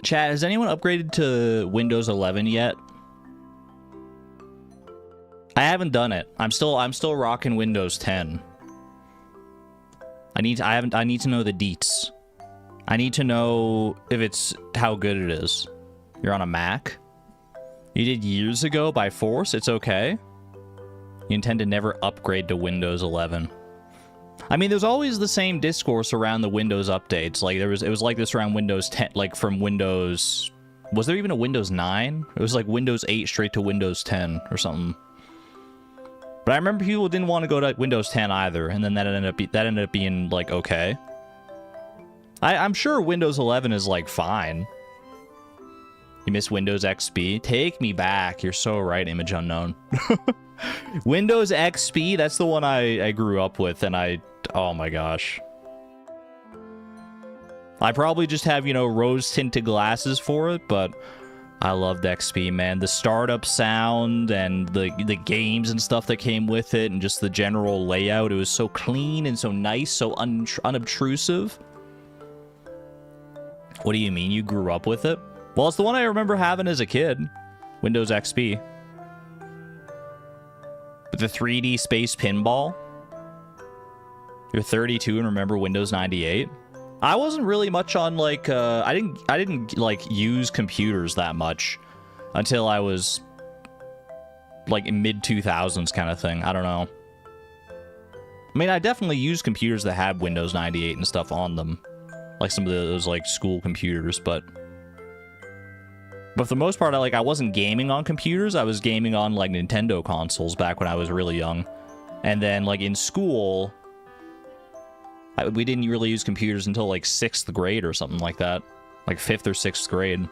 Chat, has anyone upgraded to Windows 11 yet? I haven't done it. I'm still rocking Windows 10. I need to know the deets. I need to know if it's how good it is. You're on a Mac? You did years ago by force? It's okay? You intend to never upgrade to Windows 11. I mean, there's always the same discourse around the Windows updates. Like, it was like this around Windows 10, like from Windows... Was there even a Windows 9? It was like Windows 8 straight to Windows 10 or something. But I remember people didn't want to go to Windows 10 either, and then that ended up being, like, okay. I'm sure Windows 11 is, like, fine. You miss Windows XP? Take me back. You're so right, Image Unknown. Windows XP, that's the one I grew up with, and oh my gosh. I probably just have, you know, rose-tinted glasses for it, but I loved XP, man. The startup sound and the games and stuff that came with it, and just the general layout. It was so clean and so nice, so unobtrusive. What do you mean you grew up with it? Well, it's the one I remember having as a kid. Windows XP. With the 3D space pinball. You're 32 and remember Windows 98? I wasn't really much on, like, I didn't like use computers that much until I was like mid-2000s kind of thing. I don't know. I mean, I definitely used computers that had Windows 98 and stuff on them, like some of those like school computers, but for the most part, I wasn't gaming on computers. I was gaming on like Nintendo consoles back when I was really young, and then like in school. We didn't really use computers until, like, 6th grade or something like that. Like, 5th or 6th grade.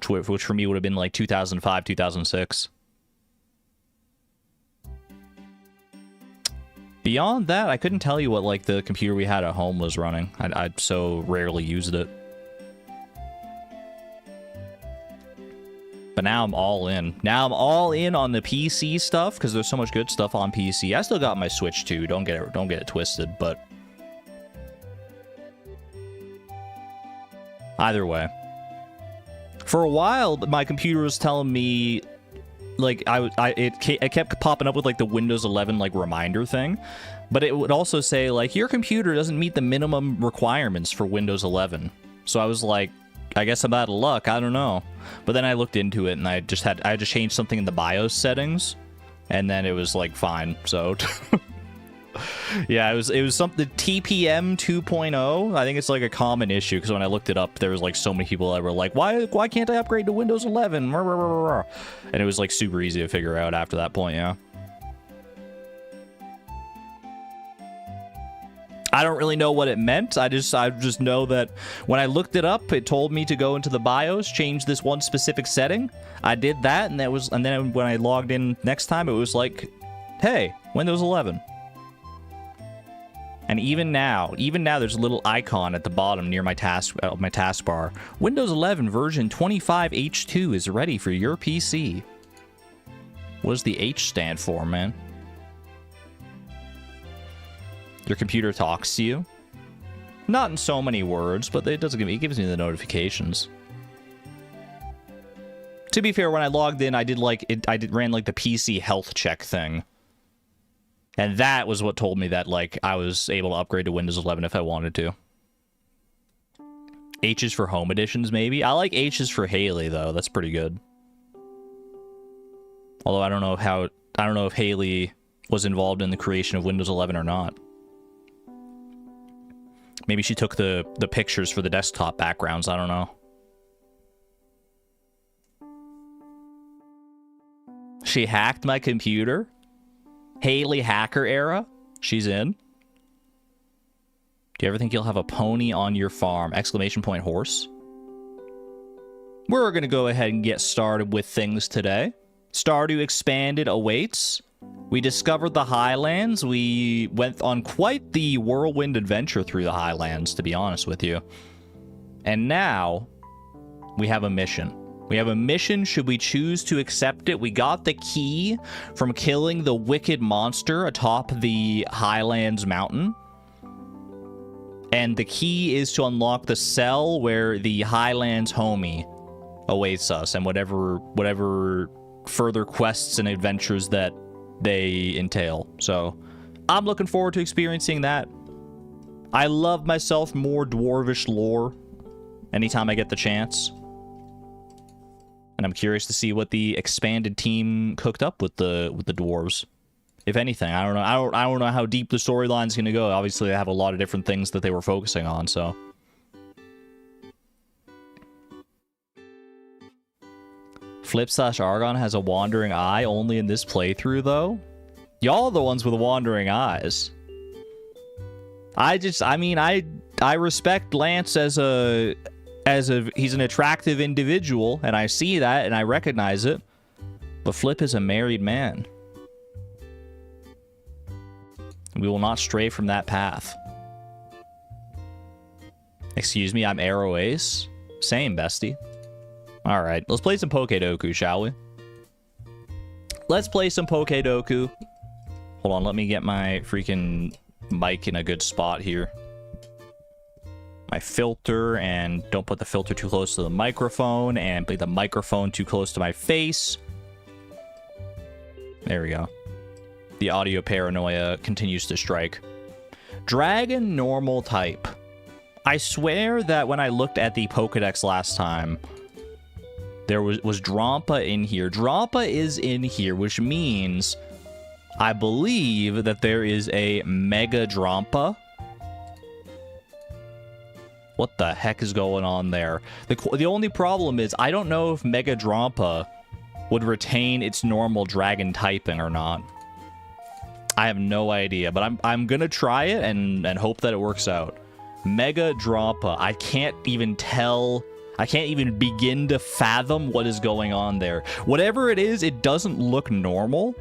Which for me would have been, like, 2005, 2006. Beyond that, I couldn't tell you what, like, the computer we had at home was running. I so rarely used it. But now I'm all in. Now I'm all in on the PC stuff because there's so much good stuff on PC. I still got my Switch too. Don't get it twisted, but either way. For a while, my computer was telling me like it kept popping up with like the Windows 11 like reminder thing, but it would also say like your computer doesn't meet the minimum requirements for Windows 11. So I was like, I guess I'm out of luck. I don't know. But then I looked into it and I just changed something in the BIOS settings, and then it was like fine. So yeah, it was something TPM 2.0. I think it's like a common issue because when I looked it up, there was like so many people that were like, why can't I upgrade to Windows 11? And it was like super easy to figure out after that point. Yeah. I don't really know what it meant. I just know that when I looked it up, it told me to go into the BIOS, change this one specific setting. I did that, and then when I logged in next time, it was like, hey, Windows 11. And even now, there's a little icon at the bottom near my taskbar. Windows 11 version 25H2 is ready for your PC. What does the H stand for, man? Your computer talks to you. Not in so many words, but it gives me the notifications. To be fair, when I logged in, I ran like the PC health check thing. And that was what told me that like I was able to upgrade to Windows 11 if I wanted to. H's for home editions, maybe. I like H's for Haley though. That's pretty good. Although I don't know if Haley was involved in the creation of Windows 11 or not. Maybe she took the pictures for the desktop backgrounds. I don't know. She hacked my computer. Haley hacker era. She's in. Do you ever think you'll have a pony on your farm? Exclamation point horse. We're going to go ahead and get started with things today. Stardew Expanded awaits. We discovered the Highlands. We went on quite the whirlwind adventure through the Highlands, to be honest with you. And now, we have a mission. We have a mission should we choose to accept it. We got the key from killing the wicked monster atop the Highlands mountain. And the key is to unlock the cell where the Highlands Homi awaits us, and whatever further quests and adventures that they entail. So I'm looking forward to experiencing that. I love myself more dwarvish lore anytime I get the chance. And I'm curious to see what the expanded team cooked up with the dwarves. If anything, I don't know. I don't know how deep the storyline's going to go. Obviously, they have a lot of different things that they were focusing on, so. Flip/Argon has a wandering eye only in this playthrough, though. Y'all are the ones with the wandering eyes. I mean, I respect Lance as he's an attractive individual, and I see that, and I recognize it. But Flip is a married man. We will not stray from that path. Excuse me, I'm Arrow Ace. Same, bestie. Alright, let's play some Pokedoku, shall we? Let's play some Pokedoku. Hold on, let me get my freaking mic in a good spot here. My filter, and don't put the filter too close to the microphone, and put the microphone too close to my face. There we go. The audio paranoia continues to strike. Dragon normal type. I swear that when I looked at the Pokedex last time, there was Drampa in here. Drampa is in here, which means I believe that there is a Mega Drampa. What the heck is going on there? The only problem is I don't know if Mega Drampa would retain its normal dragon typing or not. I have no idea, but I'm gonna try it and hope that it works out. Mega Drampa. I can't even tell. I can't even begin to fathom what is going on there. Whatever it is, it doesn't look normal.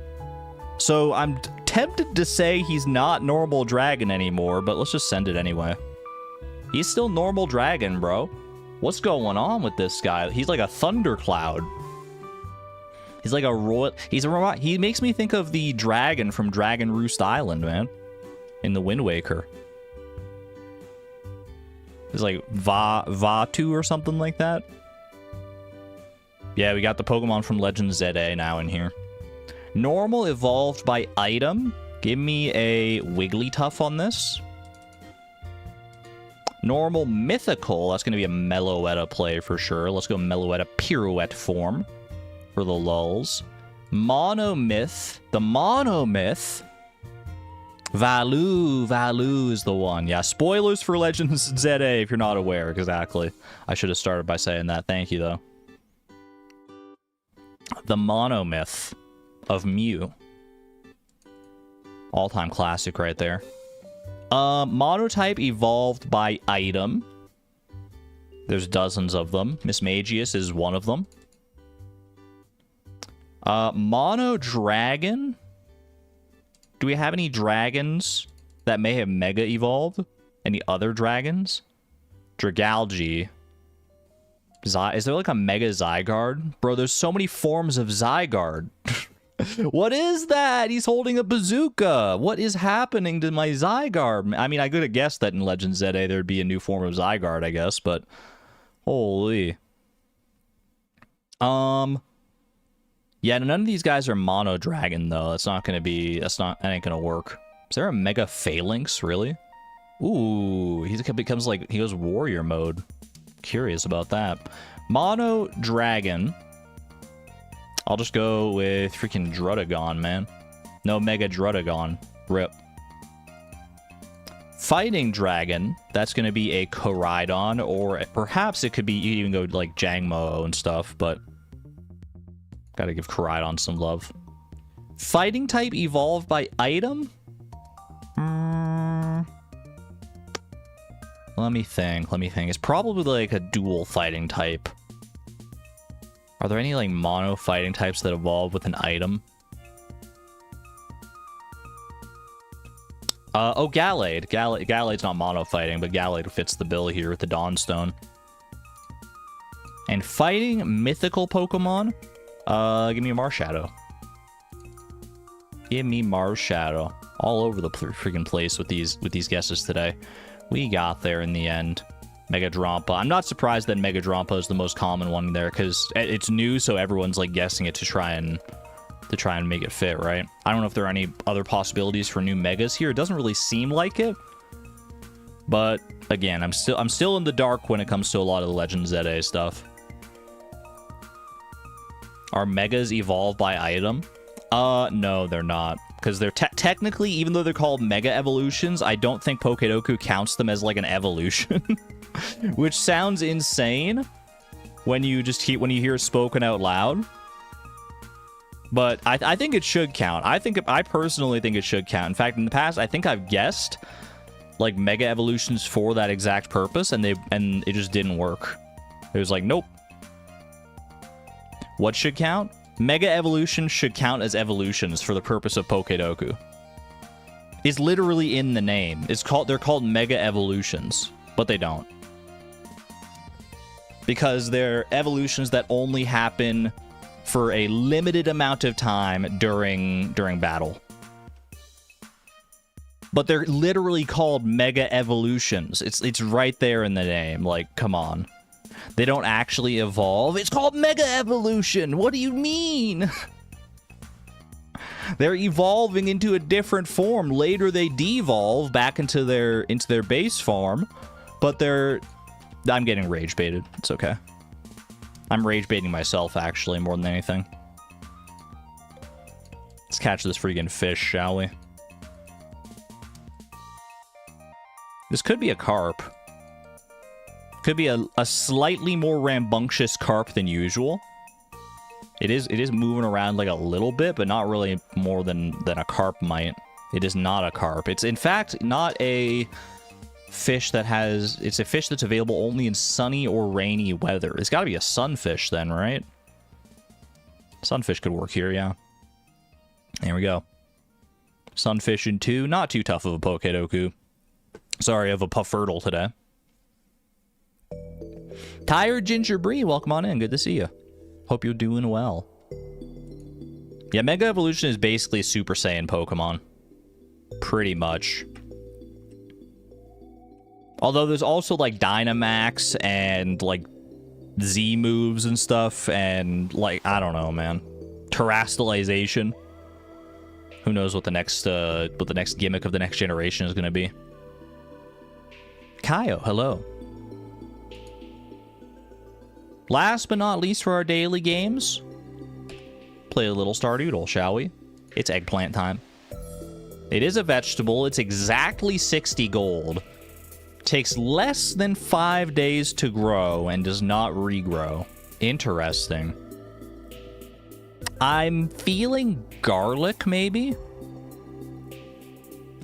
So I'm tempted to say he's not normal dragon anymore, but let's just send it anyway. He's still normal dragon, bro. What's going on with this guy? He's like a thundercloud. He's like a royal. He's a robot. He makes me think of the dragon from Dragon Roost Island, man. In the Wind Waker. It's like Vatu or something like that. Yeah, we got the Pokemon from Legend ZA now in here. Normal evolved by item. Give me a Wigglytuff on this. Normal mythical. That's going to be a Meloetta play for sure. Let's go Meloetta Pirouette form. For the lulz. Monomyth. The Monomyth. Valu is the one. Yeah, spoilers for Legends ZA if you're not aware. Exactly. I should have started by saying that. Thank you, though. The Monomyth of Mew. All-time classic right there. Monotype evolved by item. There's dozens of them. Mismagius is one of them. Mono Dragon. Do we have any dragons that may have Mega Evolved? Any other dragons? Dragalge. Is there like a Mega Zygarde? Bro, there's so many forms of Zygarde. What is that? He's holding a bazooka. What is happening to my Zygarde? I mean, I could have guessed that in Legends ZA there'd be a new form of Zygarde, I guess, but holy. Yeah, none of these guys are Mono Dragon, though. That's not gonna be... that ain't gonna work. Is there a Mega Phalanx, really? Ooh, he becomes like... he goes warrior mode. Curious about that. Mono Dragon. I'll just go with freaking Druddigon, man. No Mega Druddigon. Rip. Fighting Dragon. That's gonna be a Koraidon, or perhaps it could be... you even go like Jangmo and stuff, but... gotta give Koraidon some love. Fighting type evolved by item? Let me think. It's probably like a dual fighting type. Are there any like mono fighting types that evolve with an item? Oh, Gallade. Gallade's not mono fighting, but Gallade fits the bill here with the Dawnstone. And fighting mythical Pokemon? Give me a Marshadow. Give me Marshadow. All over the freaking place with these guesses today. We got there in the end. Mega Drampa. I'm not surprised that Mega Drampa is the most common one there, because it's new, so everyone's like guessing it to try and make it fit, right? I don't know if there are any other possibilities for new megas here. It doesn't really seem like it. But again, I'm still in the dark when it comes to a lot of the Legend ZA stuff. Are megas evolved by item? No, they're not. Because they're technically, even though they're called mega evolutions, I don't think Pokedoku counts them as like an evolution. Which sounds insane when you hear it spoken out loud. But I think it should count. I personally think it should count. In fact, in the past, I think I've guessed like mega evolutions for that exact purpose, and it just didn't work. It was like, nope. What should count? Mega evolutions should count as evolutions for the purpose of Pokedoku. It's literally in the name. They're called mega evolutions, but they don't. Because they're evolutions that only happen for a limited amount of time during battle. But they're literally called mega evolutions. It's right there in the name. Like, come on. They don't actually evolve. It's called mega evolution. What do you mean? They're evolving into a different form. Later they devolve back into their base form, but I'm getting rage baited. It's okay. I'm rage baiting myself actually more than anything. Let's catch this freaking fish, shall we? This could be a carp. Could be a slightly more rambunctious carp than usual. It is moving around like a little bit, but not really more than a carp might. It is not a carp. It's in fact not a fish that has... It's a fish that's available only in sunny or rainy weather. It's got to be a sunfish then, right? Sunfish could work here, yeah. There we go. Sunfish in 2. Not too tough of a Pokedoku. Sorry, of a Puffurtle today. Tired Ginger Bree, welcome on in. Good to see you. Hope you're doing well. Yeah, Mega Evolution is basically Super Saiyan Pokemon. Pretty much. Although there's also like Dynamax and like Z moves and stuff, and like, I don't know, man. Terastallization. Who knows what the next gimmick of the next generation is going to be. Kaio, hello. Last but not least for our daily games, play a little Stardew, shall we? It's eggplant time. It is a vegetable. It's exactly 60 gold. Takes less than 5 days to grow and does not regrow. Interesting. I'm feeling garlic, maybe?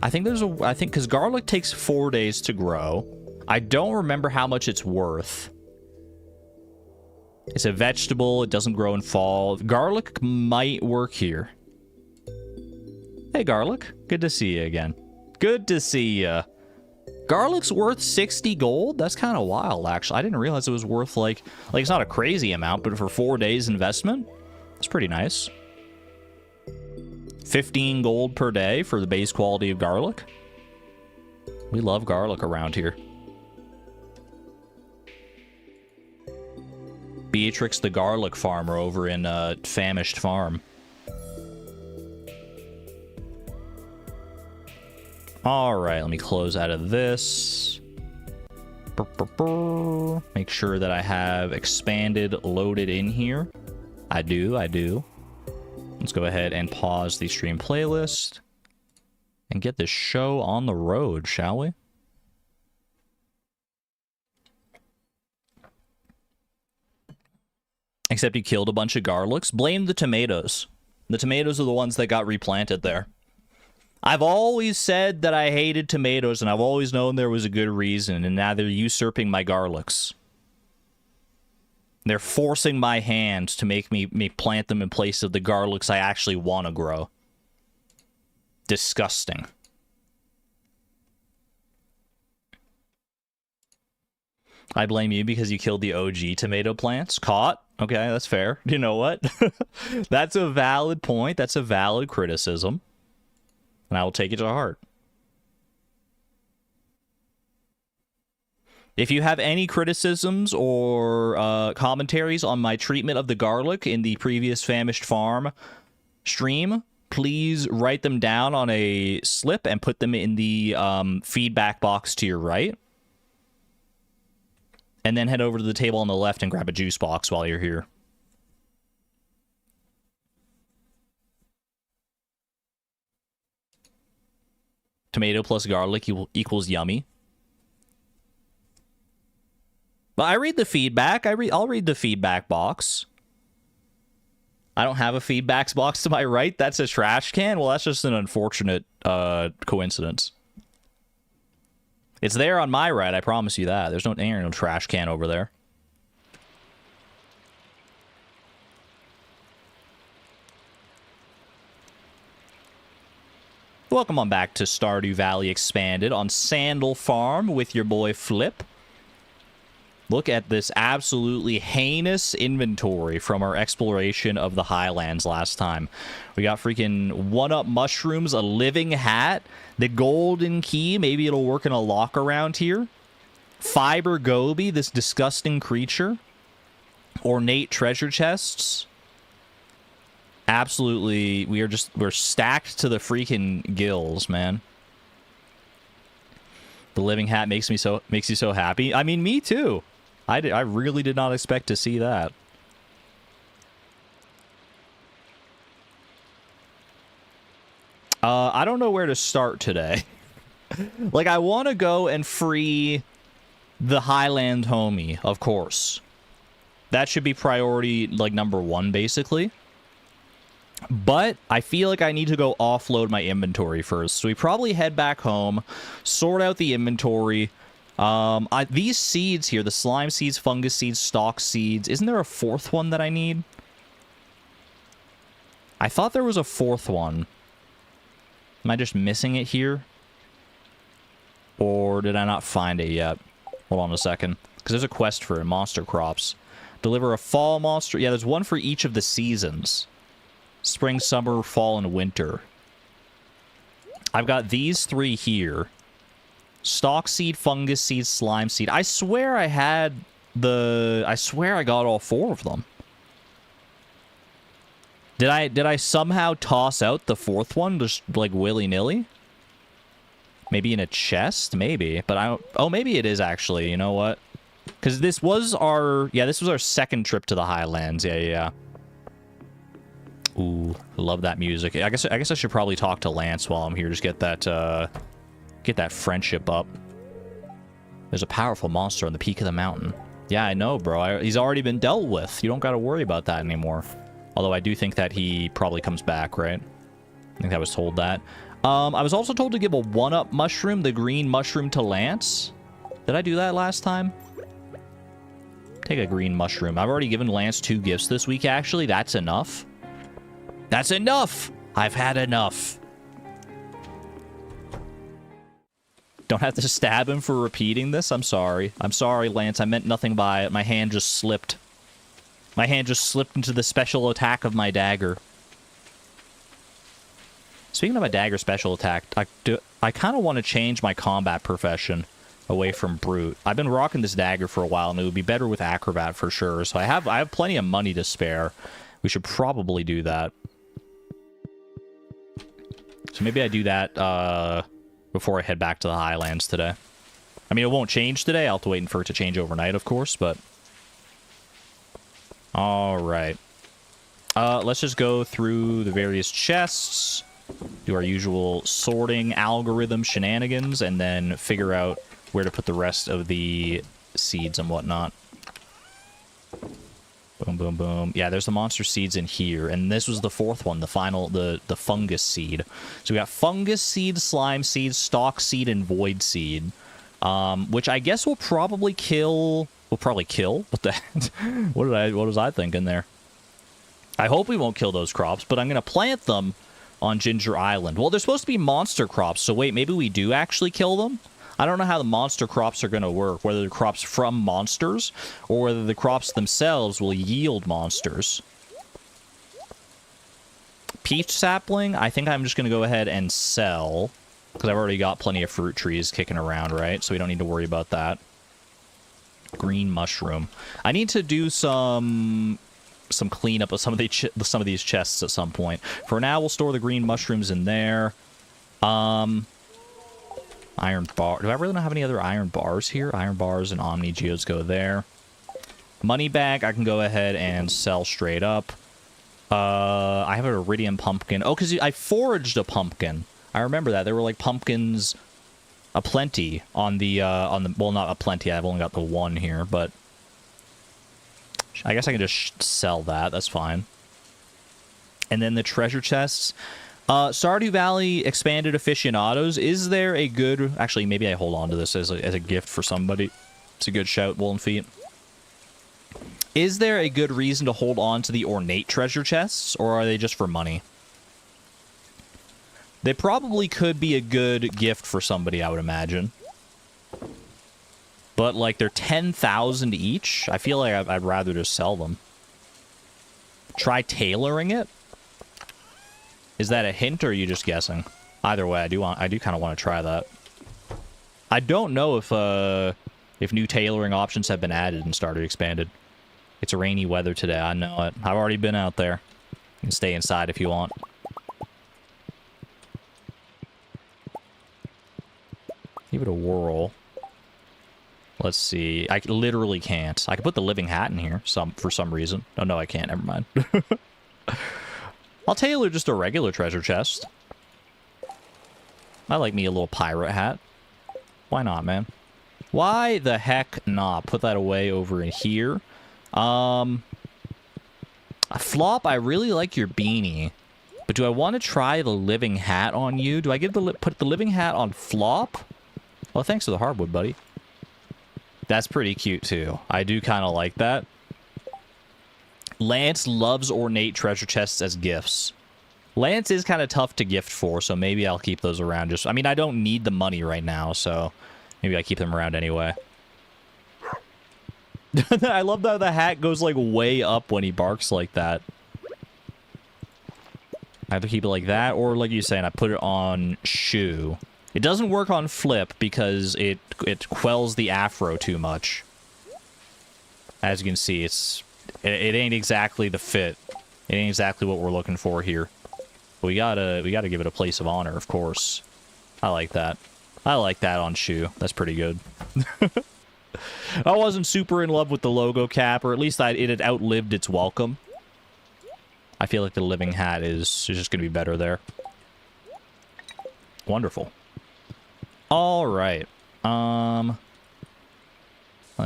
I think because garlic takes 4 days to grow. I don't remember how much it's worth. It's a vegetable. It doesn't grow in fall. Garlic might work here. Hey, garlic. Good to see you again. Good to see you. Garlic's worth 60 gold? That's kind of wild, actually. I didn't realize it was worth, like, it's not a crazy amount, but for 4 days investment, it's pretty nice. 15 gold per day for the base quality of garlic. We love garlic around here. Beatrix the garlic farmer over in Famished Farm. Alright, let me close out of this. Make sure that I have Expanded loaded in here. I do. Let's go ahead and pause the stream playlist and get this show on the road, shall we? Except he killed a bunch of garlics. Blame the tomatoes. The tomatoes are the ones that got replanted there. I've always said that I hated tomatoes, and I've always known there was a good reason, and now they're usurping my garlics. They're forcing my hand to make me plant them in place of the garlics I actually want to grow. Disgusting. I blame you because you killed the OG tomato plants. Caught. Okay, that's fair. You know what? That's a valid point. That's a valid criticism. And I will take it to heart. If you have any criticisms or commentaries on my treatment of the garlic in the previous Famished Farm stream, please write them down on a slip and put them in the feedback box to your right. And then head over to the table on the left and grab a juice box while you're here. Tomato plus garlic equals yummy. But I read the feedback. I'll read the feedback box. I don't have a feedback box to my right. That's a trash can. Well, that's just an unfortunate coincidence. It's there on my right. I promise you that. There's no trash can over there. Welcome on back to Stardew Valley Expanded on Sandal Farm with your boy Flip. Look at this absolutely heinous inventory from our exploration of the Highlands last time. We got freaking one-up mushrooms, a living hat, the golden key. Maybe it'll work in a lock around here. Fiber goby, this disgusting creature. Ornate treasure chests. Absolutely, we're stacked to the freaking gills, man. The living hat makes you so happy. I mean, me too. I really did not expect to see that. I don't know where to start today. Like, I want to go and free the Highland Homi, of course. That should be priority, like, #1, basically. But I feel like I need to go offload my inventory first. So we probably head back home, sort out the inventory. These seeds here, the slime seeds, fungus seeds, stalk seeds. Isn't there a fourth one that I need? I thought there was a fourth one. Am I just missing it here? Or did I not find it yet? Hold on a second. Because there's a quest for it, monster crops. Deliver a fall monster. Yeah, there's one for each of the seasons. Spring, summer, fall, and winter. I've got these 3 here. Stalk seed, fungus seed, slime seed. I swear I had I swear I got all 4 of them. Did I somehow toss out the 4th one just like willy-nilly? Maybe in a chest? Maybe. But I don't... Oh, maybe it is actually. You know what? Because this was our... Yeah, this was our 2nd trip to the Highlands. Yeah. Ooh, love that music. I guess I should probably talk to Lance while I'm here. Just get that friendship up. There's a powerful monster on the peak of the mountain. Yeah, I know, bro. He's already been dealt with. You don't got to worry about that anymore. Although I do think that he probably comes back, right? I think I was told that. I was also told to give a 1-up mushroom, the green mushroom, to Lance. Did I do that last time? Take a green mushroom. I've already given Lance 2 gifts this week, actually. That's enough. That's enough! I've had enough. Don't have to stab him for repeating this? I'm sorry. I'm sorry, Lance. I meant nothing by it. My hand just slipped. My hand just slipped into the special attack of my dagger. Speaking of my dagger special attack, I kind of want to change my combat profession away from brute. I've been rocking this dagger for a while, and it would be better with acrobat for sure. So I have plenty of money to spare. We should probably do that. So maybe I do that before I head back to the Highlands today. I mean, it won't change today. I'll have to wait for it to change overnight, of course, but... Alright. Let's just go through the various chests, do our usual sorting algorithm shenanigans, and then figure out where to put the rest of the seeds and whatnot. Boom, boom, boom. Yeah, there's the monster seeds in here, and this was the 4th one, the final, the fungus seed. So we got fungus seed, slime seed, stalk seed, and void seed, which I guess will probably kill. Will probably kill. What the? What was I thinking there? I hope we won't kill those crops, but I'm gonna plant them on Ginger Island. Well, they're supposed to be monster crops, so wait, maybe we do actually kill them? I don't know how the monster crops are going to work, whether they're crops from monsters, or whether the crops themselves will yield monsters. Peach sapling, I think I'm just going to go ahead and sell, because I've already got plenty of fruit trees kicking around, right? So we don't need to worry about that. Green mushroom. I need to do some cleanup of some of these chests at some point. For now, we'll store the green mushrooms in there. Iron bar. Do I really not have any other iron bars here? Iron bars and Omni Geodes go there. Money bag, I can go ahead and sell straight up. I have an iridium pumpkin. Oh, because I foraged a pumpkin. I remember that. There were, like, pumpkins aplenty on the, well, not aplenty. I've only got the one here, but I guess I can just sell that. That's fine. And then the treasure chests. Stardew Valley Expanded Aficionados. Is there a good... Actually, maybe I hold on to this as a gift for somebody. It's a good shout, Woolen Feet. Is there a good reason to hold on to the ornate treasure chests, or are they just for money? They probably could be a good gift for somebody, I would imagine. But, like, they're 10,000 each? I feel like I'd rather just sell them. Try tailoring it? Is that a hint, or are you just guessing? Either way, I do kind of want to try that. I don't know if new tailoring options have been added in Stardew Expanded. It's rainy weather today, I know it. I've already been out there. You can stay inside if you want. Give it a whirl. Let's see. I literally can't. I could put the living hat in here for some reason. Oh, no, I can't. Never mind. I'll tailor just a regular treasure chest. I like me a little pirate hat. Why not, man? Why the heck not? Put that away over in here. Flop, I really like your beanie. But do I want to try the living hat on you? Do I put the living hat on Flop? Well, thanks for the hardwood, buddy. That's pretty cute, too. I do kind of like that. Lance loves ornate treasure chests as gifts. Lance is kind of tough to gift for, so maybe I'll keep those around. I mean, I don't need the money right now, so maybe I keep them around anyway. I love that the hat goes, like, way up when he barks like that. I have to keep it like that, or like you saying, I put it on Shoe. It doesn't work on Flip because it quells the afro too much. As you can see, it ain't exactly the fit. It ain't exactly what we're looking for here. But we gotta give it a place of honor, of course. I like that. I like that on Shoe. That's pretty good. I wasn't super in love with the logo cap, or at least it had outlived its welcome. I feel like the living hat is just gonna be better there. Wonderful. All right. Let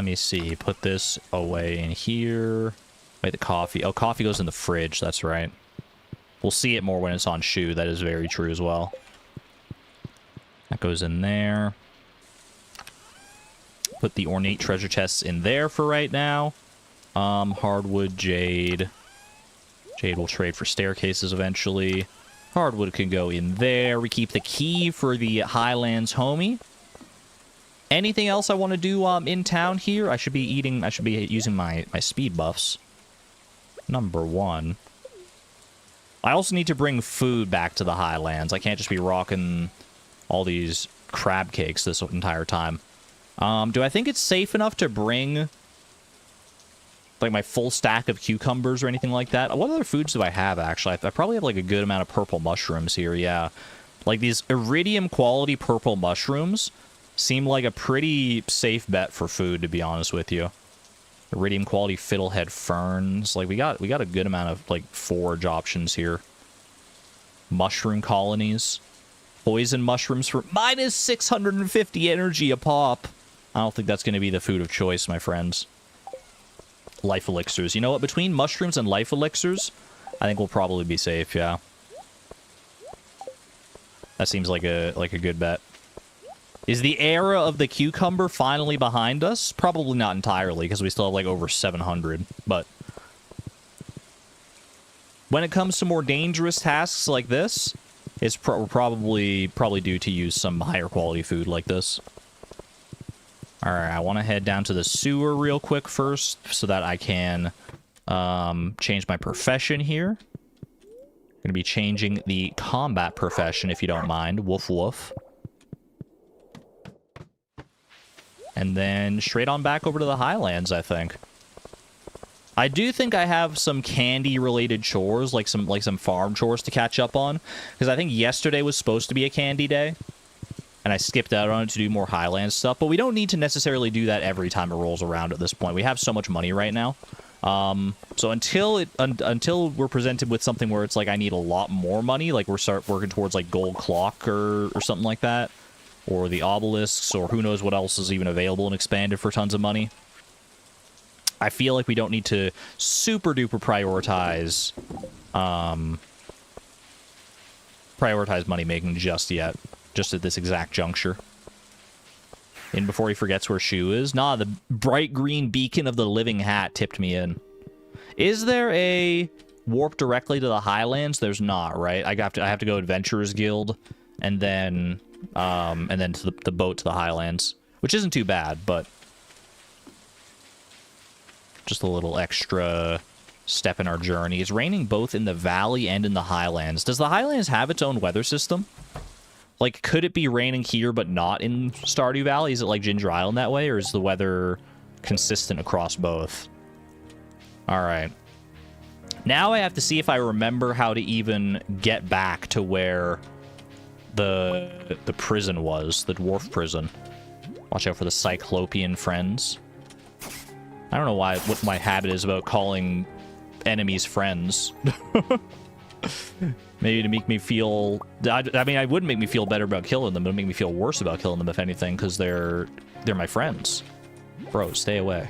me see. Put this away in here. Wait, the coffee. Oh, coffee goes in the fridge. That's right. We'll see it more when it's on Shoe. That is very true as well. That goes in there. Put the ornate treasure chests in there for right now. Hardwood, jade. Jade will trade for staircases eventually. Hardwood can go in there. We keep the key for the Highlands Homi. Anything else I want to do in town here? I should be using my speed buffs. Number 1. I also need to bring food back to the Highlands. I can't just be rocking all these crab cakes this entire time. Do I think it's safe enough to bring, like, my full stack of cucumbers or anything like that? What other foods do I have, actually? I probably have, like, a good amount of purple mushrooms here, yeah. Like, these iridium quality purple mushrooms seem like a pretty safe bet for food, to be honest with you. Iridium quality fiddlehead ferns. Like, we got a good amount of, like, forage options here. Mushroom colonies. Poison mushrooms for minus 650 energy a pop. I don't think that's going to be the food of choice, my friends. Life elixirs. You know what? Between mushrooms and life elixirs, I think we'll probably be safe, yeah. That seems like a good bet. Is the era of the cucumber finally behind us? Probably not entirely, because we still have, like, over 700, but when it comes to more dangerous tasks like this, it's probably due to use some higher quality food like this. Alright, I want to head down to the sewer real quick first, so that I can change my profession here. Going to be changing the combat profession, if you don't mind. Woof woof. And then straight on back over to the Highlands, I think. I do think I have some candy-related chores, like some farm chores to catch up on. Because I think yesterday was supposed to be a candy day. And I skipped out on it to do more Highlands stuff. But we don't need to necessarily do that every time it rolls around at this point. We have so much money right now. So until we're presented with something where it's like I need a lot more money, like we're start working towards like gold clock or something like that, or the obelisks, or who knows what else is even available and expanded for tons of money. I feel like we don't need to super duper prioritize money making just yet, just at this exact juncture. In before he forgets where Shu is. Nah, the bright green beacon of the living hat tipped me in. Is there a warp directly to the Highlands? There's not, right? I have to go Adventurers Guild and then to the boat to the Highlands, which isn't too bad, but just a little extra step in our journey. It's raining both in the valley and in the Highlands. Does the Highlands have its own weather system? Like, could it be raining here but not in Stardew Valley? Is it like Ginger Island that way, or is the weather consistent across both? Alright. Now I have to see if I remember how to even get back to where the prison was, the dwarf prison. Watch out for the Cyclopean friends. I don't know what my habit is about calling enemies friends. Maybe to make me feel... I mean, it wouldn't make me feel better about killing them, but it would make me feel worse about killing them, if anything, because they're my friends. Bro, stay away.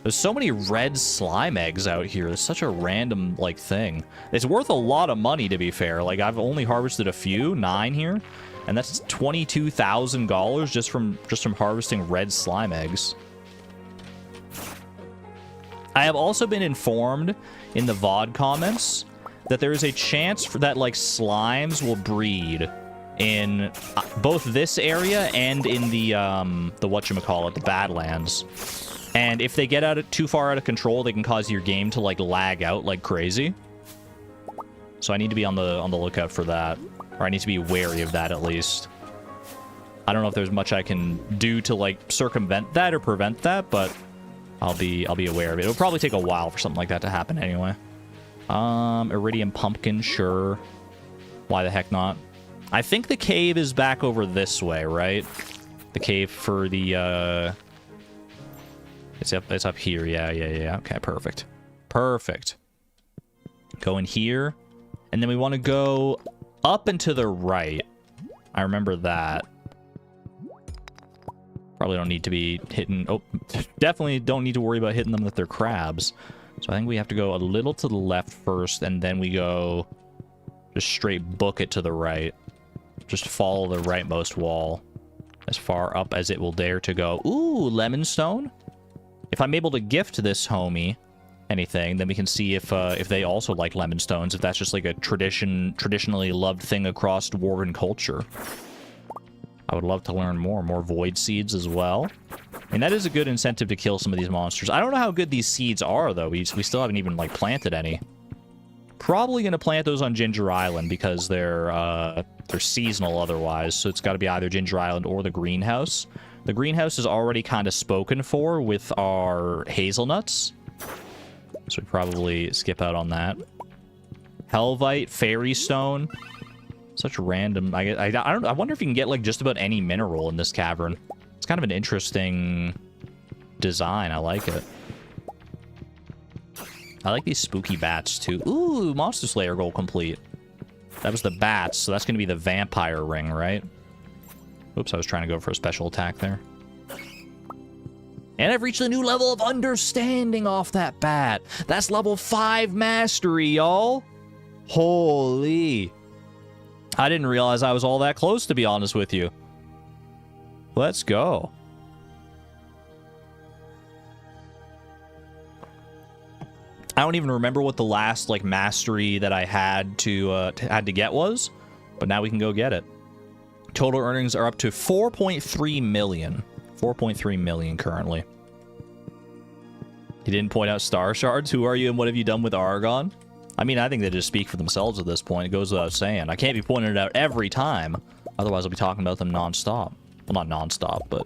There's so many red slime eggs out here. It's such a random, like, thing. It's worth a lot of money, to be fair. Like, I've only harvested a few, 9 here, and that's $22,000 just from harvesting red slime eggs. I have also been informed in the VOD comments that there is a chance that, like, slimes will breed in both this area and in the whatchamacallit, the Badlands. And if they get too far out of control, they can cause your game to, like, lag out like crazy. So I need to be on the lookout for that. Or I need to be wary of that, at least. I don't know if there's much I can do to, like, circumvent that or prevent that, but I'll be aware of it. It'll probably take a while for something like that to happen anyway. Iridium pumpkin, sure. Why the heck not? I think the cave is back over this way, right? The cave for the, it's up here. Yeah. Okay, perfect. Perfect. Go in here. And then we want to go up and to the right. I remember that. Probably don't need to be hitting... Oh, definitely don't need to worry about hitting them with their crabs. So I think we have to go a little to the left first, and then we go just straight book it to the right. Just follow the rightmost wall as far up as it will dare to go. Ooh, lemon stone. If I'm able to gift this homie anything, then we can see if they also like lemon stones, if that's just like a traditionally loved thing across dwarven culture. I would love to learn more void seeds as well. I mean, that is a good incentive to kill some of these monsters. I don't know how good these seeds are, though. We still haven't even, like, planted any. Probably going to plant those on Ginger Island because they're seasonal otherwise. So it's got to be either Ginger Island or the greenhouse. The greenhouse is already kind of spoken for with our hazelnuts. So we probably skip out on that. Helvite, fairy stone. Such random... I wonder if you can get, like, just about any mineral in this cavern. It's kind of an interesting design. I like it. I like these spooky bats, too. Ooh, Monster Slayer goal complete. That was the bats, so that's going to be the vampire ring, right? Oops, I was trying to go for a special attack there. And I've reached a new level of understanding off that bat. That's level 5 mastery, y'all. Holy... I didn't realize I was all that close, to be honest with you. Let's go. I don't even remember what the last, like, mastery that I had to get was, but now we can go get it. Total earnings are up to 4.3 million. 4.3 million currently. You didn't point out star shards? Who are you and what have you done with Argon? I mean, I think they just speak for themselves at this point. It goes without saying. I can't be pointing it out every time. Otherwise, I'll be talking about them non-stop. Well, not non-stop, but...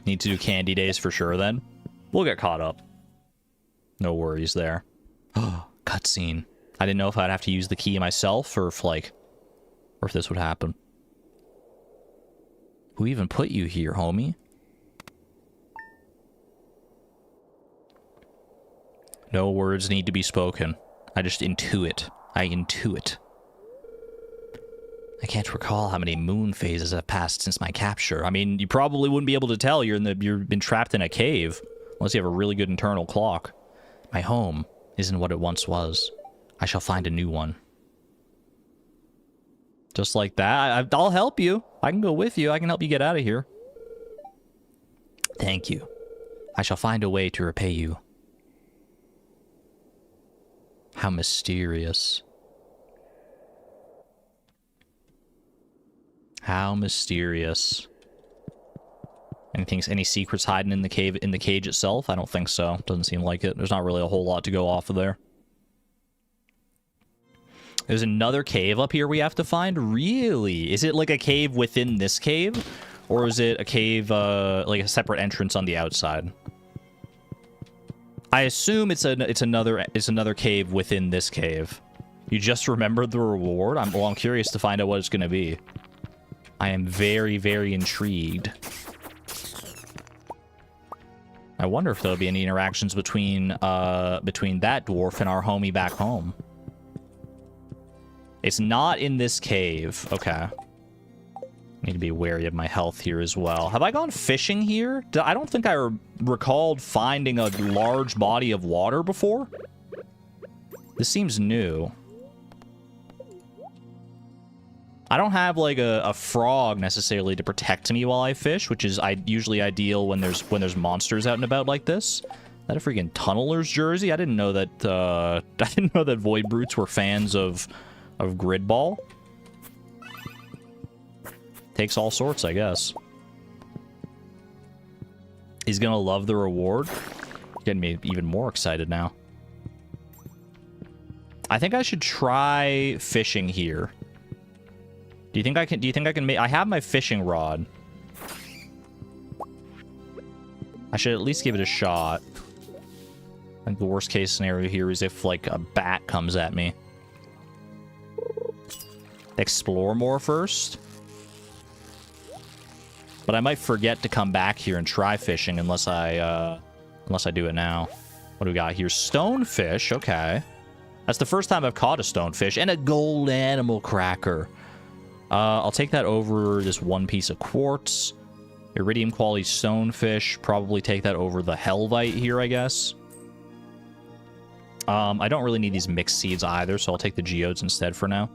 Need to do candy days for sure then. We'll get caught up. No worries there. Oh, cutscene. I didn't know if I'd have to use the key myself or if, like, or if this would happen. Who even put you here, homie? No words need to be spoken. I just intuit. I intuit. I can't recall how many moon phases have passed since my capture. I mean, you probably wouldn't be able to tell. You've been trapped in a cave. Unless you have a really good internal clock. My home isn't what it once was. I shall find a new one. Just like that. I'll help you. I can go with you. I can help you get out of here. Thank you. I shall find a way to repay you. How mysterious. How mysterious. Any secrets hiding in the cave, in the cage itself? I don't think so. Doesn't seem like it. There's not really a whole lot to go off of there. There's another cave up here we have to find? Really? Is it like a cave within this cave? Or is it a cave, like a separate entrance on the outside? I assume it's another cave within this cave. You just remembered the reward? I'm curious to find out what it's going to be. I am very, very intrigued. I wonder if there'll be any interactions between that dwarf and our homie back home. It's not in this cave. Okay. Need to be wary of my health here as well. Have I gone fishing here? I don't think I recalled finding a large body of water before. This seems new. I don't have like a frog necessarily to protect me while I fish, which is usually ideal when there's monsters out and about like this. Is that a freaking tunneler's jersey? I didn't know that Void Brutes were fans of grid ball. Takes all sorts, I guess. He's gonna love the reward. Getting me even more excited now. I think I should try fishing here. Do you think I can make... I have my fishing rod. I should at least give it a shot. I think the worst case scenario here is if, like, a bat comes at me. Explore more first. But I might forget to come back here and try fishing unless I do it now. What do we got here? Stonefish, okay. That's the first time I've caught a stonefish. And a gold animal cracker. I'll take that over this one piece of quartz. Iridium quality stonefish. Probably take that over the helvite here, I guess. I don't really need these mixed seeds either, so I'll take the geodes instead for now.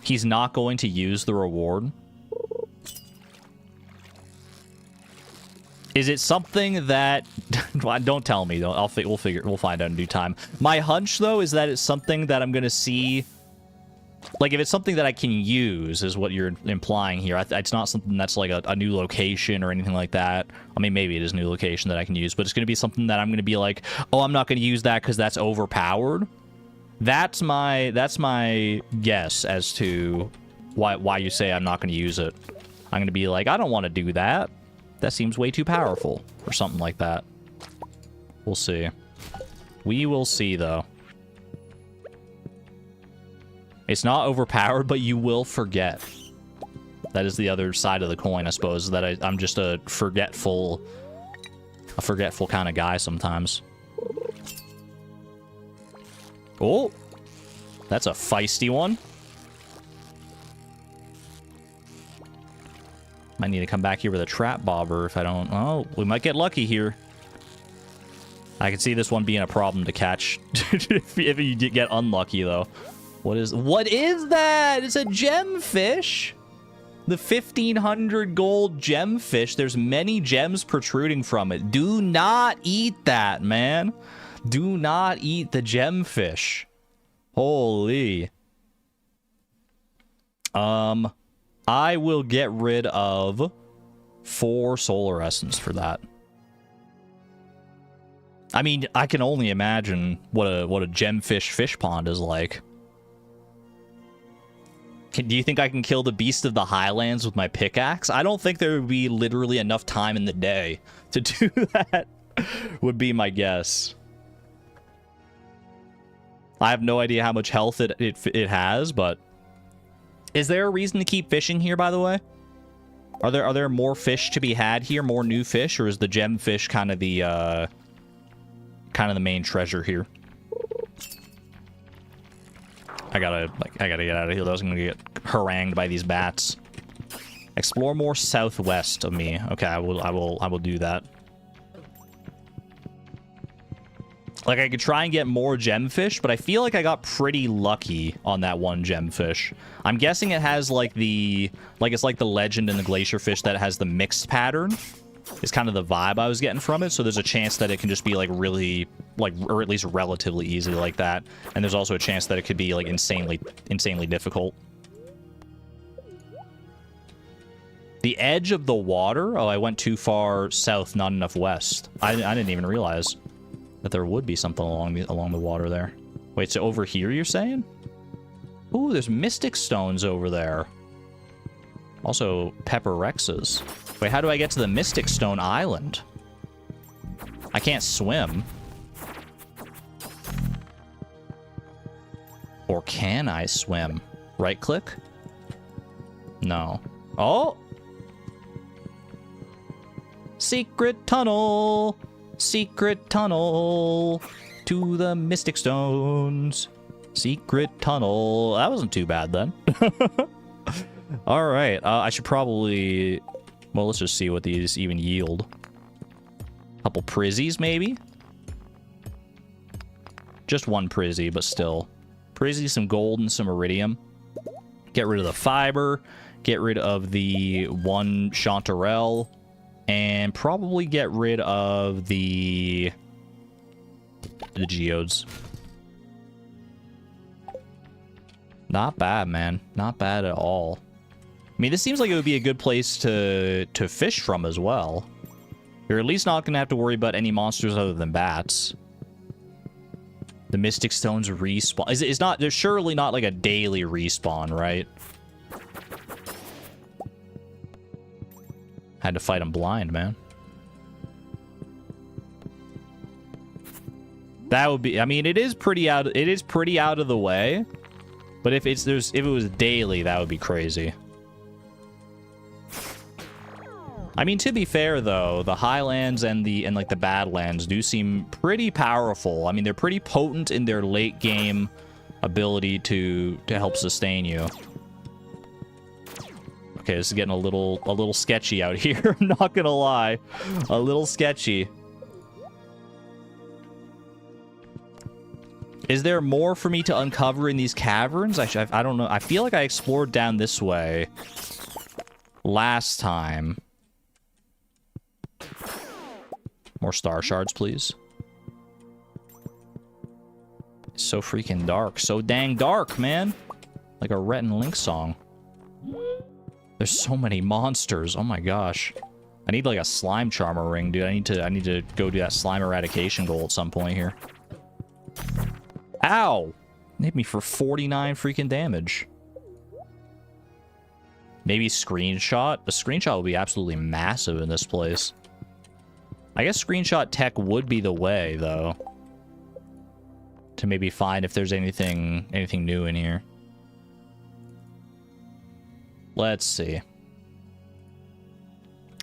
He's not going to use the reward. Is it something that... Don't tell me, though. We'll find out in due time. My hunch, though, is that it's something that I'm going to see... Like, if it's something that I can use, is what you're implying here. It's not something that's like a new location or anything like that. I mean, maybe it is a new location that I can use, but it's going to be something that I'm going to be like, oh, I'm not going to use that because that's overpowered. That's my guess as to why you say I'm not going to use it. I'm going to be like, I don't want to do that. That seems way too powerful, or something like that. We'll see. We will see, though. It's not overpowered, but you will forget. That is the other side of the coin, I suppose, that I'm just a forgetful kind of guy sometimes. Oh! That's a feisty one. Might need to come back here with a trap bobber if I don't... Oh, we might get lucky here. I can see this one being a problem to catch if you get unlucky, though. What is that? It's a gemfish. The 1500 gold gemfish. There's many gems protruding from it. Do not eat that, man. Do not eat the gemfish. Holy. I will get rid of 4 solar essence for that. I mean, I can only imagine what a gemfish fish pond is like. Do you think I can kill the beast of the Highlands with my pickaxe? I don't think there would be literally enough time in the day to do that, would be my guess. I have no idea how much health it has, but... Is there a reason to keep fishing here, by the way? Are there more fish to be had here, more new fish, or is the gem fish kind of the main treasure here? I gotta get out of here. I was gonna get harangued by these bats. Explore more southwest of me. Okay, I will do that. Like, I could try and get more gemfish, but I feel like I got pretty lucky on that one gemfish. I'm guessing it has, like, it's like the legend in the glacier fish that has the mixed pattern. Is kind of the vibe I was getting from it, so there's a chance that it can just be, like, really, like, or at least relatively easy like that. And there's also a chance that it could be, like, insanely difficult. The edge of the water? Oh, I went too far south, not enough west. I didn't even realize that there would be something along the water there. Wait, so over here you're saying? Ooh, there's mystic stones over there. Also, pepper rexes. Wait, how do I get to the Mystic Stone Island? I can't swim. Or can I swim? Right click? No. Oh! Secret tunnel! Secret tunnel to the Mystic Stones. Secret tunnel. That wasn't too bad then. All right. I should probably... Well, let's just see what these even yield. Couple prizzies, maybe? Just one prizzy, but still. Prizzy, some gold, and some iridium. Get rid of the fiber. Get rid of the one chanterelle. And probably get rid of the geodes. Not bad, man. Not bad at all. I mean, this seems like it would be a good place to fish from as well. You're at least not going to have to worry about any monsters other than bats. The Mystic Stones respawn. It's not... There's surely not like a daily respawn, right? Had to fight them blind, man. That would be... I mean, it is pretty out of the way. But if it was daily, that would be crazy. I mean, to be fair though, the Highlands and like the Badlands do seem pretty powerful. I mean, they're pretty potent in their late game ability to help sustain you. Okay, this is getting a little sketchy out here. I'm not gonna lie, a little sketchy. Is there more for me to uncover in these caverns? I don't know. I feel like I explored down this way last time. More star shards, please. It's so freaking dark. So dang dark, man. Like a Rhett and Link song. There's so many monsters. Oh my gosh. I need like a slime charmer ring, dude. I need to go do that slime eradication goal at some point here. Ow! It hit me for 49 freaking damage. Maybe screenshot? The screenshot would be absolutely massive in this place. I guess screenshot tech would be the way, though. To maybe find if there's anything new in here. Let's see.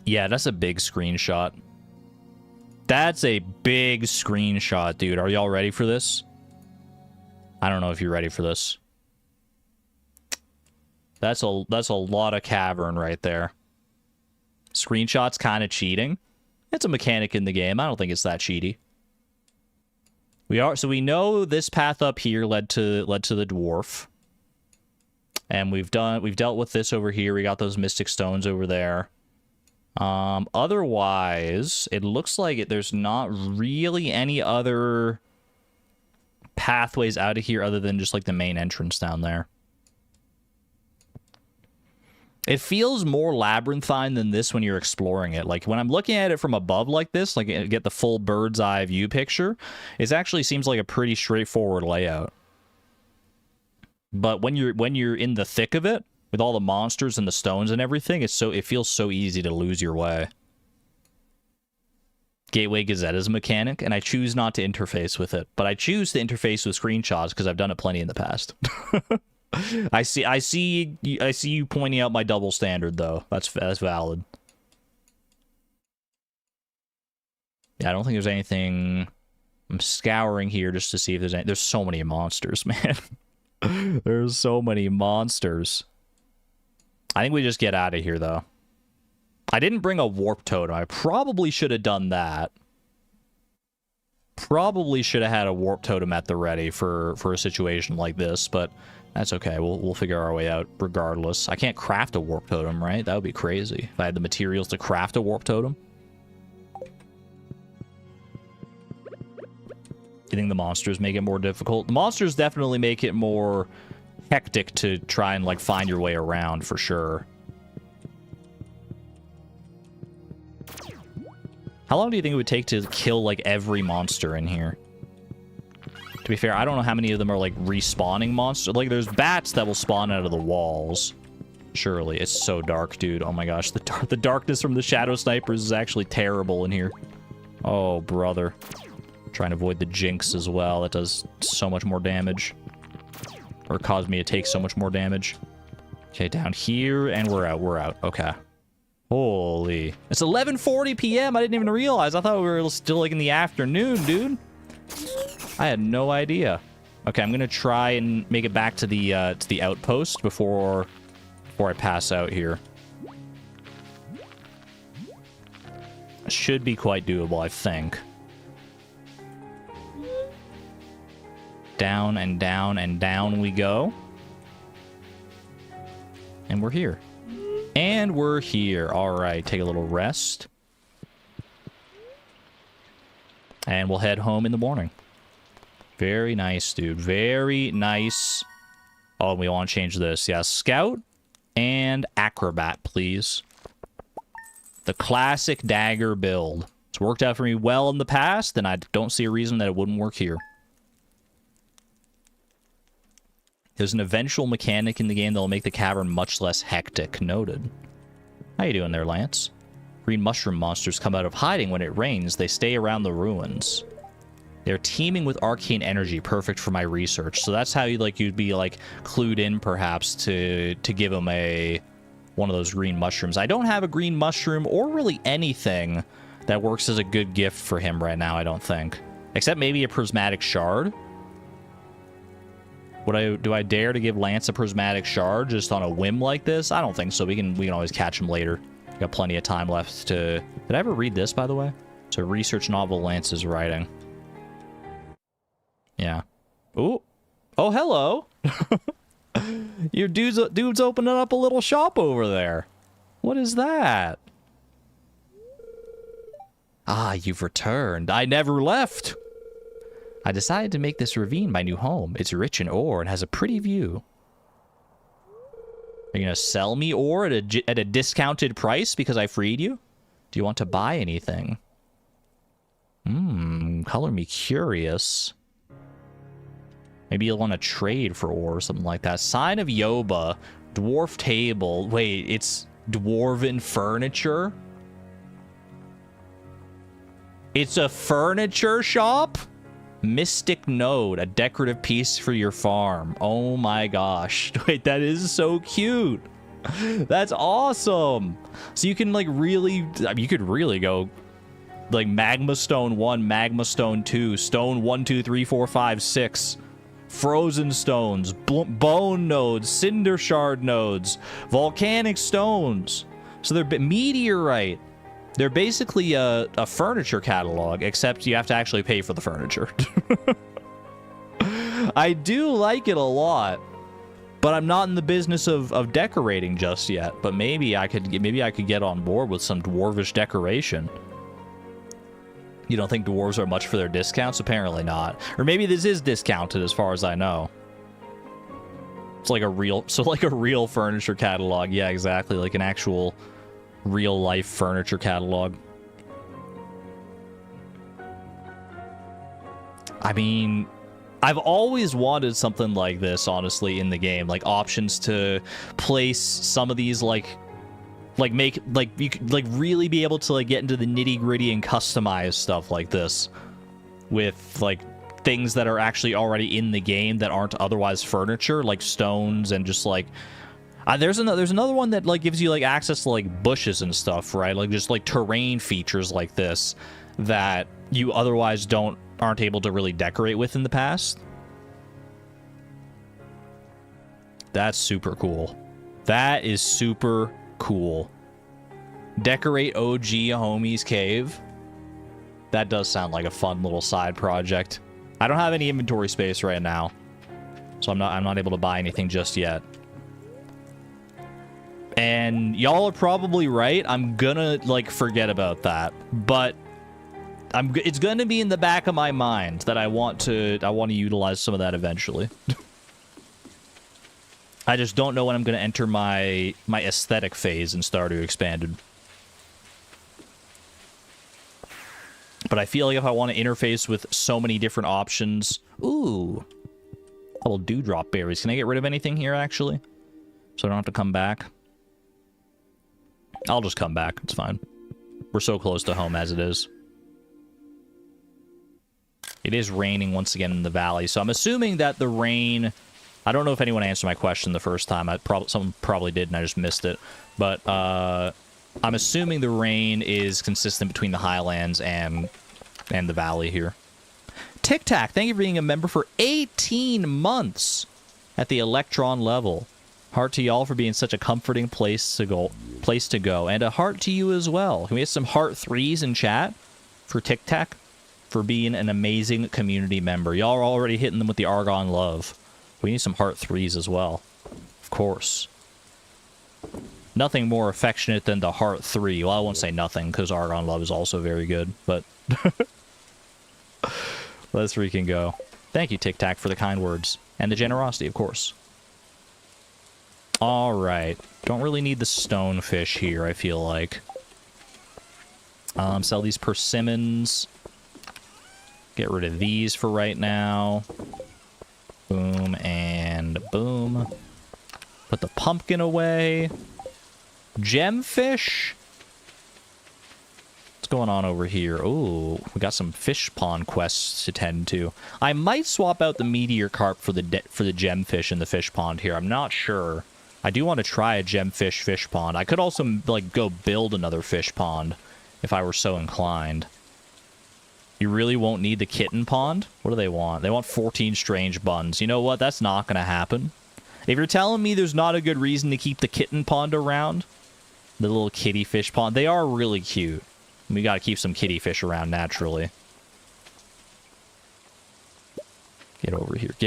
Yeah, that's a big screenshot. That's a big screenshot, dude. Are y'all ready for this? I don't know if you're ready for this. That's a lot of cavern right there. Screenshot's kind of cheating. It's a mechanic in the game. I don't think it's that cheaty. So we know this path up here led to the dwarf. And we've dealt with this over here. We got those mystic stones over there. Otherwise, it looks like there's not really any other pathways out of here other than just like the main entrance down there. It feels more labyrinthine than this when you're exploring it. Like, when I'm looking at it from above like this, like, get the full bird's eye view picture, it actually seems like a pretty straightforward layout. But when you're in the thick of it, with all the monsters and the stones and everything, it feels so easy to lose your way. Gateway Gazetta's mechanic, and I choose not to interface with it, but I choose to interface with screenshots because I've done it plenty in the past. I see you pointing out my double standard though. That's valid. Yeah, I don't think there's anything. I'm scouring here just to see if there's any. There's so many monsters, man. There's so many monsters. I think we just get out of here, though. I didn't bring a warp totem. I probably should have done that. Probably should have had a warp totem at the ready for a situation like this, but that's okay. We'll figure our way out regardless. I can't craft a warp totem, right? That would be crazy if I had the materials to craft a warp totem. You think the monsters make it more difficult? The monsters definitely make it more hectic to try and, like, find your way around, for sure. How long do you think it would take to kill, like, every monster in here? To be fair, I don't know how many of them are, like, respawning monsters. Like, there's bats that will spawn out of the walls. Surely. It's so dark, dude. Oh my gosh. The darkness from the Shadow Snipers is actually terrible in here. Oh, brother. Trying to avoid the Jinx as well. That does so much more damage. Or caused me to take so much more damage. Okay, down here, and we're out. Okay. Holy. It's 11:40 p.m. I didn't even realize. I thought we were still, like, in the afternoon, dude. I had no idea. Okay, I'm gonna try and make it back to the outpost before I pass out here. It should be quite doable, I think. Down and down and down we go. And we're here. And we're here. All right, take a little rest. And we'll head home in the morning. Very nice, dude. Very nice. Oh, we want to change this. Yeah, Scout and Acrobat, please. The classic dagger build. It's worked out for me well in the past, and I don't see a reason that it wouldn't work here. There's an eventual mechanic in the game that will make the cavern much less hectic. Noted. How you doing there, Lance? Green mushroom monsters come out of hiding when it rains. They stay around the ruins. They're teeming with arcane energy, perfect for my research. So that's how you'd be like clued in perhaps to give him one of those green mushrooms. I don't have a green mushroom or really anything that works as a good gift for him right now, I don't think. Except maybe a prismatic shard. Do I dare to give Lance a prismatic shard just on a whim like this? I don't think so. We can always catch him later. Got plenty of time left to... Did I ever read this, by the way? It's a research novel Lance is writing. Yeah. Ooh. Oh, hello. Your dude's opening up a little shop over there. What is that? Ah, you've returned. I never left. I decided to make this ravine my new home. It's rich in ore and has a pretty view. Are you going to sell me ore at a discounted price because I freed you? Do you want to buy anything? Color me curious. Maybe you'll want to trade for ore or something like that. Sign of Yoba. Dwarf table. Wait, it's dwarven furniture? It's a furniture shop? Mystic Node, a decorative piece for your farm. Oh my gosh. Wait, that is so cute. That's awesome. So you can, like, really... I mean, you could really go, like, Magma Stone 1, Magma Stone 2, Stone 1, 2, 3, 4, 5, 6, Frozen Stones, Bone Nodes, Cinder Shard Nodes, Volcanic Stones. So they're Meteorite. They're basically a furniture catalog, except you have to actually pay for the furniture. I do like it a lot, but I'm not in the business of decorating just yet. But maybe I could get on board with some dwarvish decoration. You don't think dwarves are much for their discounts? Apparently not. Or maybe this is discounted as far as I know. It's like a real furniture catalog. Yeah, exactly. Like an actual real life furniture catalog. I mean, I've always wanted something like this, honestly, in the game. Like, options to place some of these, like make, like, you could, like, really be able to, like, get into the nitty-gritty and customize stuff like this. With, like, things that are actually already in the game that aren't otherwise furniture, like stones and just, like... there's another one that, like, gives you, like, access to, like, bushes and stuff, right? Like, just, like, terrain features like this that you otherwise aren't able to really decorate with in the past. That's super cool. That is super cool. Decorate OG Homi's cave. That does sound like a fun little side project. I don't have any inventory space right now, so I'm not able to buy anything just yet. And y'all are probably right. I'm gonna, like, forget about that, but it's gonna be in the back of my mind that I want to utilize some of that eventually. I just don't know when I'm gonna enter my aesthetic phase in Stardew Expanded. But I feel like if I want to interface with so many different options... Ooh. Couple dewdrop berries. Can I get rid of anything here, actually? So I don't have to come back? I'll just come back. It's fine. We're so close to home as it is. It is raining once again in the valley, so I'm assuming that the rain... I don't know if anyone answered my question the first time. Someone probably did, and I just missed it. But, I'm assuming the rain is consistent between the Highlands and the valley here. Tic Tac, thank you for being a member for 18 months at the Electron level. Heart to y'all for being such a comforting place to go. And a heart to you as well. Can we get some heart 3s in chat for Tic Tac? For being an amazing community member. Y'all are already hitting them with the Argon love. We need some heart 3s as well. Of course. Nothing more affectionate than the heart 3. Well, I won't say nothing, because Argon love is also very good, but... Let's freaking go. Thank you, Tic Tac, for the kind words. And the generosity, of course. Alright. Don't really need the stonefish here, I feel like. Sell these persimmons. Get rid of these for right now. Boom and boom. Put the pumpkin away. Gemfish? What's going on over here? Oh, we got some fish pond quests to tend to. I might swap out the meteor carp for the gemfish in the fish pond here. I'm not sure. I do want to try a gemfish fish pond. I could also, like, go build another fish pond if I were so inclined. You really won't need the kitten pond? What do they want? They want 14 strange buns. You know what? That's not going to happen. If you're telling me there's not a good reason to keep the kitten pond around, the little kitty fish pond, they are really cute. We got to keep some kitty fish around naturally. Get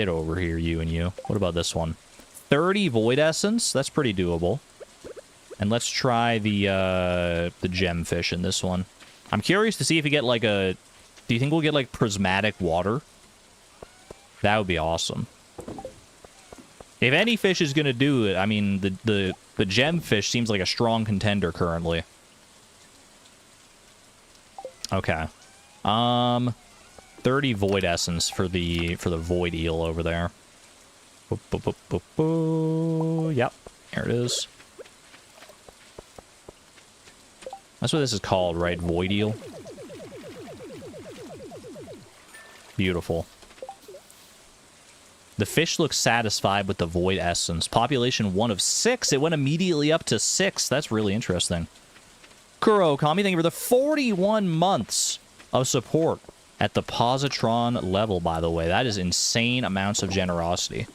over here, you and you. What about this one? 30 void essence? That's pretty doable. And let's try the gemfish in this one. I'm curious to see if we get, like, a... Do you think we'll get, like, prismatic water? That would be awesome. If any fish is gonna do it, I mean, the gemfish seems like a strong contender currently. Okay. 30 void essence for the void eel over there. Boop, boop, boop, boop, boop. Yep, there it is. That's what this is called, right? Void eel. Beautiful. The fish looks satisfied with the void essence. Population 1 of 6. It went immediately up to 6. That's really interesting. Kuro Kami, thank you for the 41 months of support at the positron level, by the way. That is insane amounts of generosity.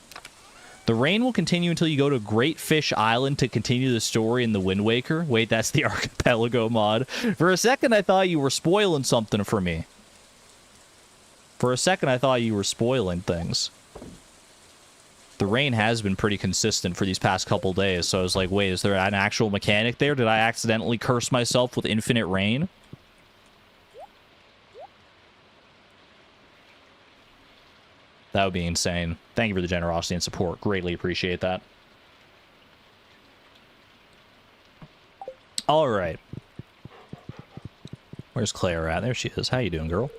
The rain will continue until you go to Great Fish Island to continue the story in the Wind Waker. Wait, that's the Archipelago mod. For a second, I thought you were spoiling something for me. For a second, I thought you were spoiling things. The rain has been pretty consistent for these past couple days, so I was like, wait, is there an actual mechanic there? Did I accidentally curse myself with infinite rain? That would be insane. Thank you for the generosity and support. Greatly appreciate that. All right. Where's Claire at? There she is. How you doing, girl?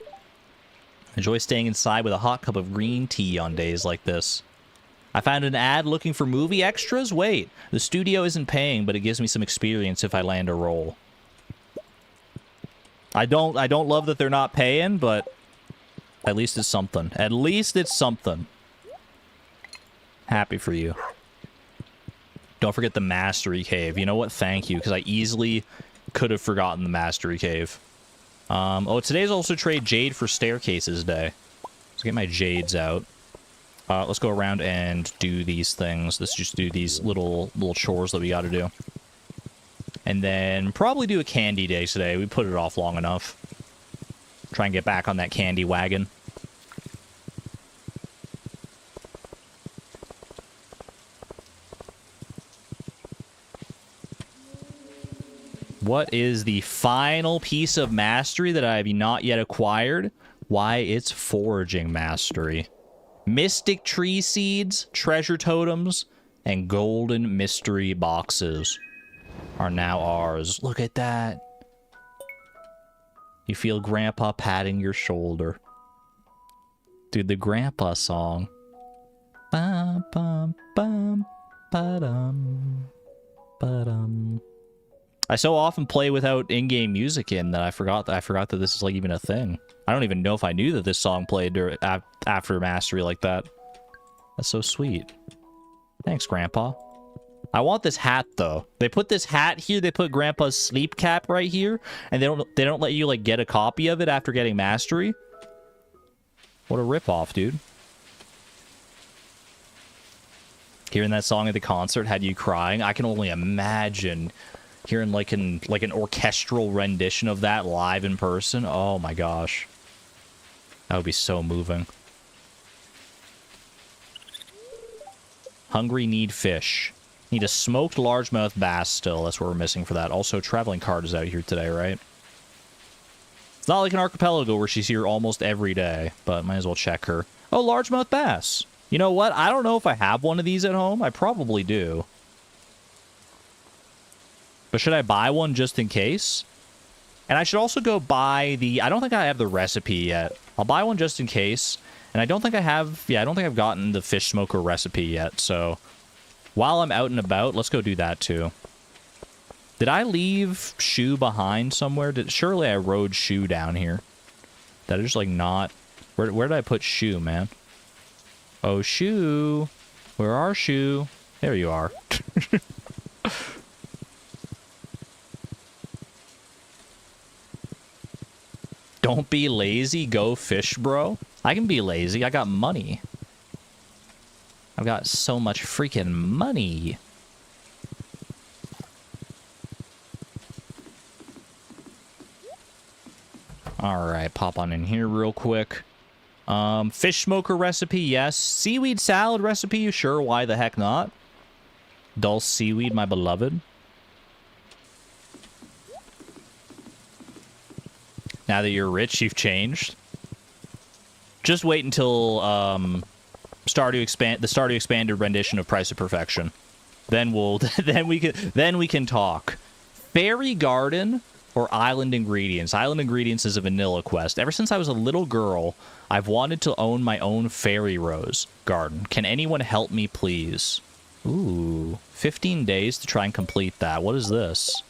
Enjoy staying inside with a hot cup of green tea on days like this. I found an ad looking for movie extras. Wait, the studio isn't paying, but it gives me some experience if I land a role. I don't love that they're not paying, but at least it's something. At least it's something. Happy for you. Don't forget the Mastery Cave. You know what? Thank you, because I easily could have forgotten the Mastery Cave. Oh, today's also Trade Jade for Staircases Day. Let's get my Jades out. Let's go around and do these things. Let's just do these little chores that we gotta do. And then probably do a candy day today. We put it off long enough. Try and get back on that candy wagon. What is the final piece of mastery that I have not yet acquired? Why, it's foraging mastery. Mystic tree seeds, treasure totems, and golden mystery boxes are now ours. Look at that. You feel Grandpa patting your shoulder. Dude, the Grandpa song. Bum, bum, bum, ba-dum, ba-dum. I so often play without in-game music in that I forgot that this is like even a thing. I don't even know if I knew that this song played after mastery like that. That's so sweet. Thanks, Grandpa. I want this hat though. They put this hat here. They put Grandpa's sleep cap right here, and they don't let you like get a copy of it after getting mastery. What a ripoff, dude. Hearing that song at the concert had you crying. I can only imagine hearing like an orchestral rendition of that live in person. Oh my gosh. That would be so moving. Hungry, need fish. Need a smoked largemouth bass still. That's what we're missing for that. Also, traveling cart is out here today, right? It's not like an archipelago where she's here almost every day, but might as well check her. Oh, largemouth bass. You know what? I don't know if I have one of these at home. I probably do. But should I buy one just in case? And I should also go buy the... I don't think I have the recipe yet. I'll buy one just in case. And I don't think I have... Yeah, I don't think I've gotten the fish smoker recipe yet. So while I'm out and about, let's go do that too. Did I leave shoe behind somewhere? Surely I rode shoe down here. Did I just like not... Where did I put shoe, man? Oh, shoe. Where are shoe? There you are. Don't be lazy, go fish, bro. I can be lazy. I got money. I've got so much freaking money. Alright, pop on in here real quick. Fish smoker recipe, yes. Seaweed salad recipe, sure, why the heck not? Dulse seaweed, my beloved. Now that you're rich, you've changed. Just wait until the Stardew Expanded rendition of Price of Perfection. Then we'll then we can talk. Fairy Garden or Island Ingredients. Island Ingredients is a vanilla quest. Ever since I was a little girl, I've wanted to own my own fairy rose garden. Can anyone help me, please? Ooh, 15 days to try and complete that. What is this?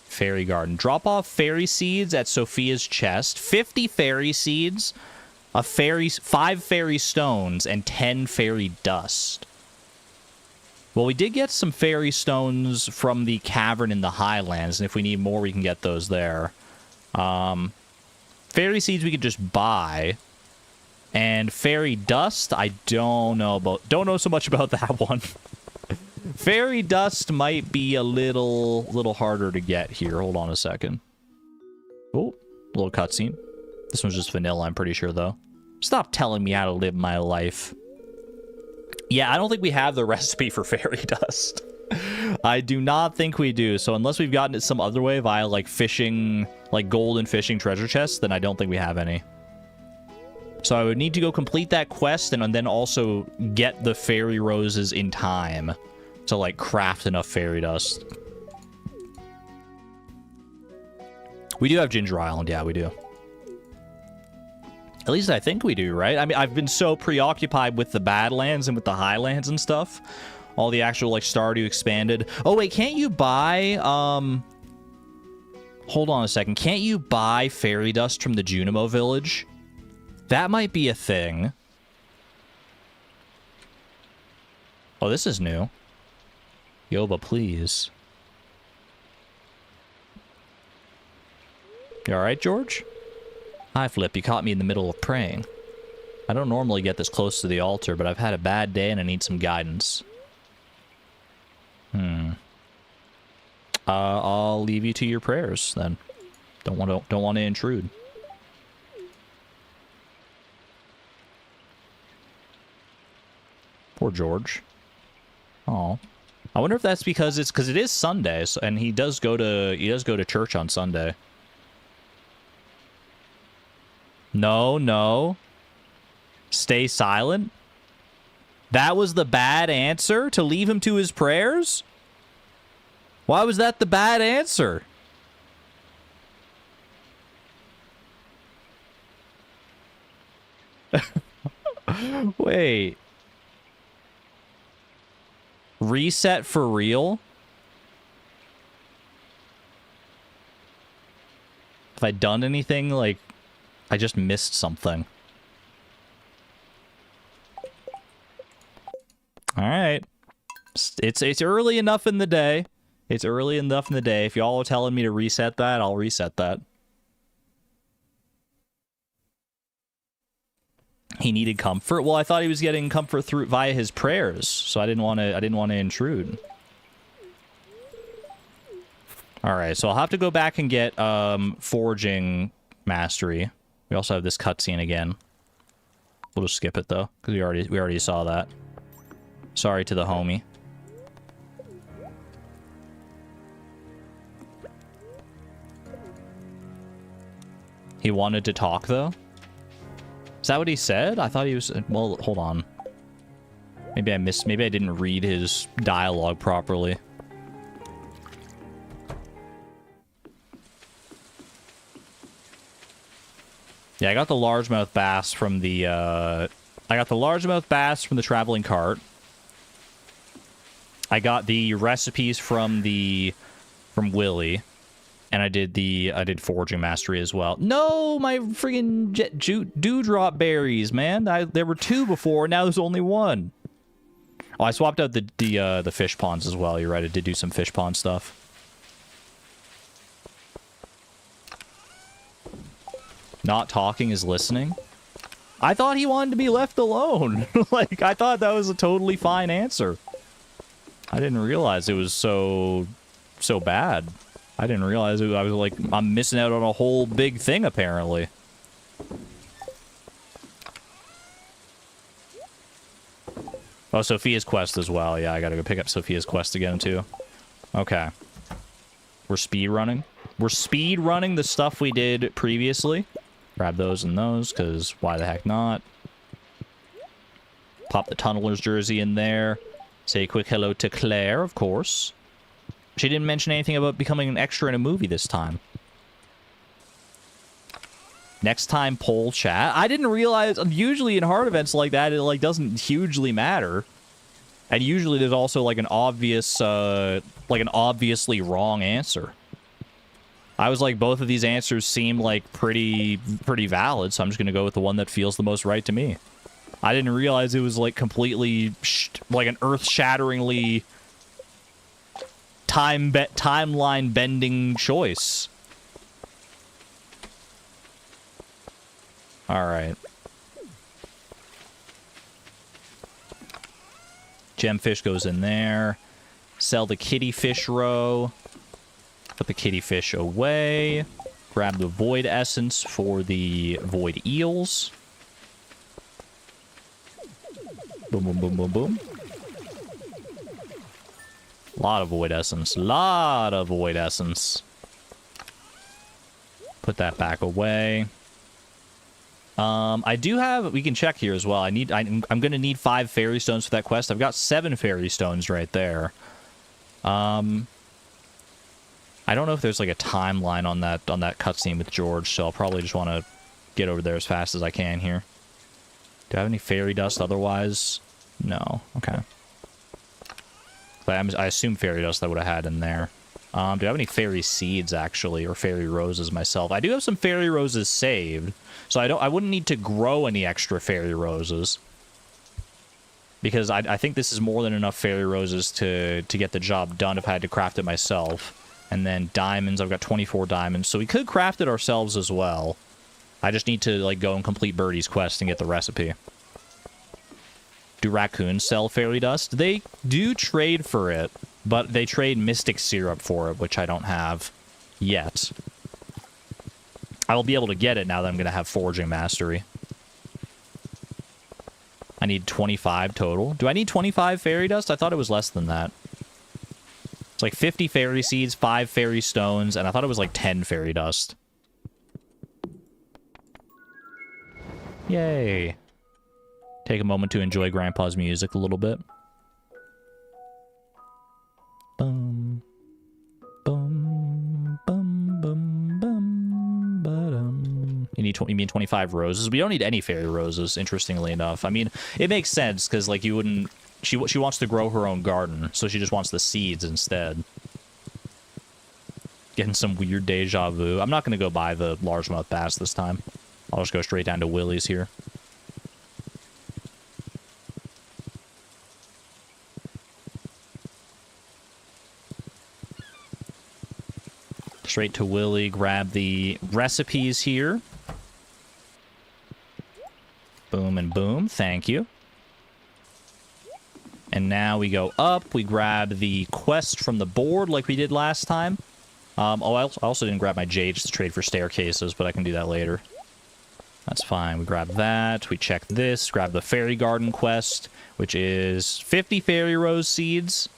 Fairy garden. Drop off fairy seeds at Sophia's chest. 50 fairy seeds, 5 fairy stones, and 10 fairy dust. Well, we did get some fairy stones from the cavern in the Highlands, and if we need more, we can get those there. Fairy seeds we could just buy. And fairy dust, I don't know so much about that one. Fairy dust might be a little harder to get here. Hold on a second. Oh, little cutscene. This one's just vanilla, I'm pretty sure, though. Stop telling me how to live my life. Yeah, I don't think we have the recipe for fairy dust. I do not think we do. So unless we've gotten it some other way via, like, fishing, like, golden fishing treasure chests, then I don't think we have any. So I would need to go complete that quest and then also get the fairy roses in time to, like, craft enough fairy dust. We do have Ginger Island. Yeah, we do. At least I think we do, right? I mean, I've been so preoccupied with the Badlands and with the Highlands and stuff. All the actual, like, Stardew Expanded. Oh, wait, can't you buy, hold on a second. Can't you buy fairy dust from the Junimo village? That might be a thing. Oh, this is new. Yoba, please. You alright, George? Hi, Flip. You caught me in the middle of praying. I don't normally get this close to the altar, but I've had a bad day and I need some guidance. I'll leave you to your prayers, then. Don't want to intrude. Poor George. Oh, I wonder if that's because it is Sunday, so, and he does go to church on Sunday. No. Stay silent. That was the bad answer, to leave him to his prayers? Why was that the bad answer? Wait. Reset for real? Have I done anything? Like, I just missed something. Alright. It's early enough in the day. It's early enough in the day. If y'all are telling me to reset that, I'll reset that. He needed comfort. Well, I thought he was getting comfort via his prayers, so I didn't want to intrude. All right, so I'll have to go back and get forging mastery. We also have this cutscene again. We'll just skip it though, because we already saw that. Sorry to the homie. He wanted to talk though? Is that what he said? I thought he was... Well, hold on. Maybe I missed... Maybe I didn't read his dialogue properly. Yeah, I got the largemouth bass from the, I got the largemouth bass from the traveling cart. I got the recipes from Willy. And I did foraging mastery as well. No, my friggin' dewdrop berries, man. There were 2 before, now there's only 1. Oh, I swapped out the fish ponds as well. You're right, I did do some fish pond stuff. Not talking is listening. I thought he wanted to be left alone. Like, I thought that was a totally fine answer. I didn't realize it was so bad. I didn't realize it. I was like, I'm missing out on a whole big thing, apparently. Oh, Sophia's quest as well. Yeah, I gotta go pick up Sophia's quest again, too. Okay. We're speedrunning. We're speedrunning the stuff we did previously. Grab those and those, because why the heck not? Pop the Tunneler's jersey in there. Say a quick hello to Claire, of course. She didn't mention anything about becoming an extra in a movie this time. Next time, poll chat. I didn't realize, usually in hard events like that, it like doesn't hugely matter. And usually there's also like an obvious, like an obviously wrong answer. I was like, both of these answers seem like pretty valid, so I'm just gonna go with the one that feels the most right to me. I didn't realize it was like completely, like an earth-shatteringly timeline bending choice. All right. Gemfish goes in there. Sell the kitty fish row. Put the kitty fish away. Grab the void essence for the void eels. Boom, boom, boom, boom, boom. Lot of void essence. Lot of void essence. Put that back away. I do have... We can check here as well. I'm going to need 5 fairy stones for that quest. I've got 7 fairy stones right there. I don't know if there's like a timeline on that cutscene with George, so I'll probably just want to get over there as fast as I can here. Do I have any fairy dust otherwise? No. Okay. But I assume fairy dust I would have had in there. Do I have any fairy seeds, actually, or fairy roses myself? I do have some fairy roses saved, so I wouldn't need to grow any extra fairy roses. Because I think this is more than enough fairy roses to get the job done if I had to craft it myself. And then diamonds, I've got 24 diamonds, so we could craft it ourselves as well. I just need to, like, go and complete Birdie's quest and get the recipe. Do raccoons sell fairy dust? They do trade for it, but they trade mystic syrup for it, which I don't have yet. I will be able to get it now that I'm going to have foraging mastery. I need 25 total. Do I need 25 fairy dust? I thought it was less than that. It's like 50 fairy seeds, 5 fairy stones, and I thought it was like 10 fairy dust. Yay. Take a moment to enjoy Grandpa's music a little bit. Bum, bum, bum, bum, bum, ba-dum. You mean 25 roses? We don't need any fairy roses, interestingly enough. I mean, it makes sense, because, like, you wouldn't... She wants to grow her own garden, so she just wants the seeds instead. Getting some weird deja vu. I'm not going to go buy the largemouth bass this time. I'll just go straight down to Willie's here. Straight to Willie, grab the recipes here. Boom and boom, thank you. And now we go up, we grab the quest from the board like we did last time. Oh, I also didn't grab my jades to trade for staircases, but I can do that later. That's fine, we grab that, we check this, grab the fairy garden quest, which is 50 fairy rose seeds,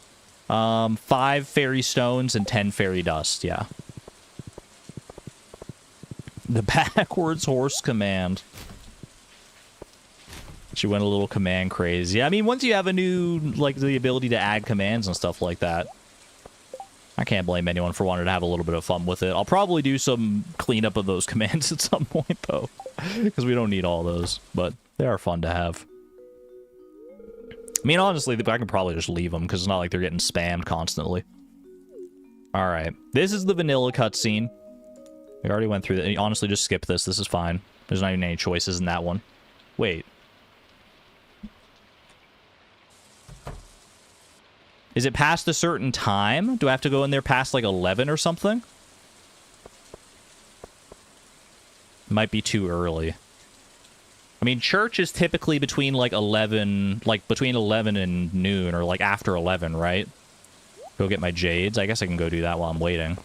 5 fairy stones, and 10 fairy dust, yeah. The backwards horse command. She went a little command crazy. I mean, once you have a new, like, the ability to add commands and stuff like that, I can't blame anyone for wanting to have a little bit of fun with it. I'll probably do some cleanup of those commands at some point, though, because we don't need all those, but they are fun to have. I mean, honestly, I can probably just leave them, because it's not like they're getting spammed constantly. Alright, this is the vanilla cutscene. We already went through that. Honestly, just skip this. This is fine. There's not even any choices in that one. Wait. Is it past a certain time? Do I have to go in there past, like, 11 or something? Might be too early. I mean, church is typically between, like, 11... Like, between 11 and noon, or, like, after 11, right? Go get my jades. I guess I can go do that while I'm waiting.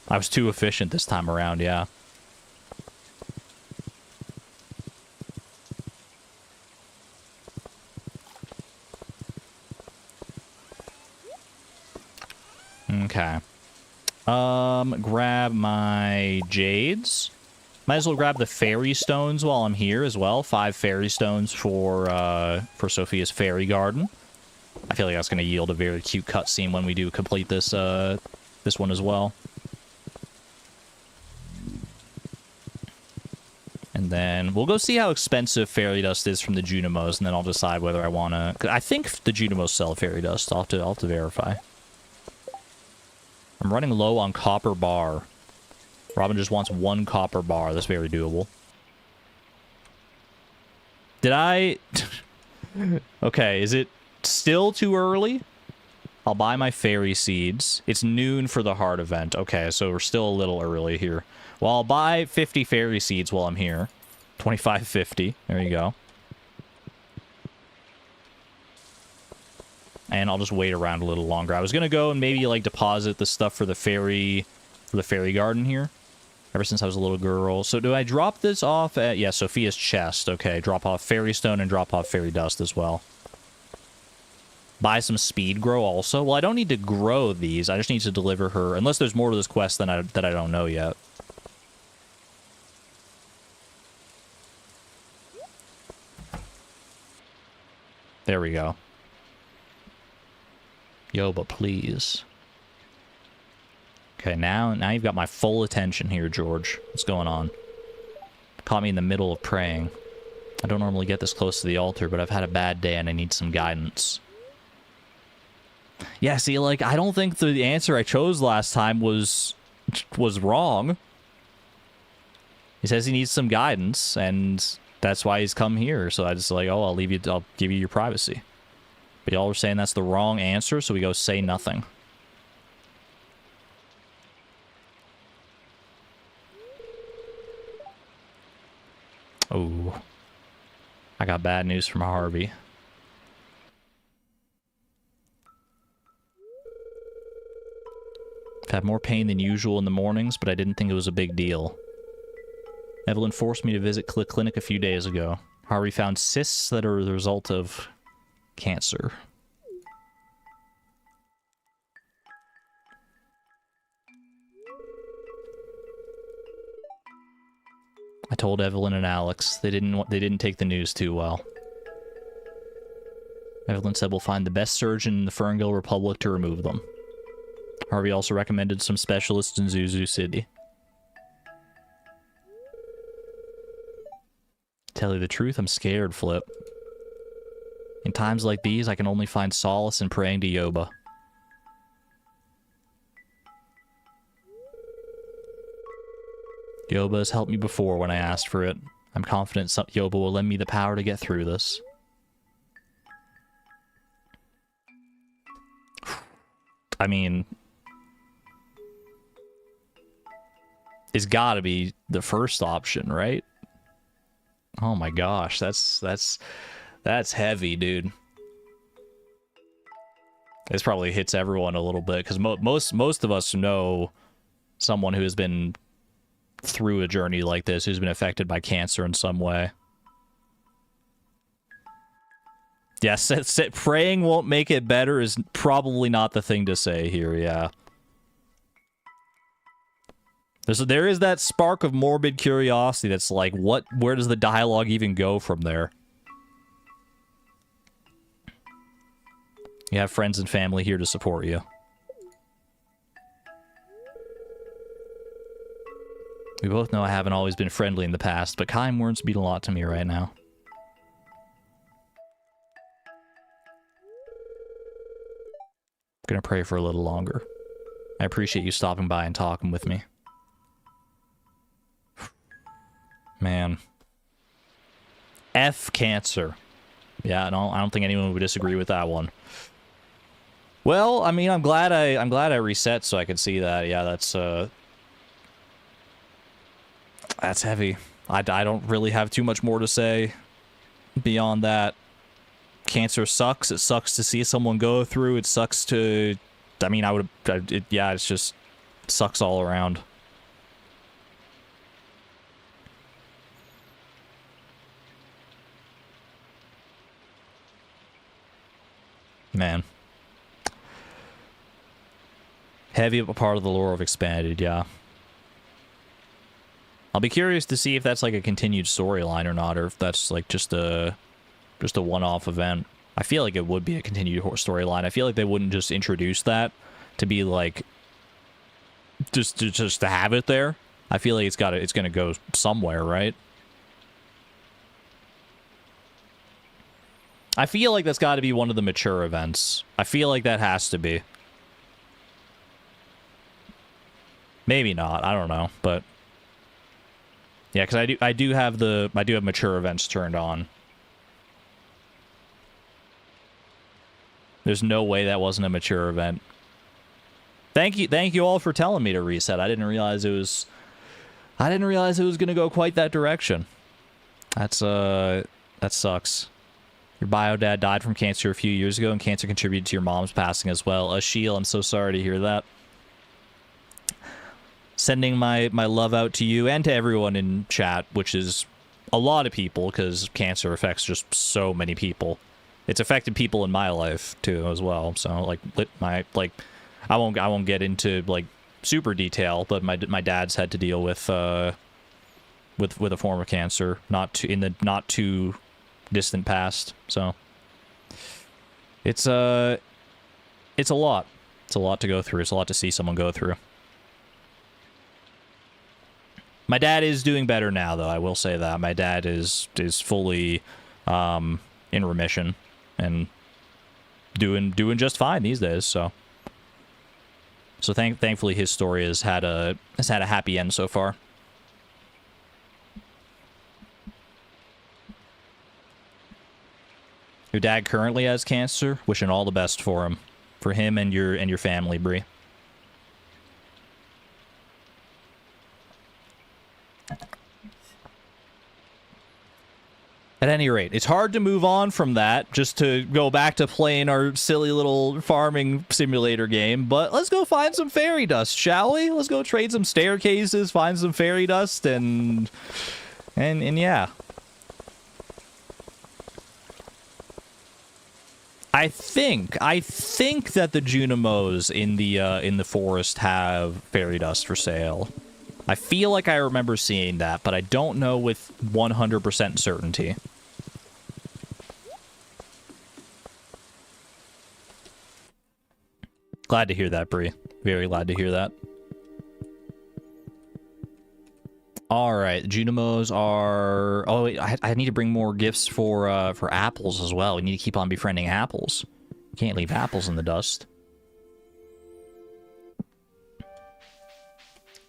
I was too efficient this time around, yeah. Okay. Grab my jades. Might as well grab the fairy stones while I'm here as well. 5 fairy stones for Sophia's fairy garden. I feel like that's going to yield a very cute cutscene when we do complete this, this one as well. And then we'll go see how expensive fairy dust is from the Junimos, and then I'll decide whether I want to... I think the Junimos sell fairy dust. I'll have to verify. I'm running low on copper bar. Robin just wants 1 copper bar. That's very doable. Did I... Okay, is it still too early? I'll buy my fairy seeds. It's noon for the heart event. Okay, so we're still a little early here. Well, I'll buy 50 fairy seeds while I'm here. 25.50. There you go. And I'll just wait around a little longer. I was gonna go and maybe, like, deposit the stuff for the fairy garden here. Ever since I was a little girl. So do I drop this off at... Yeah, Sophia's chest. Okay, drop off fairy stone and drop off fairy dust as well. Buy some speed grow also. Well, I don't need to grow these. I just need to deliver her... Unless there's more to this quest that I don't know yet. There we go. Yo, but please. Okay, now you've got my full attention here, George. What's going on? Caught me in the middle of praying. I don't normally get this close to the altar, but I've had a bad day and I need some guidance. Yeah, see, like, I don't think the answer I chose last time was wrong. He says he needs some guidance, and that's why he's come here. So I just like, oh, I'll give you your privacy. But y'all are saying that's the wrong answer, so we go say nothing. Oh. I got bad news from Harvey. I've had more pain than usual in the mornings, but I didn't think it was a big deal. Evelyn forced me to visit clinic a few days ago. Harvey found cysts that are the result of cancer. I told Evelyn and Alex. They didn't take the news too well. Evelyn said we'll find the best surgeon in the Ferngill Republic to remove them. Harvey also recommended some specialists in Zuzu City. Tell you the truth, I'm scared, Flip. In times like these, I can only find solace in praying to Yoba. Yoba has helped me before when I asked for it. I'm confident Yoba will lend me the power to get through this. I mean, it's gotta be the first option, right? Oh my gosh, that's heavy, dude. This probably hits everyone a little bit, because most of us know someone who has been through a journey like this, who's been affected by cancer in some way. Yes, praying won't make it better is probably not the thing to say here, yeah. There is that spark of morbid curiosity that's like, where does the dialogue even go from there? You have friends and family here to support you. We both know I haven't always been friendly in the past, but kind words mean a lot to me right now. I'm gonna pray for a little longer. I appreciate you stopping by and talking with me. Man. F cancer. Yeah, no, I don't think anyone would disagree with that one. Well, I mean, I'm glad I reset so I could see that. Yeah, that's heavy. I don't really have too much more to say beyond that. Cancer sucks. It sucks to see someone go through. It sucks to... I mean, yeah, it's just... sucks all around. Man. Heavy a part of the lore of Expanded, yeah. I'll be curious to see if that's like a continued storyline or not, or if that's like just a one-off event. I feel like it would be a continued storyline. I feel like they wouldn't just introduce that to be like just to have it there. I feel like it's gonna go somewhere, right? I feel like that's got to be one of the mature events. I feel like that has to be. Maybe not. I don't know, but yeah, because I do have mature events turned on. There's no way that wasn't a mature event. Thank you all for telling me to reset. I didn't realize it was gonna go quite that direction. That sucks. Your bio dad died from cancer a few years ago, and cancer contributed to your mom's passing as well. Sheil, I'm so sorry to hear that. Sending my love out to you and to everyone in chat, which is a lot of people, because cancer affects just so many people. It's affected people in my life too as well. So I won't get into like super detail, but my dad's had to deal with a form of cancer in the not too distant past. So it's a lot. It's a lot to go through. It's a lot to see someone go through. My dad is doing better now, though. I will say that. My dad is fully in remission and doing just fine these days, so thankfully his story has had a happy end so far. Your dad currently has cancer. Wishing all the best for him and your family, Bree. At any rate, it's hard to move on from that, just to go back to playing our silly little farming simulator game, but let's go find some fairy dust, shall we? Let's go trade some staircases, find some fairy dust, and yeah. I think that the Junimos in the forest have fairy dust for sale. I feel like I remember seeing that, but I don't know with 100% certainty. Glad to hear that, Bree. Very glad to hear that. Alright, Junimos are... Oh, wait, I need to bring more gifts for apples as well. We need to keep on befriending apples. Can't leave apples in the dust.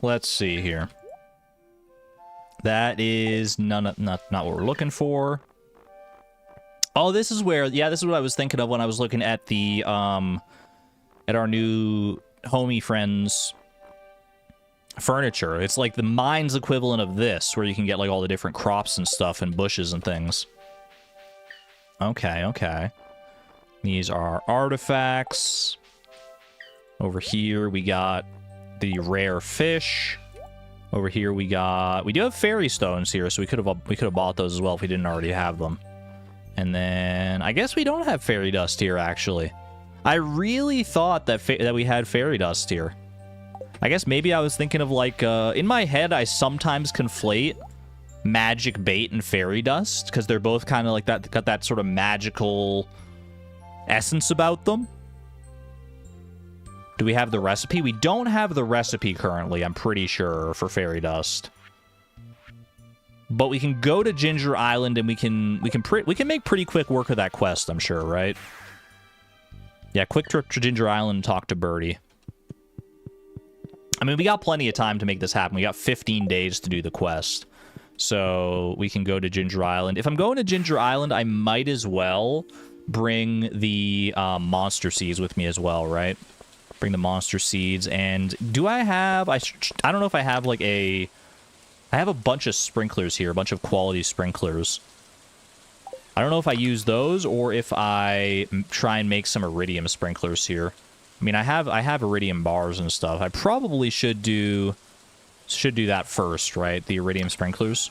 Let's see here. That is not what we're looking for. Oh, this is where... Yeah, this is what I was thinking of when I was looking at the... at our new Homi friends furniture. It's like the mine's equivalent of this, where you can get like all the different crops and stuff and bushes and things. Okay, okay. These are artifacts. Over here we got the rare fish. Over here we do have fairy stones here, so we could have bought those as well if we didn't already have them. And then I guess we don't have fairy dust here actually. I really thought that we had fairy dust here. I guess maybe I was thinking of like, in my head, I sometimes conflate magic bait and fairy dust, because they're both kind of like that, got that sort of magical essence about them. Do we have the recipe? We don't have the recipe currently, I'm pretty sure, for fairy dust. But we can go to Ginger Island and we can make pretty quick work of that quest, I'm sure, right? Yeah, quick trip to Ginger Island and talk to Birdie. I mean, we got plenty of time to make this happen. We got 15 days to do the quest. So we can go to Ginger Island. If I'm going to Ginger Island, I might as well bring the monster seeds with me as well, right? Bring the monster seeds. And do I have... I don't know if I have like a... I have a bunch of sprinklers here, a bunch of quality sprinklers. I don't know if I use those or if I try and make some iridium sprinklers here. I mean, I have iridium bars and stuff. I probably should do that first, right? The iridium sprinklers.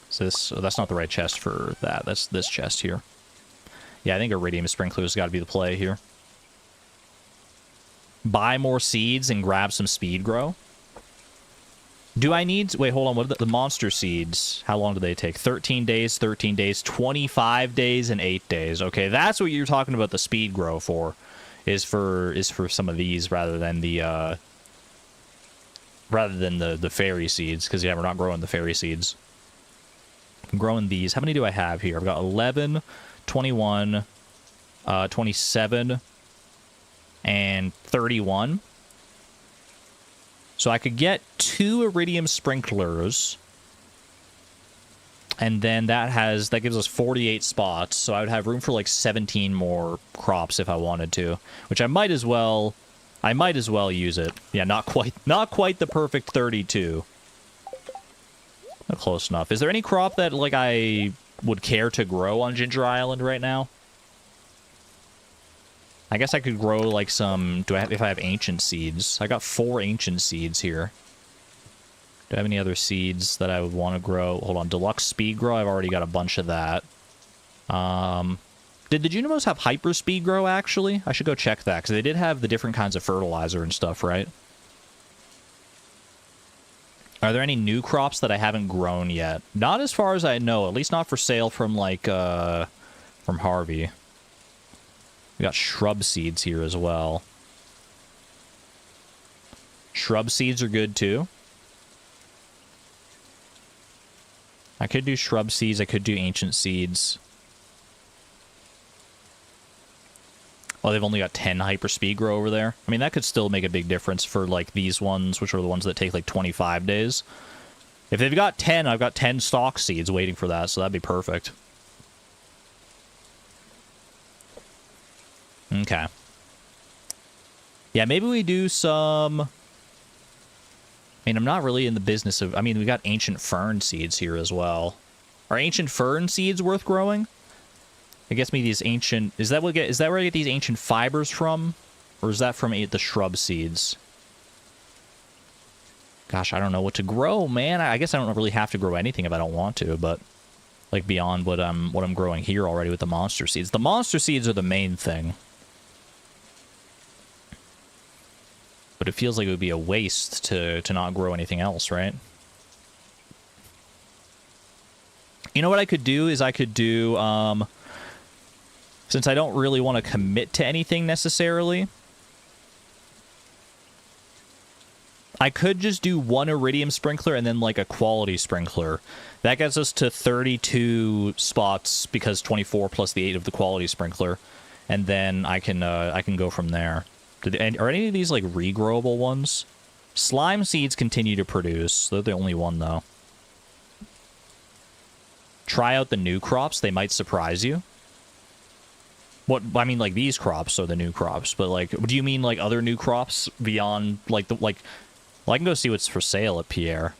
So that's not the right chest for that. That's this chest here. Yeah, I think iridium sprinklers got to be the play here. Buy more seeds and grab some speed grow. Do I need... Wait, hold on. What are the monster seeds? How long do they take? 13 days, 13 days, 25 days, and 8 days. Okay, that's what you're talking about the speed grow for. Is for some of these rather than the fairy seeds. Because, yeah, we're not growing the fairy seeds. I'm growing these. How many do I have here? I've got 11, 21, 27, and 31. So I could get 2 iridium sprinklers, and then that gives us 48 spots. So I would have room for like 17 more crops if I wanted to, which I might as well use it. Yeah, not quite the perfect 32. Not close enough. Is there any crop that like I would care to grow on Ginger Island right now? I guess I could grow like some... if I have ancient seeds? I got 4 ancient seeds here. Do I have any other seeds that I would want to grow? Hold on, deluxe speed grow. I've already got a bunch of that. Did the Junimos have hyper speed grow actually? I should go check that because they did have the different kinds of fertilizer and stuff, right? Are there any new crops that I haven't grown yet? Not as far as I know. At least not for sale from like from Harvey. We got shrub seeds here as well. Shrub seeds are good too. I could do shrub seeds. I could do ancient seeds. Oh, they've only got 10 hyperspeed grow over there. I mean, that could still make a big difference for, like, these ones, which are the ones that take, like, 25 days. If they've got 10, I've got 10 stock seeds waiting for that, so that'd be perfect. Okay. Yeah, maybe we do some... I mean, I'm not really in the business of... I mean, we got ancient fern seeds here as well. Are ancient fern seeds worth growing? It gets me these ancient... Is that where I get these ancient fibers from? Or is that from the shrub seeds? Gosh, I don't know what to grow, man. I guess I don't really have to grow anything if I don't want to, but... Like, beyond what I'm growing here already with the monster seeds. The monster seeds are the main thing. But it feels like it would be a waste to not grow anything else, right? You know what I could do is I could do... Since I don't really want to commit to anything necessarily, I could just do one iridium sprinkler and then like a quality sprinkler. That gets us to 32 spots because 24 plus the 8 of the quality sprinkler, and then I can go from there. Are any of these like regrowable ones? Slime seeds continue to produce. They're the only one though. Try out the new crops. They might surprise you. What I mean, like these crops are the new crops, but like, do you mean like other new crops beyond like the like? Well, I can go see what's for sale at Pierre.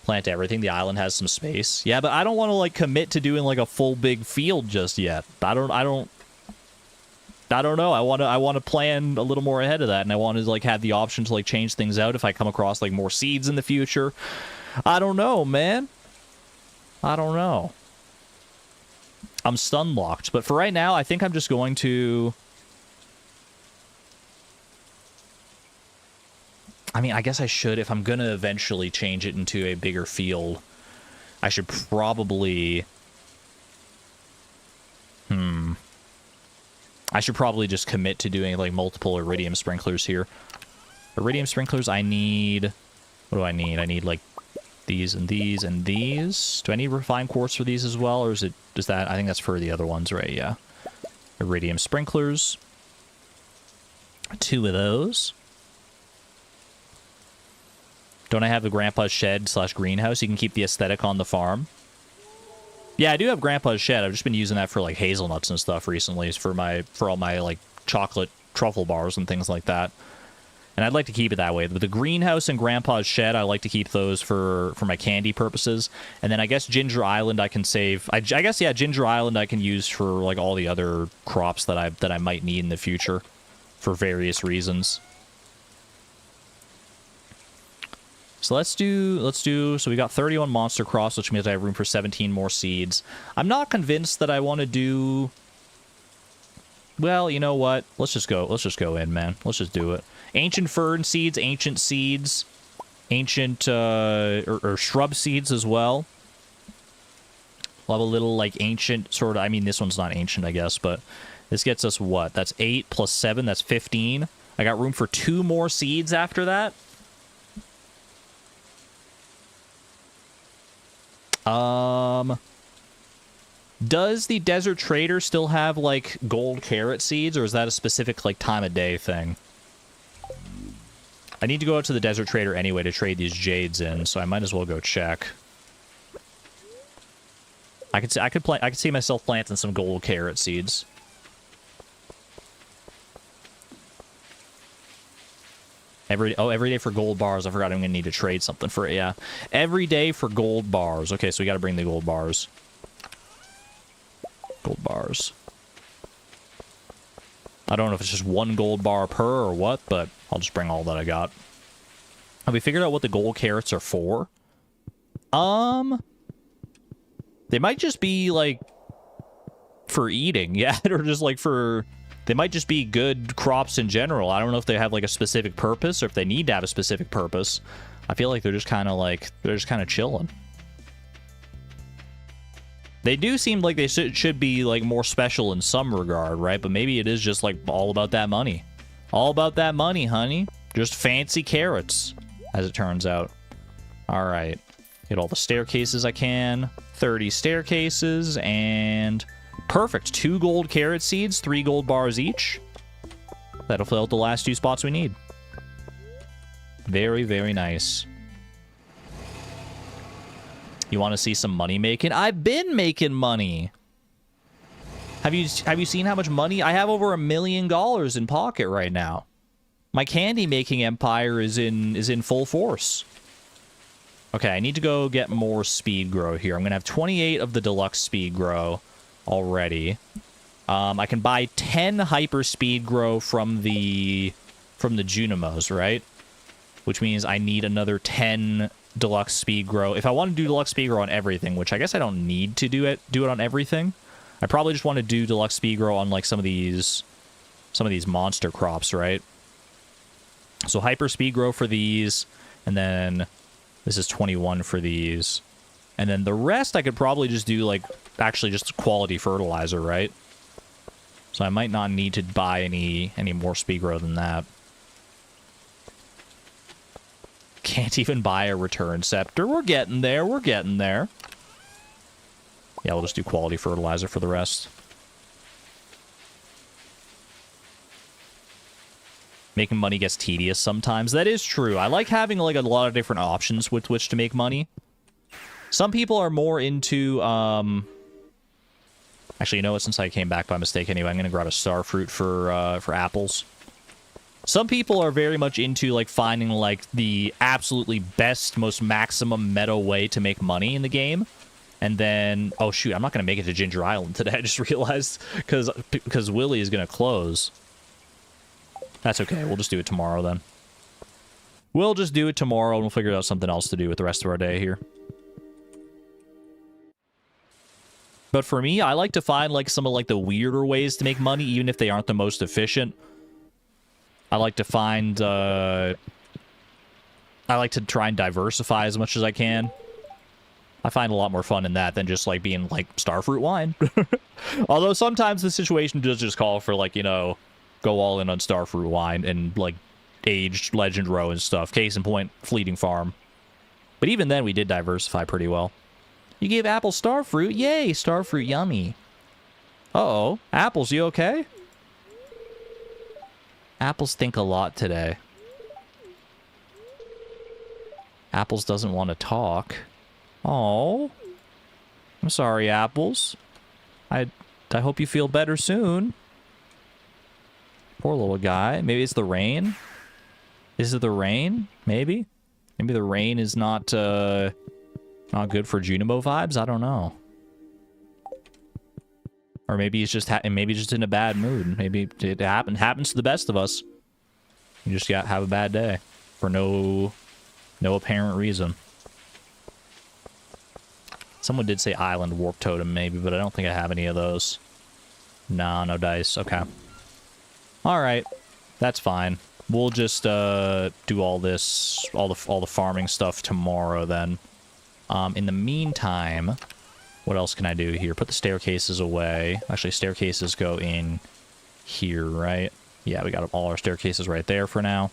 Plant everything. The island has some space. Yeah, but I don't want to like commit to doing like a full big field just yet. I don't know. I want to plan a little more ahead of that, and I want to like have the option to like change things out if I come across like more seeds in the future. I don't know, man. I don't know. I'm stun locked, but for right now, I think I'm just going to... I mean, I guess I should, if I'm going to eventually change it into a bigger field, I should probably... I should probably just commit to doing, like, multiple iridium sprinklers here. Iridium sprinklers, I need... What do I need? I need, like, these and these and these. Do I need refined quartz for these as well, or is that... I think that's for the other ones, right? Yeah. Iridium sprinklers. 2 of those. Don't I have the Grandpa's shed / greenhouse? You can keep the aesthetic on the farm. Yeah, I do have Grandpa's shed. I've just been using that for like hazelnuts and stuff recently, for all my like chocolate truffle bars and things like that. And I'd like to keep it that way. But the greenhouse and Grandpa's shed, I like to keep those for my candy purposes. And then I guess Ginger Island I can save. I guess yeah, Ginger Island I can use for like all the other crops that I might need in the future for various reasons. So let's do, so we got 31 monster crops, which means I have room for 17 more seeds. I'm not convinced that I want to do, well, you know what? Let's just go in, man. Let's just do it. Ancient fern seeds, ancient seeds, ancient, or shrub seeds as well. We'll have a little, like, ancient sort of, I mean, this one's not ancient, I guess, but this gets us what? That's 8 plus 7, that's 15. I got room for 2 more seeds after that. Does the Desert Trader still have, like, gold carrot seeds, or is that a specific, like, time of day thing? I need to go out to the Desert Trader anyway to trade these jades in, so I might as well go check. I could see myself planting some gold carrot seeds. Every day for gold bars. I forgot I'm gonna need to trade something for it. Yeah, every day for gold bars. Okay, so we got to bring the gold bars. Gold bars. I don't know if it's just 1 gold bar per or what, but I'll just bring all that I got. Have we figured out what the gold carrots are for? They might just be like for eating, yeah, or just like for. They might just be good crops in general. I don't know if they have like a specific purpose or if they need to have a specific purpose. I feel like they're just kind of chilling. They do seem like they should be like more special in some regard, right? But maybe it is just like all about that money. All about that money, honey. Just fancy carrots, as it turns out. All right. Get all the staircases I can. 30 staircases, and perfect. 2 gold carrot seeds, 3 gold bars each. That'll fill out the last 2 spots we need. Very, very nice. You want to see some money making? I've been making money. Have you seen how much money? I have over $1 million in pocket right now. My candy making empire is in full force. Okay, I need to go get more speed grow here. I'm gonna have 28 of the deluxe speed grow already. I can buy 10 hyper speed grow from the Junimos, right? Which means I need another 10 deluxe speed grow. If I want to do deluxe speed grow on everything, which I guess I don't need to do it on everything. I probably just want to do deluxe speed grow on like some of these monster crops, right? So hyper speed grow for these, and then this is 21 for these. And then the rest I could probably just do like actually just quality fertilizer, right? So I might not need to buy any more speed grow than that. Can't even buy a return scepter. We're getting there. We're getting there. Yeah, we'll just do quality fertilizer for the rest. Making money gets tedious sometimes. That is true. I like having like a lot of different options with which to make money. Some people are more into actually, you know what, since I came back by mistake anyway, I'm gonna grab a star fruit for apples. Some people are very much into like finding like the absolutely best, most maximum meta way to make money in the game. And then, oh shoot, I'm not gonna make it to Ginger Island today. I just realized because Willy is gonna close. That's okay. We'll just do it tomorrow then. We'll just do it tomorrow and we'll figure out something else to do with the rest of our day here. But for me, I like to find like some of like the weirder ways to make money, even if they aren't the most efficient. I like to find, I like to try and diversify as much as I can. I find a lot more fun in that than just like being like starfruit wine. Although sometimes the situation does just call for like, you know, go all in on starfruit wine and like aged legend row and stuff. Case in point, Fleeting Farm. But even then we did diversify pretty well. You gave Apple starfruit? Yay, starfruit yummy. Uh-oh. Apples, you okay? Apples think a lot today. Apples doesn't want to talk. Oh, I'm sorry, Apples. I hope you feel better soon. Poor little guy. Maybe it's the rain. Is it the rain? Maybe. Maybe the rain is not good for Junimo vibes. I don't know. Or maybe he's just in a bad mood. Maybe it happens to the best of us. You just have a bad day for no apparent reason. Someone did say Island Warp Totem, maybe, but I don't think I have any of those. Nah, no dice. Okay. Alright. That's fine. We'll just do all this, all the farming stuff tomorrow then. In the meantime, what else can I do here? Put the staircases away. Actually, staircases go in here, right? Yeah, we got all our staircases right there for now.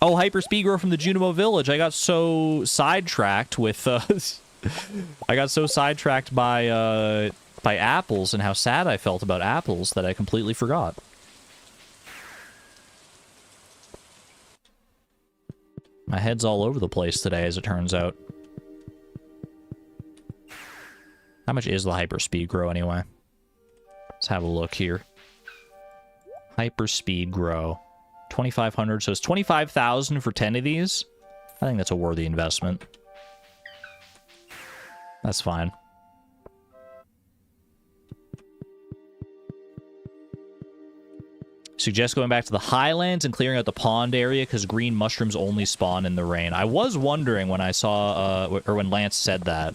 Oh, hyper speed grow from the Junimo village. I got so sidetracked with I got so sidetracked by apples and how sad I felt about apples that I completely forgot. My head's all over the place today, as it turns out. How much is the hyper speed grow anyway? Let's have a look here. Hyper speed grow. 2,500, so it's 25,000 for 10 of these. I think that's a worthy investment. That's fine. Suggest going back to the Highlands and clearing out the pond area because green mushrooms only spawn in the rain. I was wondering when I saw, or when Lance said that,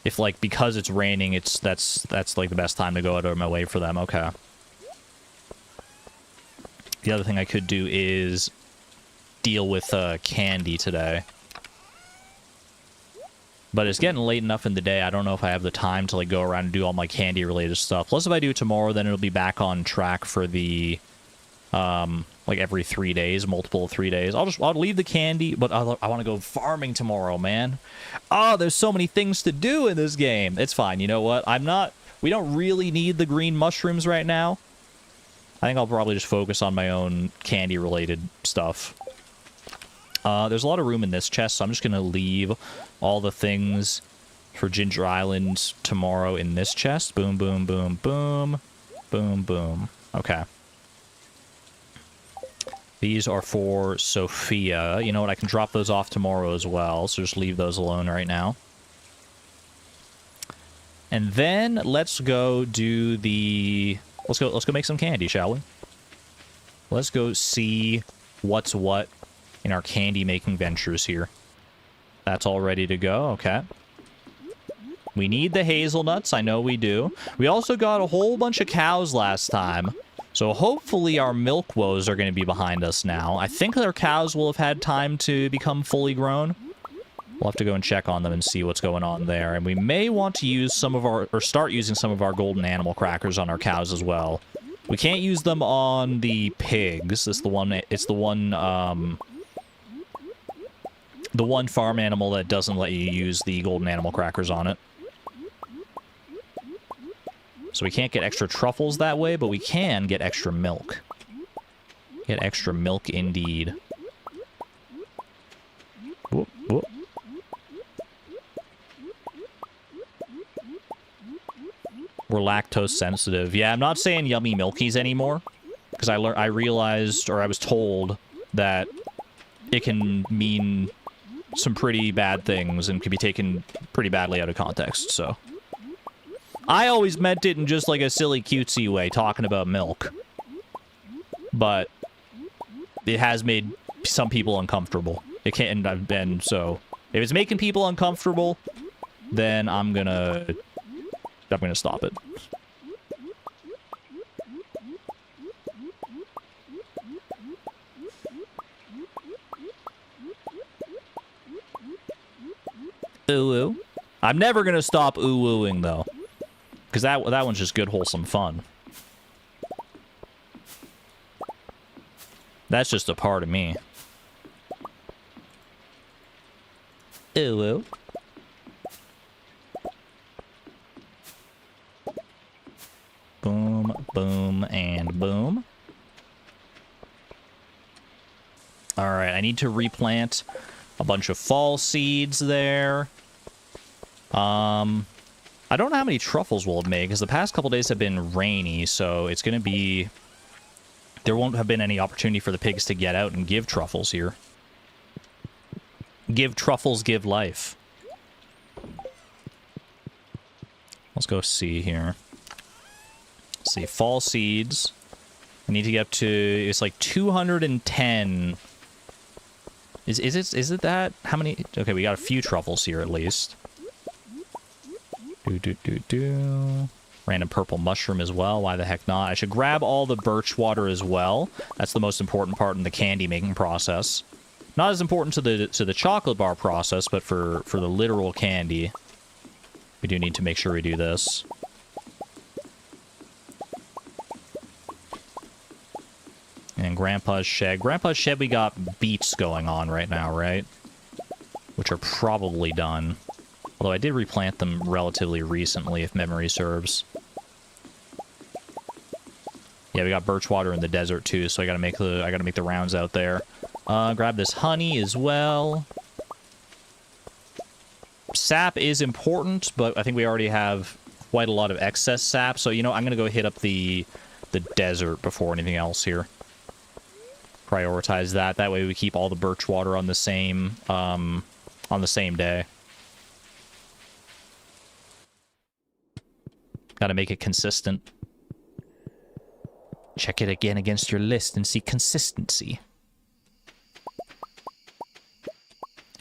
if like because it's raining, that's like the best time to go out of my way for them. Okay. The other thing I could do is deal with candy today. But it's getting late enough in the day, I don't know if I have the time to like go around and do all my candy-related stuff. Plus, if I do it tomorrow, then it'll be back on track for the like every 3 days, multiple 3 days. I'll leave the candy, but I want to go farming tomorrow, man. Oh, there's so many things to do in this game. It's fine. You know what? We don't really need the green mushrooms right now. I think I'll probably just focus on my own candy-related stuff. There's a lot of room in this chest, so I'm just going to leave all the things for Ginger Island tomorrow in this chest. Boom, boom, boom, boom. Boom, boom. Okay. These are for Sophia. You know what? I can drop those off tomorrow as well, so just leave those alone right now. And then let's go do the... Let's go make some candy, shall we? Let's go see what's what in our candy-making ventures here. That's all ready to go. Okay. We need the hazelnuts. I know we do. We also got a whole bunch of cows last time. So hopefully our milk woes are going to be behind us now. I think our cows will have had time to become fully grown. We'll have to go and check on them and see what's going on there. And we may want to use some of our, or start using some of our golden animal crackers on our cows as well. We can't use them on the pigs. It's the one farm animal that doesn't let you use the golden animal crackers on it. So we can't get extra truffles that way, but we can get extra milk. Get extra milk indeed. Whoop, whoop. We're lactose sensitive. Yeah, I'm not saying yummy milkies anymore, because I realized, or I was told, that it can mean some pretty bad things and could be taken pretty badly out of context, so... I always meant it in just like a silly cutesy way, talking about milk. But it has made some people uncomfortable. It can't, and so if it's making people uncomfortable, then I'm gonna stop it. Ooh-ooh. I'm never gonna stop ooh-ooing though. Because that one's just good, wholesome fun. That's just a part of me. Ooh. Boom, boom, and boom. Alright, I need to replant a bunch of fall seeds there. I don't know how many truffles we'll have made, because the past couple days have been rainy, so it's going to be... There won't have been any opportunity for the pigs to get out and give truffles here. Give truffles, give life. Let's go see here. Let's see, fall seeds. I need to get up to... It's like 210. Is it that? How many? Okay, we got a few truffles here at least. Random purple mushroom as well. Why the heck not? I should grab all the birch water as well. That's the most important part in the candy making process. Not as important to the chocolate bar process, but for the literal candy, we do need to make sure we do this. And Grandpa's shed. Grandpa's shed, we got beets going on right now, right? Which are probably done. Although I did replant them relatively recently, if memory serves. Yeah, we got birch water in the desert too, so I gotta make the rounds out there. Grab this honey as well. Sap is important, but I think we already have quite a lot of excess sap, so you know, I'm gonna go hit up the desert before anything else here. Prioritize that. That way we keep all the birch water on the same day. Gotta make it consistent. Check it again against your list and see consistency.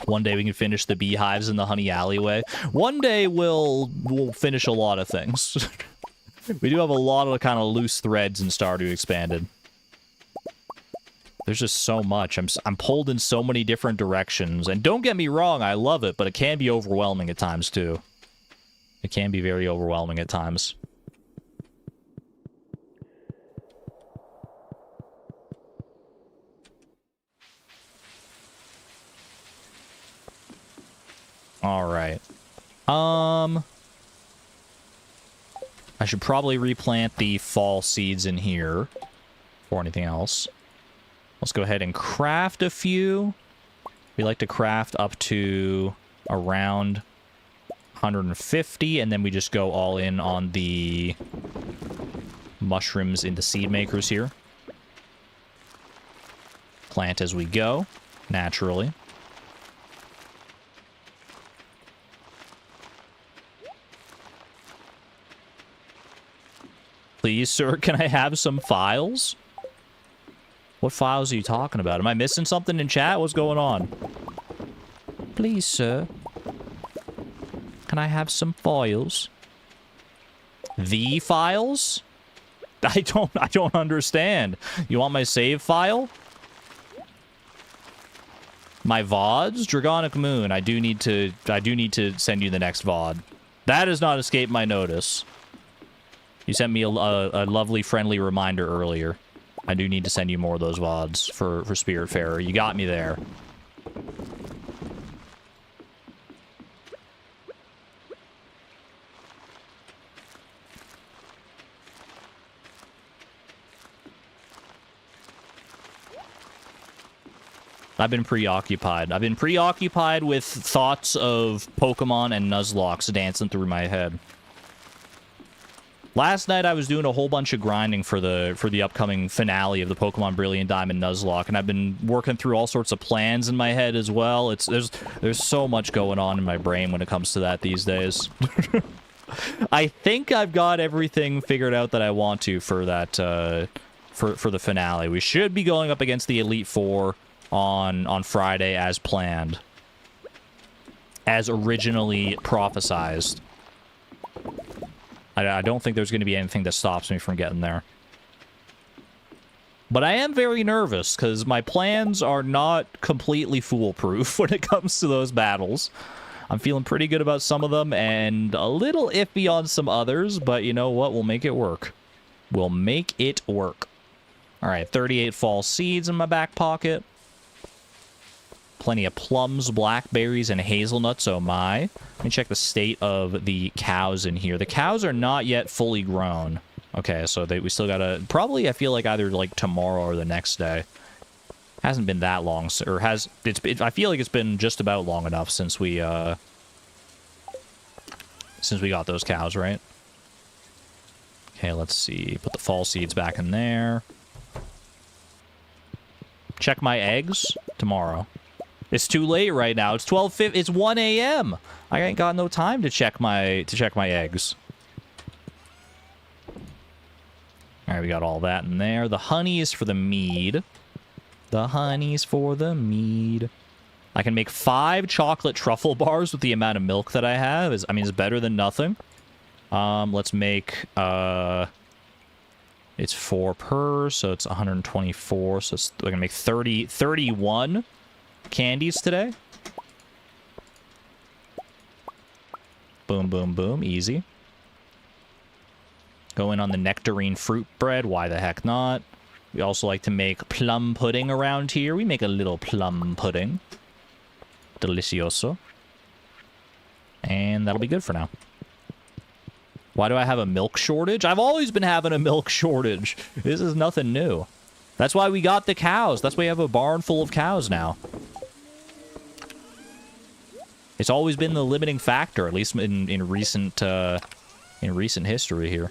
One day we can finish the beehives in the honey alleyway. One day we'll finish a lot of things. We do have a lot of kind of loose threads in Stardew Expanded. There's just so much. I'm pulled in so many different directions. And don't get me wrong, I love it, but it can be overwhelming at times too. It can be very overwhelming at times. All right. I should probably replant the fall seeds in here or anything else. Let's go ahead and craft a few. We like to craft up to around 150, and then we just go all in on the mushrooms into seed makers here. Plant as we go, naturally. Please, sir, can I have some files? What files are you talking about? Am I missing something in chat? What's going on? Please, sir. Can I have some files? The files? I don't understand. You want my save file? My VODs? Dragonic Moon. I do need to send you the next VOD. That has not escaped my notice. You sent me a lovely, friendly reminder earlier. I do need to send you more of those VODs for Spiritfarer. You got me there. I've been preoccupied. I've been preoccupied with thoughts of Pokemon and Nuzlocke dancing through my head. Last night I was doing a whole bunch of grinding for the upcoming finale of the Pokemon Brilliant Diamond Nuzlocke, and I've been working through all sorts of plans in my head as well. There's so much going on in my brain when it comes to that these days. I think I've got everything figured out that I want to for that for the finale. We should be going up against the Elite Four on Friday as planned, as originally prophesized. I don't think there's going to be anything that stops me from getting there. But I am very nervous, because my plans are not completely foolproof when it comes to those battles. I'm feeling pretty good about some of them, and a little iffy on some others, but you know what? We'll make it work. We'll make it work. Alright, 38 fall seeds in my back pocket. Plenty of plums, blackberries, and hazelnuts, oh my. Let me check the state of the cows in here. The cows are not yet fully grown. Okay, so we still gotta... Probably, I feel like, either, like, tomorrow or the next day. Hasn't been that long, or has... I feel like it's been just about long enough since we got those cows, right? Okay, let's see. Put the fall seeds back in there. Check my eggs tomorrow. It's too late right now. It's 12:50. It's 1 a.m. I ain't got no time to check my eggs. All right, we got all that in there. The honey is for the mead. The honey's for the mead. I can make 5 chocolate truffle bars with the amount of milk that I have. I mean, it's better than nothing. Let's make it's 4 per, so it's 124. So we're gonna make 31 candies today. Boom, boom, boom. Easy. Go in on the nectarine fruit bread. Why the heck not? We also like to make plum pudding around here. We make a little plum pudding. Delicioso. And that'll be good for now. Why do I have a milk shortage? I've always been having a milk shortage. This is nothing new. That's why we got the cows. That's why we have a barn full of cows now. It's always been the limiting factor, at least in recent history here.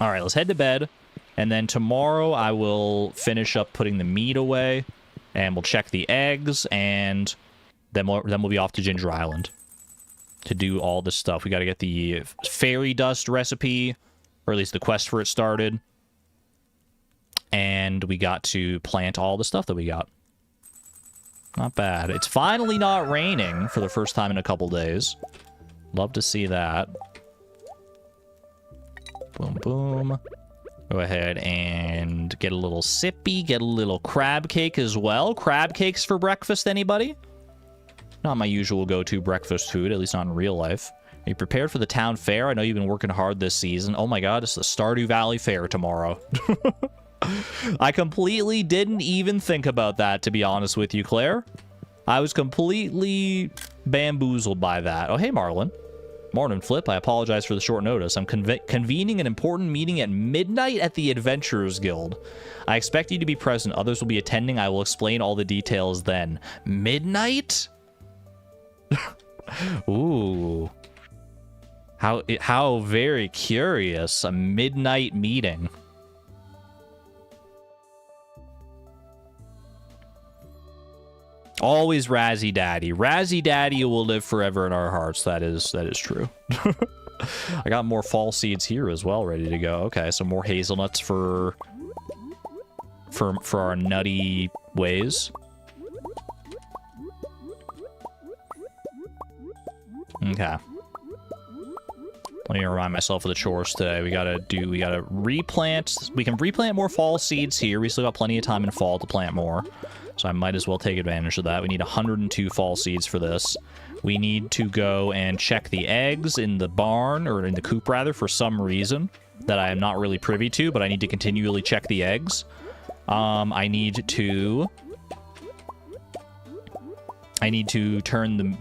All right, let's head to bed, and then tomorrow I will finish up putting the meat away, and we'll check the eggs, and then we'll be off to Ginger Island to do all this stuff. We got to get the fairy dust recipe, or at least the quest for it started, and we got to plant all the stuff that we got. Not bad. It's finally not raining for the first time in a couple days. Love to see that. Boom, boom. Go ahead and get a little sippy, get a little crab cake as well. Crab cakes for breakfast, anybody? Not my usual go-to breakfast food, at least not in real life. Are you prepared for the town fair? I know you've been working hard this season. Oh my god, it's the Stardew Valley Fair tomorrow. I completely didn't even think about that, to be honest with you, Claire. I was completely bamboozled by that. Oh, hey, Marlon. Morning, Flip. I apologize for the short notice. I'm convening an important meeting at midnight at the Adventurers Guild. I expect you to be present. Others will be attending. I will explain all the details then. Midnight? Ooh. How very curious. A midnight meeting. Always Razzie Daddy. Razzie Daddy will live forever in our hearts. That is true. I got more fall seeds here as well, ready to go. Okay, so more hazelnuts for our nutty ways. Okay. Let me remind myself of the chores today. We gotta replant. We can replant more fall seeds here. We still got plenty of time in fall to plant more. So I might as well take advantage of that. We need 102 fall seeds for this. We need to go and check the eggs in the barn, or in the coop rather, for some reason that I am not really privy to, but I need to continually check the eggs. I need to turn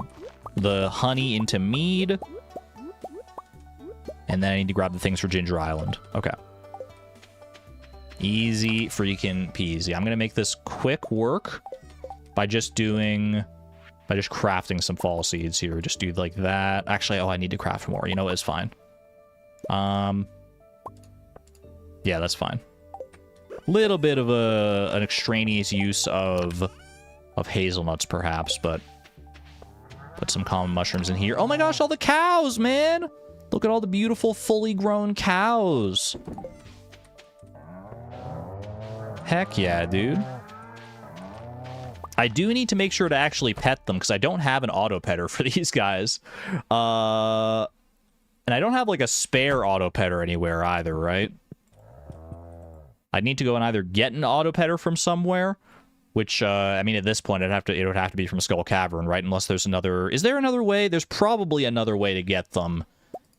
the honey into mead. And then I need to grab the things for Ginger Island. Okay. Easy freaking peasy. I'm going to make this quick work by just crafting some fall seeds here. Just do like that. Actually, oh, I need to craft more. You know what? It's fine. Yeah, that's fine. Little bit of an extraneous use of hazelnuts, perhaps, but put some common mushrooms in here. Oh my gosh, all the cows, man! Look at all the beautiful, fully grown cows. Heck yeah, dude. I do need to make sure to actually pet them, because I don't have an auto petter for these guys. And I don't have, like, a spare auto petter anywhere either, right? I'd need to go and either get an auto petter from somewhere, which, I mean, at this point, it would have to be from Skull Cavern, right? Unless there's another... Is there another way? There's probably another way to get them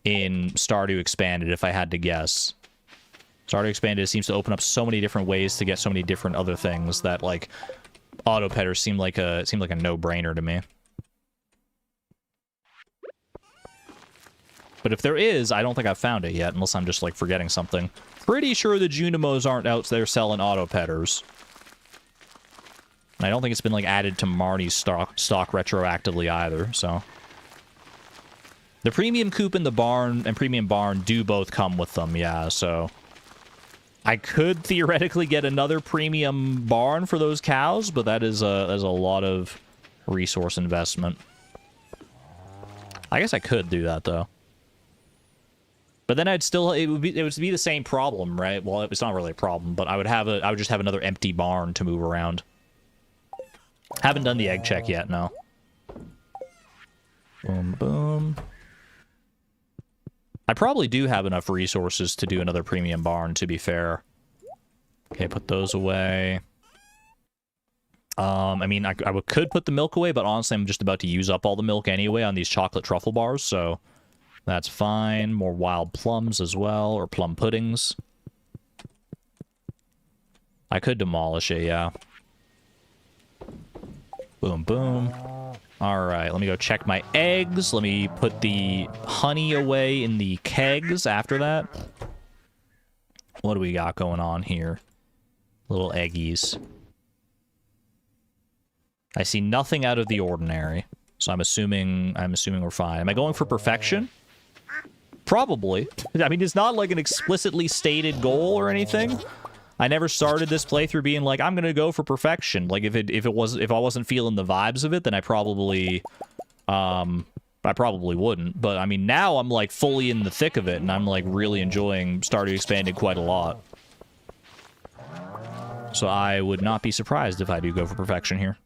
in Stardew Expanded, if I had to guess. Stardew Expanded seems to open up so many different ways to get so many different other things that, like, auto petters seem like a no-brainer to me. But if there is, I don't think I've found it yet, unless I'm just, like, forgetting something. Pretty sure the Junimos aren't out there selling auto petters. And I don't think it's been, like, added to Marnie's stock retroactively either, so... The premium coop in the barn and premium barn do both come with them, yeah, so... I could theoretically get another premium barn for those cows, but that is a lot of resource investment. I guess I could do that, though. But then it would be the same problem, right? Well, it's not really a problem, but I would just have another empty barn to move around. Haven't done the egg check yet, no. Boom, boom. I probably do have enough resources to do another premium barn, to be fair. Okay, put those away. I mean, I could put the milk away, but honestly, I'm just about to use up all the milk anyway on these chocolate truffle bars, so that's fine. More wild plums as well, or plum puddings. I could demolish it, yeah. Boom, boom. Alright, let me go check my eggs. Let me put the honey away in the kegs after that. What do we got going on here? Little eggies. I see nothing out of the ordinary, so I'm assuming we're fine. Am I going for perfection? Probably. I mean, it's not like an explicitly stated goal or anything. I never started this playthrough being like, I'm gonna go for perfection. Like, if I wasn't feeling the vibes of it, then I probably wouldn't. But I mean, now I'm like fully in the thick of it, and I'm like really enjoying Stardew Expanded quite a lot. So I would not be surprised if I do go for perfection here.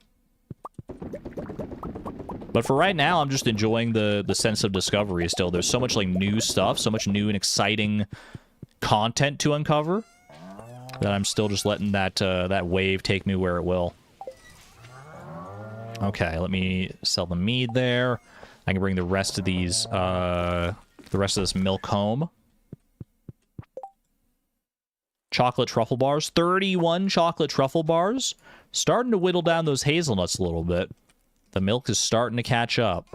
But for right now, I'm just enjoying the sense of discovery still. There's so much like new stuff, so much new and exciting content to uncover, that I'm still just letting that that wave take me where it will. Okay, let me sell the mead there. I can bring the rest of these, the rest of this milk home. Chocolate truffle bars. 31 chocolate truffle bars. Starting to whittle down those hazelnuts a little bit. The milk is starting to catch up.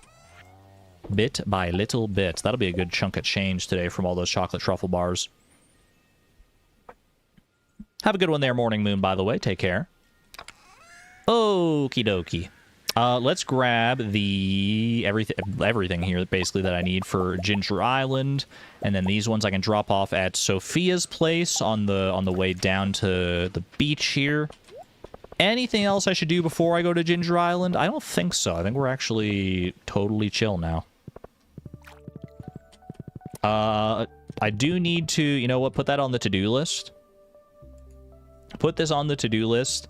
Bit by little bit. That'll be a good chunk of change today from all those chocolate truffle bars. Have a good one there, Morning Moon, by the way. Take care. Okie dokie. Let's grab the everything here, basically, that I need for Ginger Island. And then these ones I can drop off at Sophia's place on the way down to the beach here. Anything else I should do before I go to Ginger Island? I don't think so. I think we're actually totally chill now. I do need to, you know what, put that on the to-do list. Put this on the to-do list.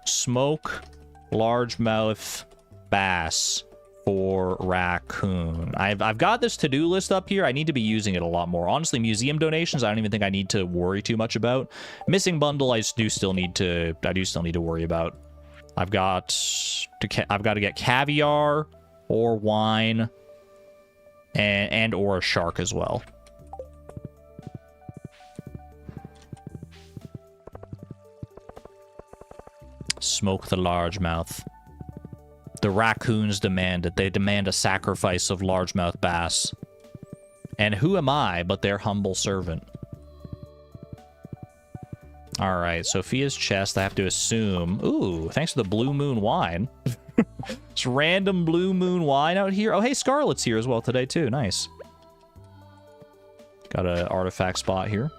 Smoke largemouth bass for raccoon. I've got this to-do list up here. I need to be using it a lot more. Honestly, museum donations, I don't even think I need to worry too much about. Missing bundle, I do still need to worry about. I've got to get caviar or wine and or a shark as well. Smoke the largemouth. The raccoons demand it. They demand a sacrifice of largemouth bass. And who am I but their humble servant? Alright, Sophia's chest, I have to assume... Ooh, thanks for the Blue Moon wine. It's random Blue Moon wine out here. Oh, hey, Scarlet's here as well today, too. Nice. Got an artifact spot here.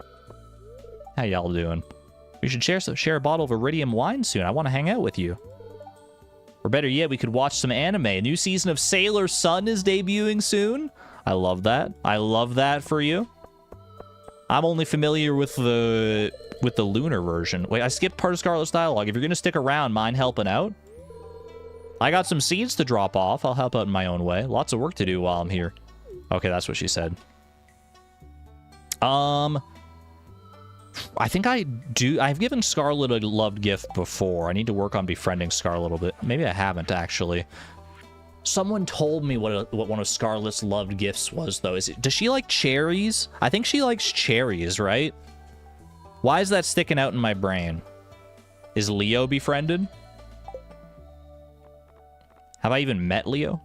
How y'all doing? We should share a bottle of Iridium wine soon. I want to hang out with you. Or better yet, we could watch some anime. A new season of Sailor Sun is debuting soon. I love that. I love that for you. I'm only familiar with the lunar version. Wait, I skipped part of Scarlet's dialogue. If you're going to stick around, mind helping out? I got some seeds to drop off. I'll help out in my own way. Lots of work to do while I'm here. Okay, that's what she said. I think I've given Scarlet a loved gift before. I need to work on befriending Scarlet a little bit. Maybe I haven't, actually. Someone told me what one of Scarlet's loved gifts was, though. Does she like cherries? I think she likes cherries, right? Why is that sticking out in my brain? Is Leo befriended? Have I even met Leo?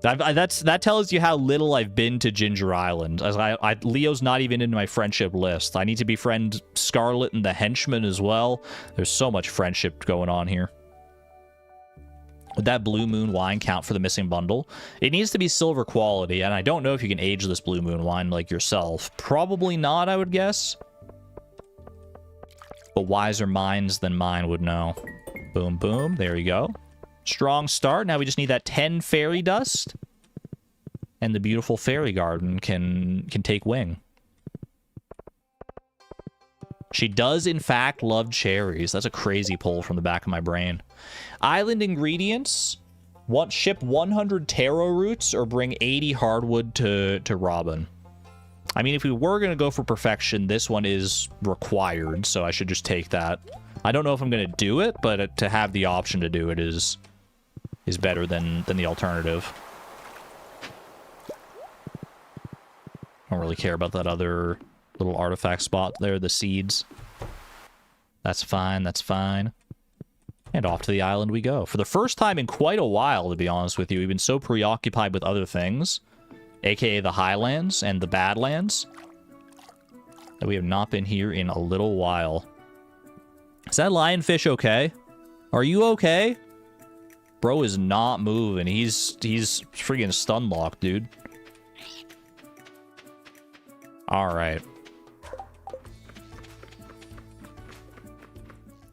That tells you how little I've been to Ginger Island. As Leo's not even in my friendship list. I need to befriend Scarlet and the henchman as well. There's so much friendship going on here. Would that Blue Moon wine count for the missing bundle? It needs to be silver quality, and I don't know if you can age this Blue Moon wine like yourself. Probably not, I would guess. But wiser minds than mine would know. Boom, boom. There you go. Strong start. Now we just need that 10 fairy dust. And the beautiful fairy garden can take wing. She does, in fact, love cherries. That's a crazy pull from the back of my brain. Island ingredients. Ship 100 taro roots or bring 80 hardwood to Robin. I mean, if we were going to go for perfection, this one is required, so I should just take that. I don't know if I'm going to do it, but to have the option to do it is better than the alternative. I don't really care about that other little artifact spot there, the seeds. That's fine, that's fine. And off to the island we go. For the first time in quite a while, to be honest with you, we've been so preoccupied with other things, aka the Highlands and the Badlands, that we have not been here in a little while. Is that lionfish okay? Are you okay? Bro is not moving. He's freaking stun locked, dude. Alright.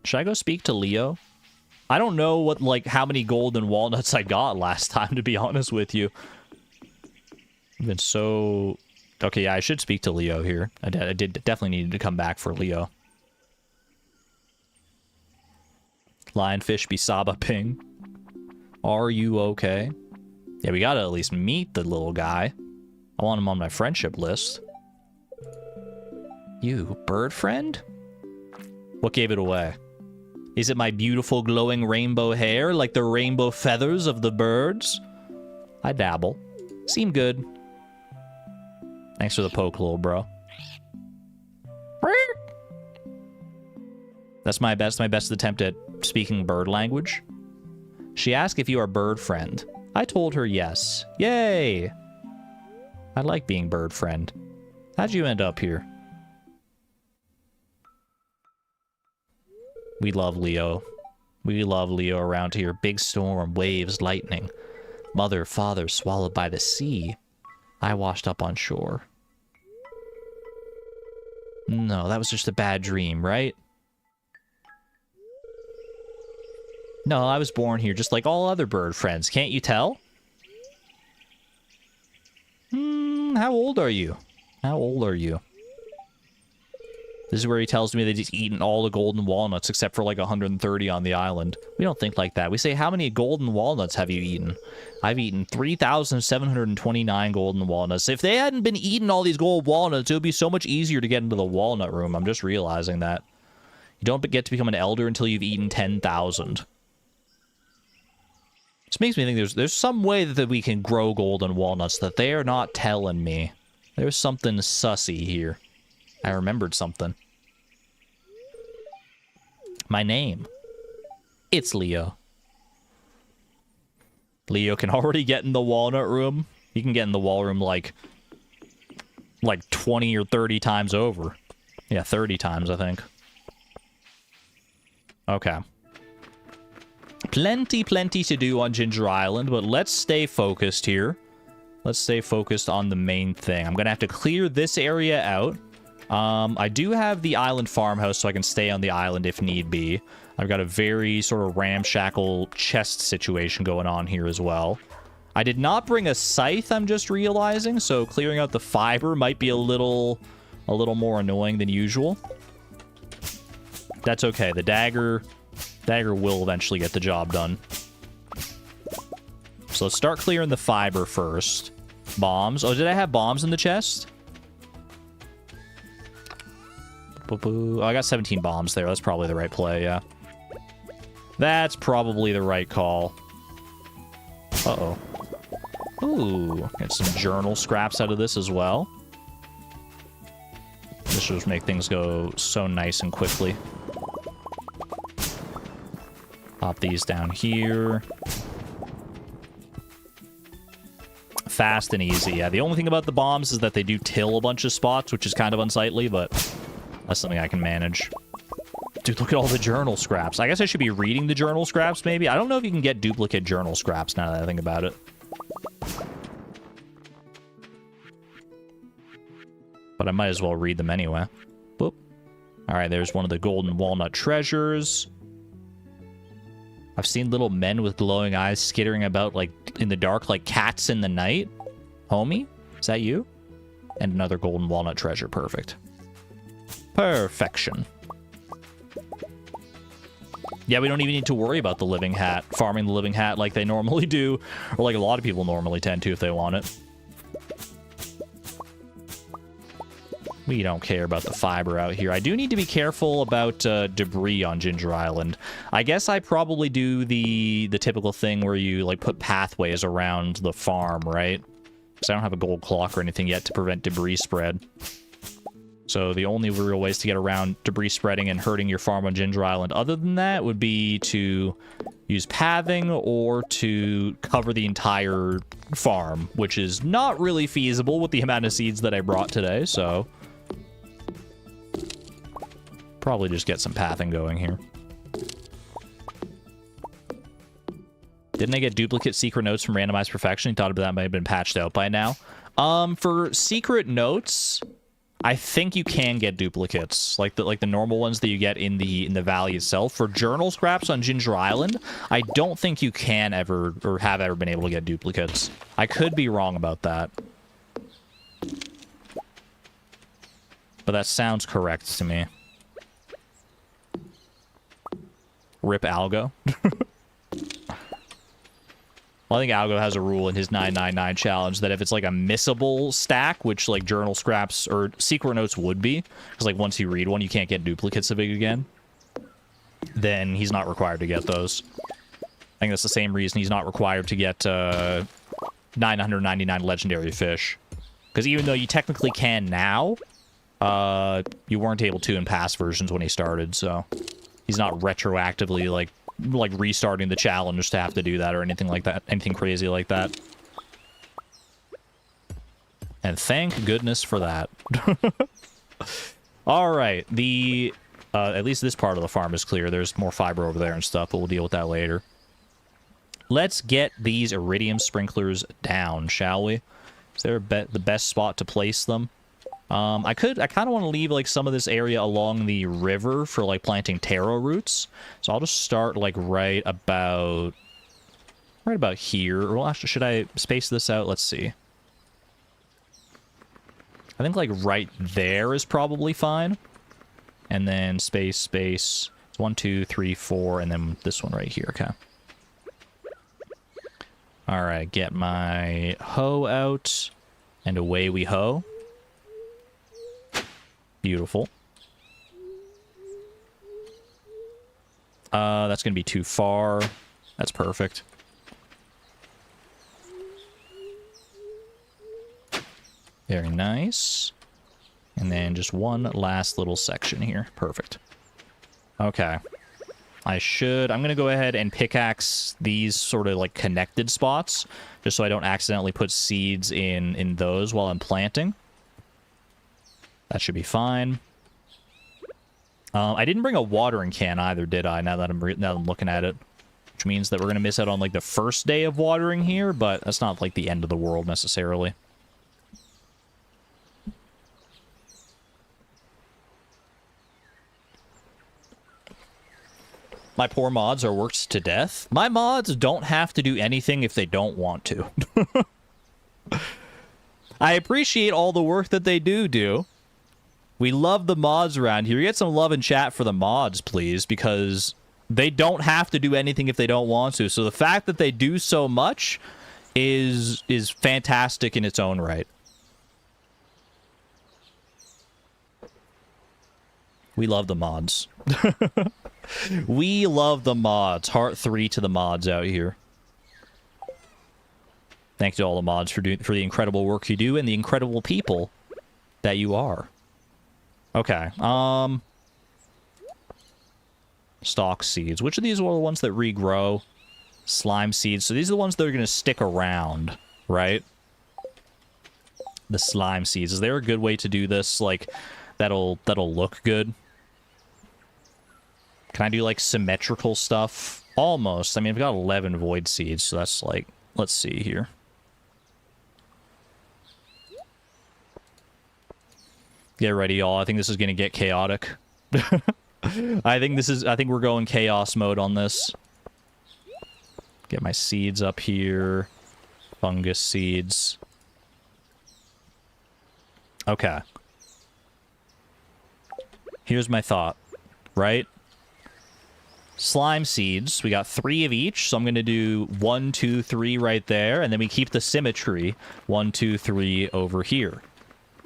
Should I go speak to Leo? I don't know what, like, how many golden walnuts I got last time, to be honest with you. I've been so... Okay, yeah, I should speak to Leo here. I definitely needed to come back for Leo. Lionfish Bisaba Ping. Are you okay? Yeah, we gotta at least meet the little guy. I want him on my friendship list. You, bird friend? What gave it away? Is it my beautiful glowing rainbow hair, like the rainbow feathers of the birds? I dabble. Seem good. Thanks for the poke, little bro. That's my best attempt at speaking bird language. She asked if you are bird friend. I told her yes. Yay! I like being bird friend. How'd you end up here? We love Leo. We love Leo around here. Big storm, waves, lightning. Mother, father, swallowed by the sea. I washed up on shore. No, that was just a bad dream, right? No, I was born here just like all other bird friends. Can't you tell? How old are you? How old are you? This is where he tells me that he's eaten all the golden walnuts except for like 130 on the island. We don't think like that. We say, how many golden walnuts have you eaten? I've eaten 3,729 golden walnuts. If they hadn't been eating all these gold walnuts, it would be so much easier to get into the walnut room. I'm just realizing that. You don't get to become an elder until you've eaten 10,000. This makes me think there's some way that we can grow golden walnuts that they are not telling me. There's something sussy here. I remembered something. My name. It's Leo. Leo can already get in the walnut room. He can get in the wall room like 20 or 30 times over. Yeah, 30 times, I think. Okay. Plenty to do on Ginger Island, but let's stay focused here. Let's stay focused on the main thing. I'm gonna have to clear this area out. I do have the island farmhouse, so I can stay on the island if need be. I've got a very sort of ramshackle chest situation going on here as well. I did not bring a scythe, I'm just realizing, so clearing out the fiber might be a little more annoying than usual. That's okay. The dagger will eventually get the job done. So let's start clearing the fiber first. Bombs. Oh, did I have bombs in the chest? Oh, I got 17 bombs there. That's probably the right play, yeah. That's probably the right call. Uh-oh. Ooh, get some journal scraps out of this as well. This will just make things go so nice and quickly. Pop these down here. Fast and easy. Yeah, the only thing about the bombs is that they do till a bunch of spots, which is kind of unsightly, but that's something I can manage. Dude, look at all the journal scraps. I guess I should be reading the journal scraps, maybe? I don't know if you can get duplicate journal scraps now that I think about it. But I might as well read them anyway. Boop. Alright, there's one of the golden walnut treasures. I've seen little men with glowing eyes skittering about like in the dark like cats in the night. Homi? Is that you? And another golden walnut treasure. Perfect. Perfection. Yeah, we don't even need to worry about the living hat. Farming the living hat like they normally do. Or like a lot of people normally tend to if they want it. We don't care about the fiber out here. I do need to be careful about debris on Ginger Island. I guess I probably do the typical thing where you like put pathways around the farm, right? Because I don't have a gold clock or anything yet to prevent debris spread. So the only real ways to get around debris spreading and hurting your farm on Ginger Island other than that would be to use pathing or to cover the entire farm, which is not really feasible with the amount of seeds that I brought today, so probably just get some pathing going here. Didn't I get duplicate secret notes from Randomized Perfection? I thought that might have been patched out by now. For secret notes, I think you can get duplicates, like the normal ones that you get in the valley itself. For journal scraps on Ginger Island, I don't think you can ever or have ever been able to get duplicates. I could be wrong about that, but that sounds correct to me. Rip Algo. Well, I think Algo has a rule in his 999 challenge that if it's like a missable stack, which like journal scraps or secret notes would be, because like once you read one, you can't get duplicates of it again, then he's not required to get those. I think that's the same reason he's not required to get 999 legendary fish. Because even though you technically can now, you weren't able to in past versions when he started, so He's not retroactively, like restarting the challenge to have to do that or anything like that. Anything crazy like that. And thank goodness for that. Alright, at least this part of the farm is clear. There's more fiber over there and stuff, but we'll deal with that later. Let's get these iridium sprinklers down, shall we? Is there the best spot to place them? I kind of want to leave, like, some of this area along the river for, like, planting taro roots. So I'll just start, like, right about here. Well, actually, should I space this out? Let's see. I think, like, right there is probably fine. And then space. It's 1, 2, 3, 4, and then this one right here. Okay. Alright, get my hoe out. And away we hoe. Beautiful. That's going to be too far. That's perfect. Very nice. And then just one last little section here. Perfect. Okay. I'm going to go ahead and pickaxe these sort of like connected spots, just so I don't accidentally put seeds in those while I'm planting. That should be fine. I didn't bring a watering can either, did I? Now that I'm looking at it, which means that we're gonna miss out on like the first day of watering here, but that's not like the end of the world necessarily. My poor mods are worked to death. My mods don't have to do anything if they don't want to. I appreciate all the work that they do. We love the mods around here. Get some love in chat for the mods, please, because they don't have to do anything if they don't want to. So the fact that they do so much is fantastic in its own right. We love the mods. We love the mods. Heart 3 to the mods out here. Thank you to all the mods for the incredible work you do and the incredible people that you are. Okay. Stalk seeds. Which of these are the ones that regrow? Slime seeds. So these are the ones that are going to stick around, right? The slime seeds. Is there a good way to do this? Like, that'll look good? Can I do, like, symmetrical stuff? Almost. I mean, I've got 11 void seeds, so that's, like... Let's see here. Get ready, y'all. I think this is going to get chaotic. I think we're going chaos mode on this. Get my seeds up here. Fungus seeds. Okay. Here's my thought, right? Slime seeds. We got 3 of each, so I'm going to do 1, 2, 3 right there, and then we keep the symmetry 1, 2, 3 over here.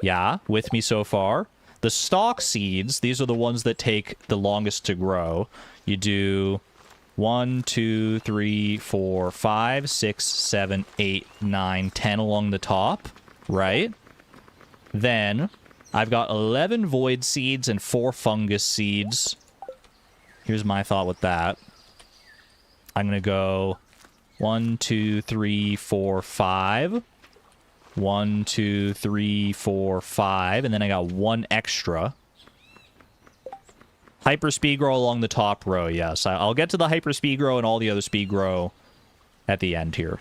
Yeah, with me so far. The stalk seeds, these are the ones that take the longest to grow. You do 1, 2, 3, 4, 5, 6, 7, 8, 9, 10 along the top, right? Then I've got 11 void seeds and 4 fungus seeds. Here's my thought with that. I'm going to go 1, 2, 3, 4, 5. 1, 2, 3, 4, 5. And then I got 1 extra. Hyper speed grow along the top row, yes. I'll get to the hyper speed grow and all the other speed grow at the end here.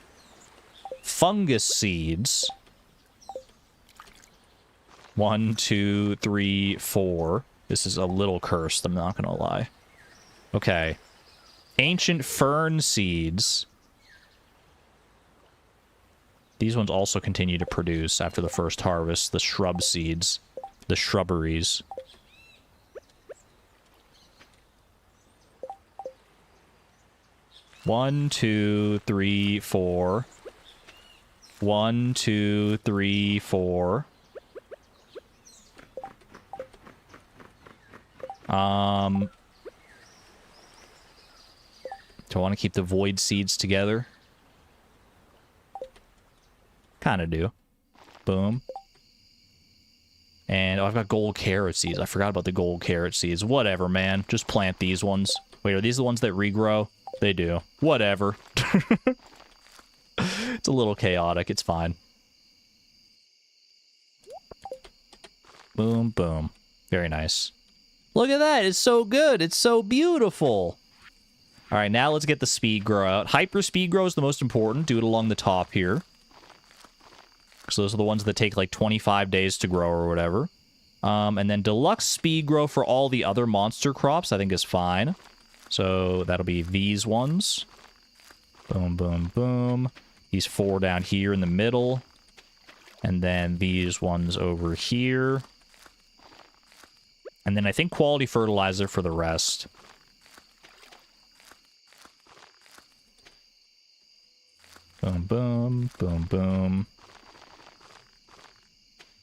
Fungus seeds. 1, 2, 3, 4. This is a little cursed, I'm not going to lie. Okay. Ancient fern seeds. These ones also continue to produce after the first harvest. The shrub seeds. The shrubberies. One, 2, 3, 4. 1, 2, 3, 4. Do I want to keep the void seeds together? Kind of do. Boom. And oh, I've got gold carrot seeds. I forgot about the gold carrot seeds. Whatever, man. Just plant these ones. Wait, are these the ones that regrow? They do. Whatever. It's a little chaotic. It's fine. Boom, boom. Very nice. Look at that. It's so good. It's so beautiful. All right, now let's get the speed grow out. Hyper speed grow is the most important. Do it along the top here. So those are the ones that take like 25 days to grow or whatever. And then deluxe speed grow for all the other monster crops I think is fine. So that'll be these ones. Boom, boom, boom. These 4 down here in the middle. And then these ones over here. And then I think quality fertilizer for the rest. Boom, boom, boom, boom.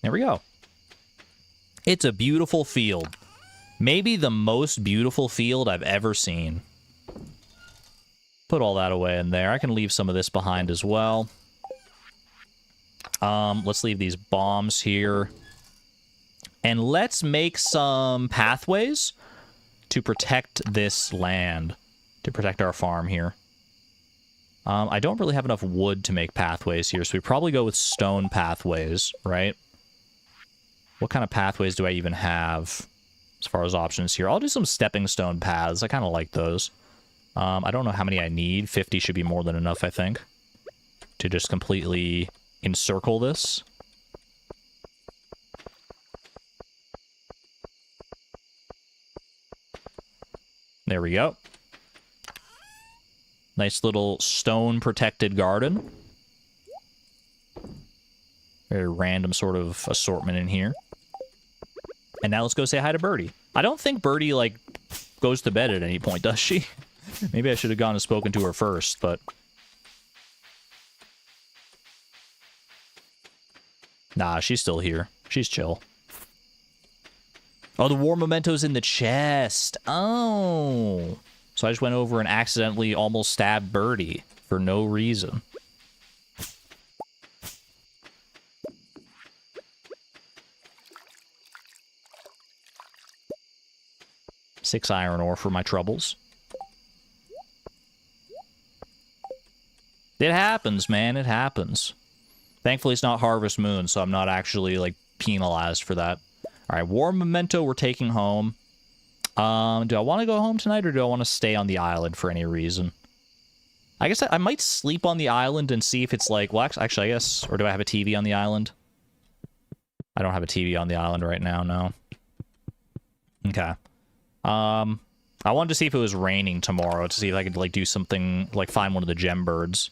There we go. It's a beautiful field. Maybe the most beautiful field I've ever seen. Put all that away in there. I can leave some of this behind as well. Let's leave these bombs here. And let's make some pathways to protect this land. To protect our farm here. I don't really have enough wood to make pathways here, so we probably go with stone pathways, right? What kind of pathways do I even have as far as options here? I'll do some stepping stone paths. I kind of like those. I don't know how many I need. 50 should be more than enough, I think, to just completely encircle this. There we go. Nice little stone-protected garden. Very random sort of assortment in here. And now let's go say hi to Birdie. I don't think Birdie, like, goes to bed at any point, does she? Maybe I should have gone and spoken to her first, but... Nah, she's still here. She's chill. Oh, the war memento's in the chest. Oh... So I just went over and accidentally almost stabbed Birdie for no reason. Six iron ore for my troubles. It happens, man. It happens. Thankfully, it's not Harvest Moon, so I'm not actually, like, penalized for that. All right, war memento we're taking home. Do I want to go home tonight, or do I want to stay on the island for any reason? I guess I might sleep on the island and see if it's like... Well, actually, I guess... Or do I have a TV on the island? I don't have a TV on the island right now, no. Okay. I wanted to see if it was raining tomorrow, to see if I could, like, do something... Like, find one of the gem birds.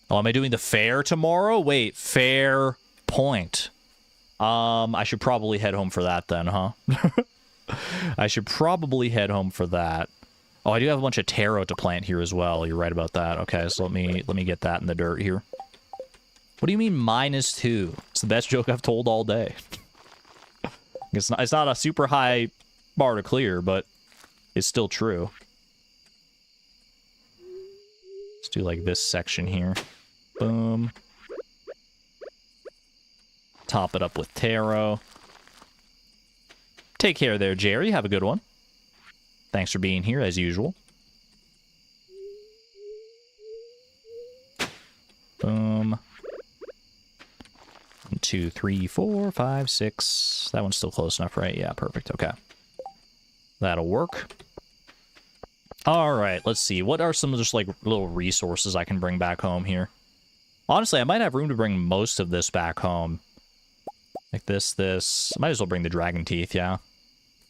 Oh, am I doing the fair tomorrow? Wait, fair point. I should probably head home for that then, huh? I should probably head home for that. Oh, I do have a bunch of taro to plant here as well. You're right about that. Okay, so let me get that in the dirt here. What do you mean -2? It's the best joke I've told all day. It's not a super high bar to clear, but it's still true. Let's do like this section here. Boom. Top it up with taro. Take care there, Jerry. Have a good one. Thanks for being here, as usual. Boom. 1, 2, 3, 4, 5, 6. That one's still close enough, right? Yeah, perfect. Okay. That'll work. All right, let's see. What are some just, like, little resources I can bring back home here? Honestly, I might have room to bring most of this back home. Like this. Might as well bring the dragon teeth, yeah.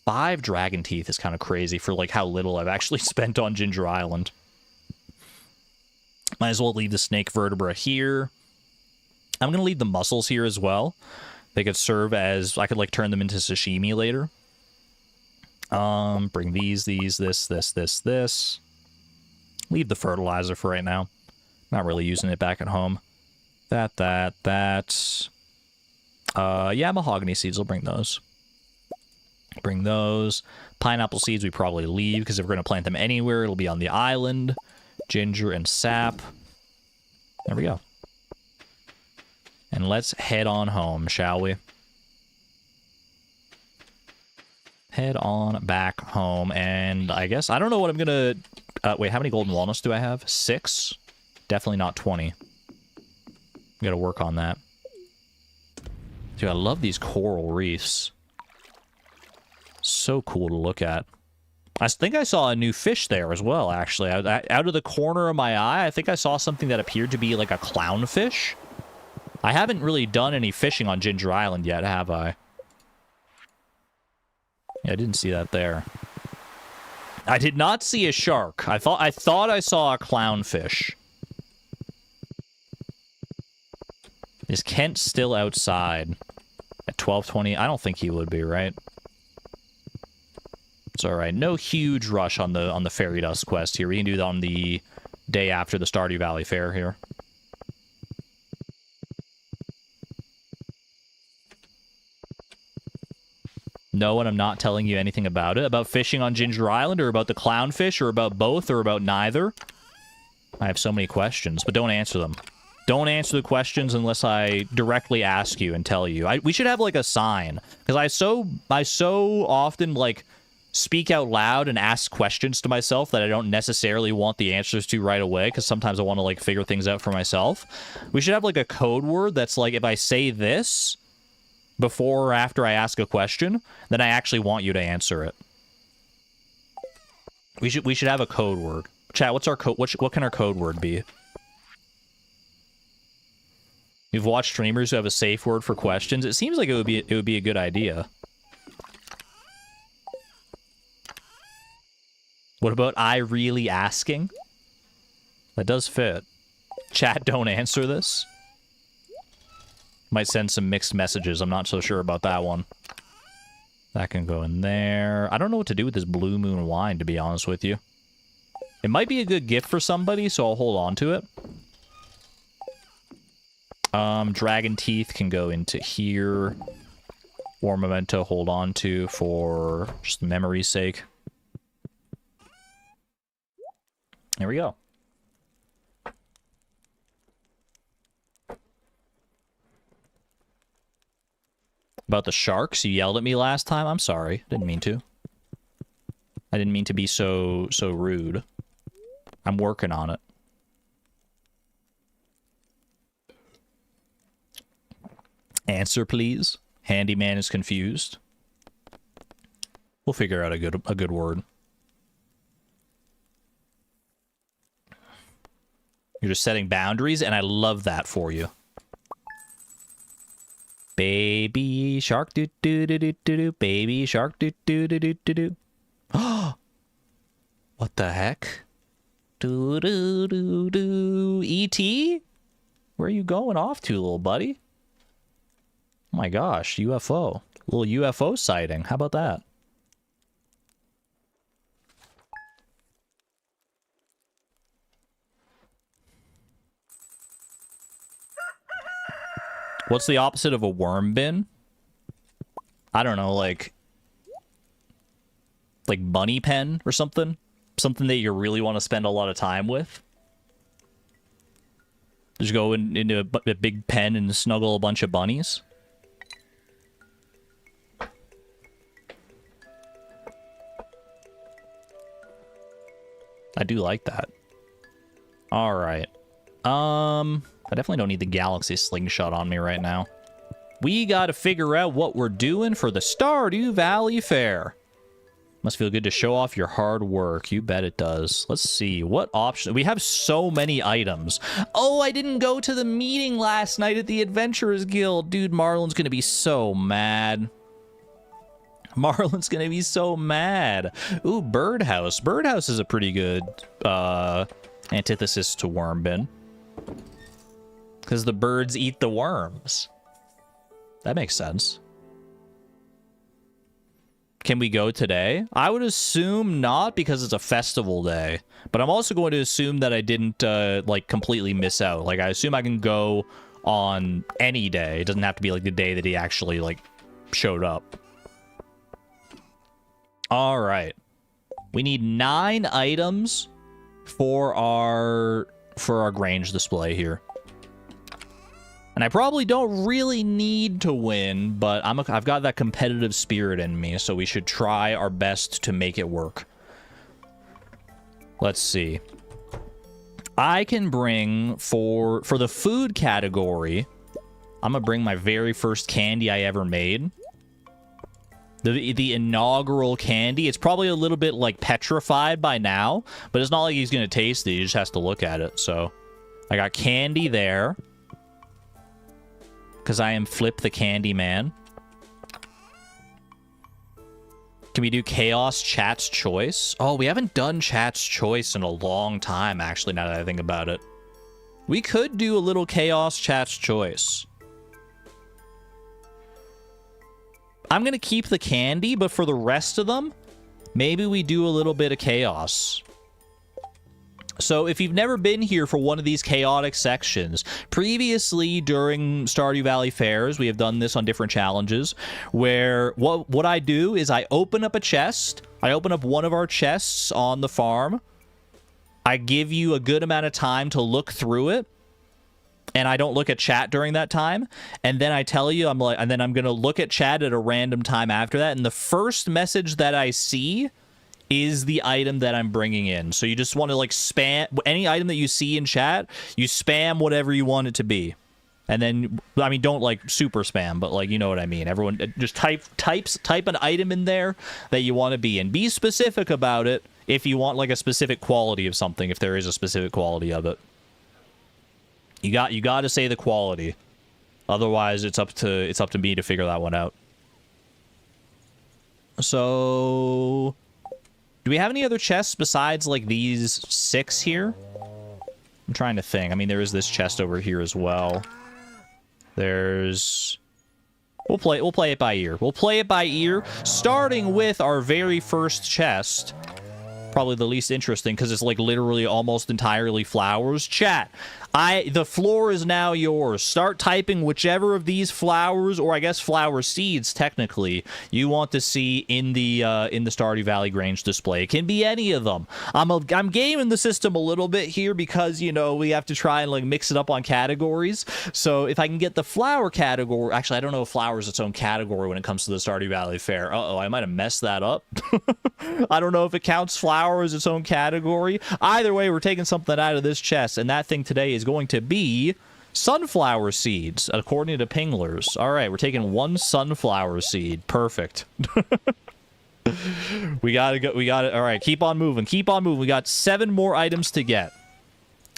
5 dragon teeth is kind of crazy for, like, how little I've actually spent on Ginger Island. Might as well leave the snake vertebra here. I'm going to leave the mussels here as well. They could serve as... I could, like, turn them into sashimi later. Bring these, this. Leave the fertilizer for right now. Not really using it back at home. That. Yeah, mahogany seeds, I'll bring those. Bring those. Pineapple seeds we probably leave, because if we're going to plant them anywhere, it'll be on the island. Ginger and sap. There we go. And let's head on home, shall we? head on back home, and I guess I don't know what I'm gonna wait, how many golden walnuts do I have? 6? Definitely not 20. Gotta work on that. Dude, I love these coral reefs. So cool to look at. I think I saw a new fish there as well, actually. Out of the corner of my eye, I think I saw something that appeared to be like a clownfish. I haven't really done any fishing on Ginger Island yet, have I? Yeah, I didn't see that there. I did not see a shark. I thought I saw a clownfish. Is Kent still outside at 12:20? I don't think he would be, right? It's all right. No huge rush on the fairy dust quest here. We can do that on the day after the Stardew Valley Fair here. No, and I'm not telling you anything about it. About fishing on Ginger Island, or about the clownfish, or about both, or about neither. I have so many questions, but don't answer them. Don't answer the questions unless I directly ask you and tell you. We should have, like, a sign. Because I so often, like, speak out loud and ask questions to myself that I don't necessarily want the answers to right away, because sometimes I want to, like, figure things out for myself. We should have, like, a code word that's, like, if I say this before or after I ask a question, then I actually want you to answer it. We should have a code word. Chat, what's our code? What can our code word be? You've watched streamers who have a safe word for questions. It seems like it would be a good idea. What about I really asking? That does fit. Chat, don't answer this. Might send some mixed messages. I'm not so sure about that one. That can go in there. I don't know what to do with this Blue Moon wine, to be honest with you. It might be a good gift for somebody, so I'll hold on to it. Dragon Teeth can go into here. Or Memento hold on to for just memory's sake. There we go. About the sharks, you yelled at me last time. I'm sorry. Didn't mean to. I didn't mean to be so rude. I'm working on it. Answer, please. Handyman is confused. We'll figure out a good word. You're just setting boundaries, and I love that for you. Baby shark do do do do do do. Baby shark do do do do do do. Oh, what the heck? Do do do do. E.T.? Where are you going off to, little buddy? Oh my gosh, UFO. Little UFO sighting. How about that? What's the opposite of a worm bin? I don't know, like bunny pen or something? Something that you really want to spend a lot of time with? Just go into a big pen and snuggle a bunch of bunnies? I do like that. Alright. I definitely don't need the Galaxy Slingshot on me right now. We gotta figure out what we're doing for the Stardew Valley Fair. Must feel good to show off your hard work. You bet it does. Let's see. What option? We have so many items. Oh, I didn't go to the meeting last night at the Adventurers Guild. Dude, Marlon's gonna be so mad. Marlon's gonna be so mad. Ooh, Birdhouse. Birdhouse is a pretty good antithesis to Worm Bin. Because the birds eat the worms. That makes sense. Can we go today? I would assume not, because it's a festival day. But I'm also going to assume that I didn't, like, completely miss out. Like, I assume I can go on any day. It doesn't have to be, like, the day that he actually, like, showed up. Alright. We need 9 items for our Grange display here. And I probably don't really need to win, but I've got that competitive spirit in me, so we should try our best to make it work. Let's see. I can bring, for the food category, I'm gonna bring my very first candy I ever made. The inaugural candy. It's probably a little bit, like, petrified by now, but it's not like he's gonna taste it. He just has to look at it, so... I got candy there. Because I am Flip the Candy Man. Can we do Chaos Chat's Choice? Oh, we haven't done Chat's Choice in a long time, actually, now that I think about it. We could do a little Chaos Chat's Choice. I'm going to keep the candy, but for the rest of them, maybe we do a little bit of chaos. So if you've never been here for one of these chaotic sections, previously during Stardew Valley Fairs, we have done this on different challenges, where what I do is I open up a chest, I open up one of our chests on the farm, I give you a good amount of time to look through it, and I don't look at chat during that time, and then I tell you, and then I'm going to look at chat at a random time after that, and the first message that I see is the item that I'm bringing in. So you just want to, like, spam any item that you see in chat, you spam whatever you want it to be. And then, I mean, don't, like, super spam, but, like, you know what I mean. Everyone just type an item in there that you want to be in. Be specific about it if you want, like, a specific quality of something, if there is a specific quality of it. You got to say the quality. Otherwise, it's up to me to figure that one out. So... do we have any other chests besides, like, these 6 here? I'm trying to think. I mean, there is this chest over here as well. There's... We'll play it by ear. We'll play it by ear, starting with our very first chest. Probably the least interesting, because it's, like, literally almost entirely flowers. Chat, the floor is now yours. Start typing whichever of these flowers, or I guess flower seeds, technically, you want to see in the Stardew Valley Grange display. It can be any of them. I'm gaming the system a little bit here because, you know, we have to try and, like, mix it up on categories. So if I can get the flower category... Actually, I don't know if flower is its own category when it comes to the Stardew Valley Fair. Uh-oh, I might have messed that up. I don't know if it counts flower as its own category. Either way, we're taking something out of this chest, and that thing today is going to be sunflower seeds, according to Pinglers. All right, we're taking 1 sunflower seed. Perfect. We got it. All right, keep on moving. Keep on moving. We got 7 more items to get.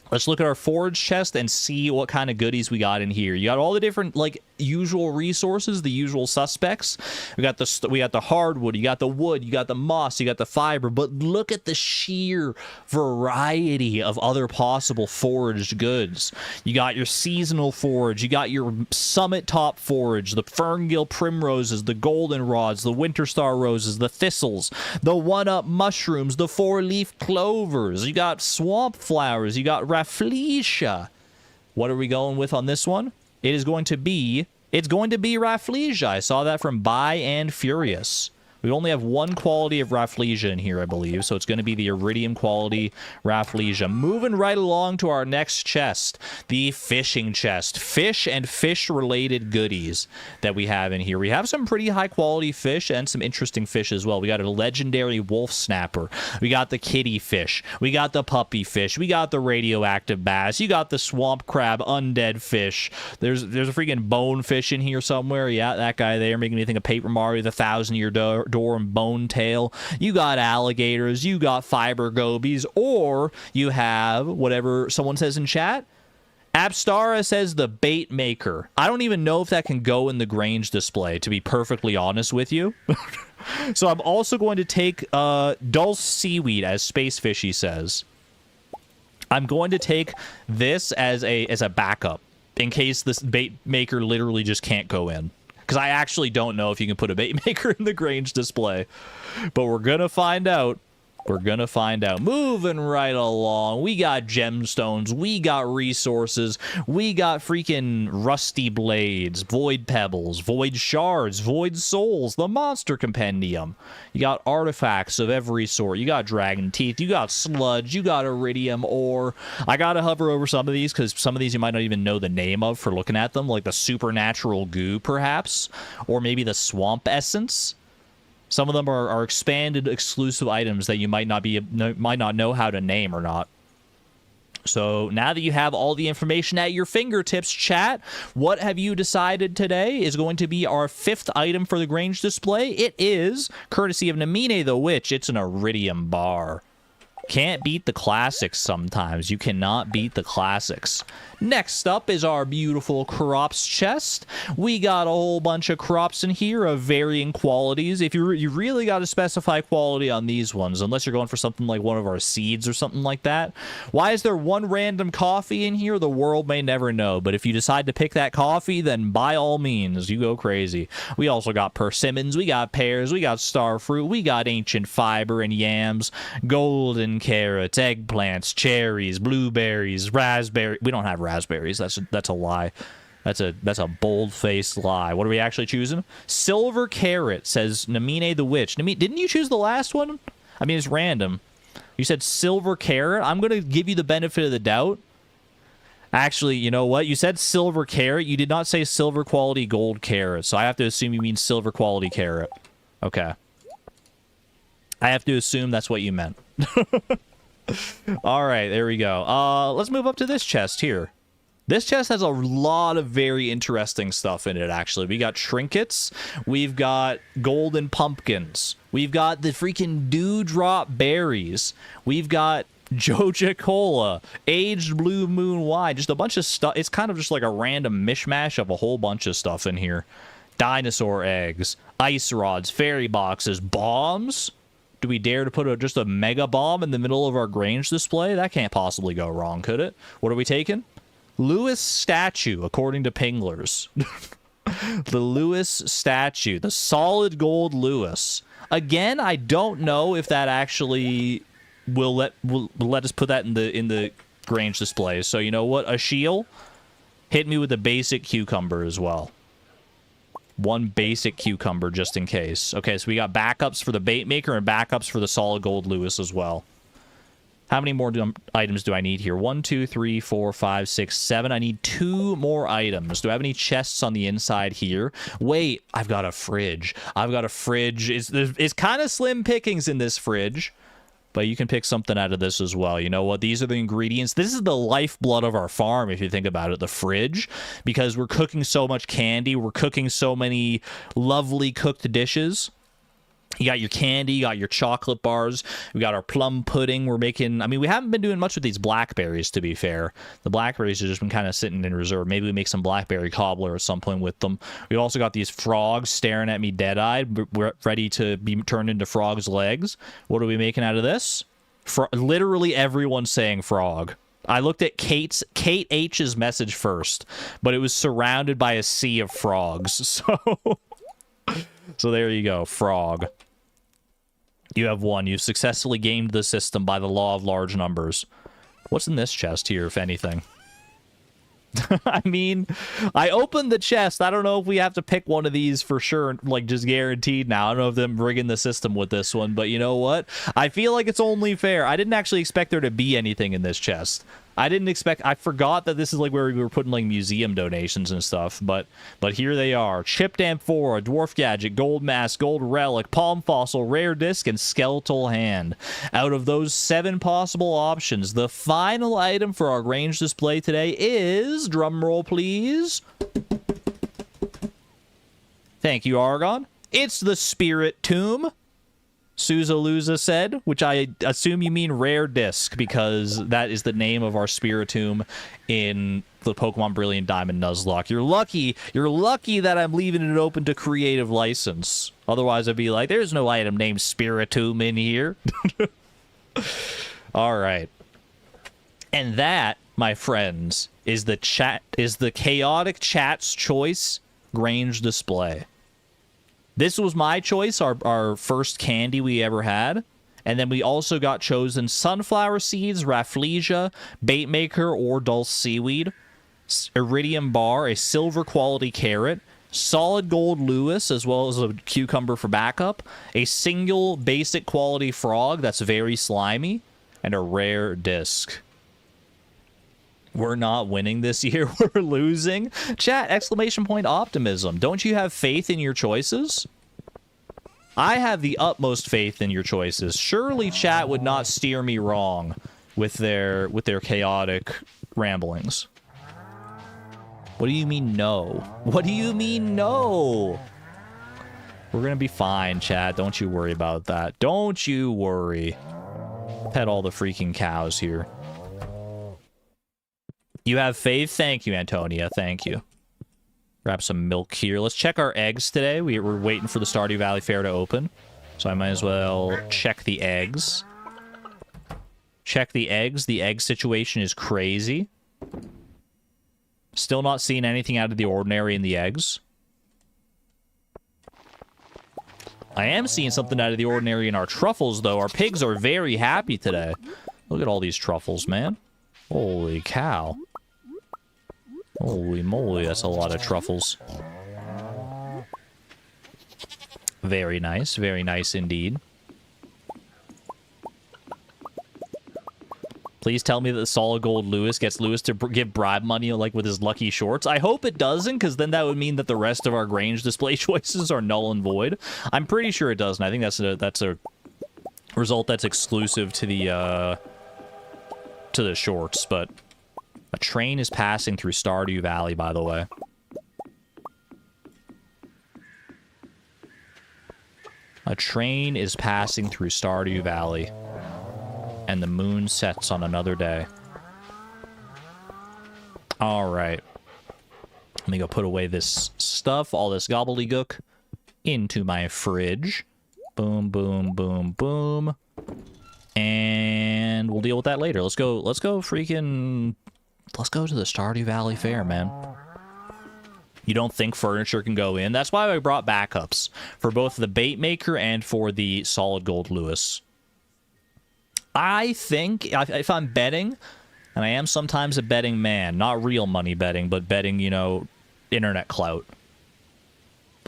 Let's look at our forage chest and see what kind of goodies we got in here. You got all the different, like, usual resources, the usual suspects. We got the hardwood, you got the wood, you got the moss, you got the fiber, but look at the sheer variety of other possible foraged goods. You got your seasonal forage, you got your summit top forage, the ferngill primroses, the goldenrods, the winter star roses, the thistles, the one-up mushrooms, the 4-leaf clovers, you got swamp flowers, you got Rafflesia. What are we going with on this one? It's going to be Rafflesia. I saw that from Buy and Furious. We only have 1 quality of Rafflesia in here, I believe, so it's going to be the Iridium quality Rafflesia. Moving right along to our next chest, the fishing chest. Fish and fish-related goodies that we have in here. We have some pretty high-quality fish and some interesting fish as well. We got a legendary wolf snapper. We got the kitty fish. We got the puppy fish. We got the radioactive bass. You got the swamp crab undead fish. There's a freaking bonefish in here somewhere. Yeah, that guy there making me think of Paper Mario, the 1,000-year door and bone tail. You got alligators, you got fiber gobies, or you have whatever someone says in chat. Abstara says the bait maker. I don't even know if that can go in the Grange display, to be perfectly honest with you. So I'm also going to take dulse seaweed, as Space Fishy says. I'm going to take this as a backup in case this bait maker literally just can't go in. Because I actually don't know if you can put a bait maker in the Grange display. But we're going to find out. We're gonna find out. Moving right along. We got gemstones. We got resources. We got freaking rusty blades, void pebbles, void shards, void souls, the monster compendium. You got artifacts of every sort. You got dragon teeth. You got sludge. You got iridium ore. I gotta hover over some of these because some of these you might not even know the name of for looking at them, like the supernatural goo, perhaps, or maybe the swamp essence. Some of them are expanded exclusive items that you might not know how to name or not. So now that you have all the information at your fingertips, chat, what have you decided today is going to be our 5th item for the Grange display? It is, courtesy of Namine the Witch, it's an iridium bar. Can't beat the classics sometimes. You cannot beat the classics. Next up is our beautiful crops chest. We got a whole bunch of crops in here of varying qualities. If you really got to specify quality on these ones, unless you're going for something like one of our seeds or something like that. Why is there one random coffee in here? The world may never know. But if you decide to pick that coffee, then by all means, you go crazy. We also got persimmons, we got pears, we got starfruit, we got ancient fiber and yams, golden carrots, eggplants, cherries, blueberries, raspberry. We don't have raspberries. That's a lie. That's a bold-faced lie. What are we actually choosing? Silver carrot, says Namine the Witch. Namine, didn't you choose the last one? I mean, it's random. You said silver carrot. I'm going to give you the benefit of the doubt. Actually, you know what? You said silver carrot. You did not say silver quality gold carrot. So I have to assume you mean silver quality carrot. Okay. I have to assume that's what you meant. All right, there we go. Let's move up to this chest here. This chest has a lot of very interesting stuff in it, actually. We got trinkets. We've got golden pumpkins. We've got the freaking dewdrop berries. We've got Joja Cola, aged blue moon wine. Just a bunch of stuff. It's kind of just like a random mishmash of a whole bunch of stuff in here. Dinosaur eggs, ice rods, fairy boxes, bombs. Do we dare to put just a mega bomb in the middle of our Grange display? That can't possibly go wrong, could it? What are we taking? Lewis statue, according to Pinglers. The Lewis statue. The solid gold Lewis. Again, I don't know if that actually will let us put that in the Grange display. So you know what? A shield. Hit me with a basic cucumber as well. One basic cucumber just in case. Okay, so we got backups for the bait maker and backups for the solid gold Lewis as well. How many more items do I need here? 1, 2, 3, 4, 5, 6, 7. I need 2 more items. Do I have any chests on the inside here? Wait, I've got a fridge. I've got a fridge. It's kind of slim pickings in this fridge. But you can pick something out of this as well. You know what? These are the ingredients. This is the lifeblood of our farm, if you think about it, the fridge. Because we're cooking so much candy. We're cooking so many lovely cooked dishes. You got your candy, you got your chocolate bars, we got our plum pudding. We're making, I mean, we haven't been doing much with these blackberries, to be fair. The blackberries have just been kind of sitting in reserve. Maybe we make some blackberry cobbler or something with them. We also got these frogs staring at me dead-eyed. We're ready to be turned into frogs' legs. What are we making out of this? Literally everyone's saying frog. I looked at Kate H's message first, but it was surrounded by a sea of frogs. So there you go, frog. You have won. You've successfully gamed the system by the law of large numbers. What's in this chest here, if anything? I mean, I opened the chest. I don't know if we have to pick one of these for sure, like just guaranteed now. I don't know if them rigging the system with this one, but you know what? I feel like it's only fair. I didn't actually expect there to be anything in this chest. I forgot that this is like where we were putting like museum donations and stuff, but here they are. Chipped amphora, dwarf gadget, gold mask, gold relic, palm fossil, rare disc, and skeletal hand. Out of those 7 possible options, the final item for our Grange display today is, drumroll please. Thank you, Argon. It's the Spirit Tomb. Suzaluza said, which I assume you mean rare disc, because that is the name of our Spiritomb in the Pokemon Brilliant Diamond Nuzlocke. You're lucky that I'm leaving it open to creative license. Otherwise, I'd be like, there's no item named Spiritomb in here. All right. And that, my friends, is the chaotic chat's choice Grange display. This was my choice, our first candy we ever had, And then we also got chosen sunflower seeds, rafflesia, baitmaker or dulse seaweed, iridium bar, a silver quality carrot, solid gold Lewis, as well as a cucumber for backup, a single basic quality frog that's very slimy, and a rare disc. We're not winning this year. We're losing. Chat, exclamation point optimism. Don't you have faith in your choices? I have the utmost faith in your choices. Surely chat would not steer me wrong with their chaotic ramblings. What do you mean no? What do you mean no? We're gonna be fine, chat. Don't you worry about that. Don't you worry. Pet all the freaking cows here. You have faith? Thank you, Antonia. Thank you. Grab some milk here. Let's check our eggs today. We're waiting for the Stardew Valley Fair to open. So I might as well check the eggs. Check the eggs. The egg situation is crazy. Still not seeing anything out of the ordinary in the eggs. I am seeing something out of the ordinary in our truffles, though. Our pigs are very happy today. Look at all these truffles, man. Holy cow. Holy moly, that's a lot of truffles. Very nice indeed. Please tell me that the solid gold Lewis gets Lewis to give bribe money like with his lucky shorts. I hope it doesn't, because then that would mean that the rest of our Grange display choices are null and void. I'm pretty sure it doesn't. I think that's a result that's exclusive to the shorts, but a train is passing through Stardew Valley, by the way. A train is passing through Stardew Valley. And the moon sets on another day. Alright. Let me go put away this stuff, all this gobbledygook, into my fridge. Boom, boom, boom, boom. And we'll deal with that later. Let's go to the Stardew Valley Fair, man. You don't think furniture can go in? That's why I brought backups. For both the baitmaker and for the solid gold Lewis. I think, if I'm betting, and I am sometimes a betting man, not real money betting, but betting, you know, internet clout.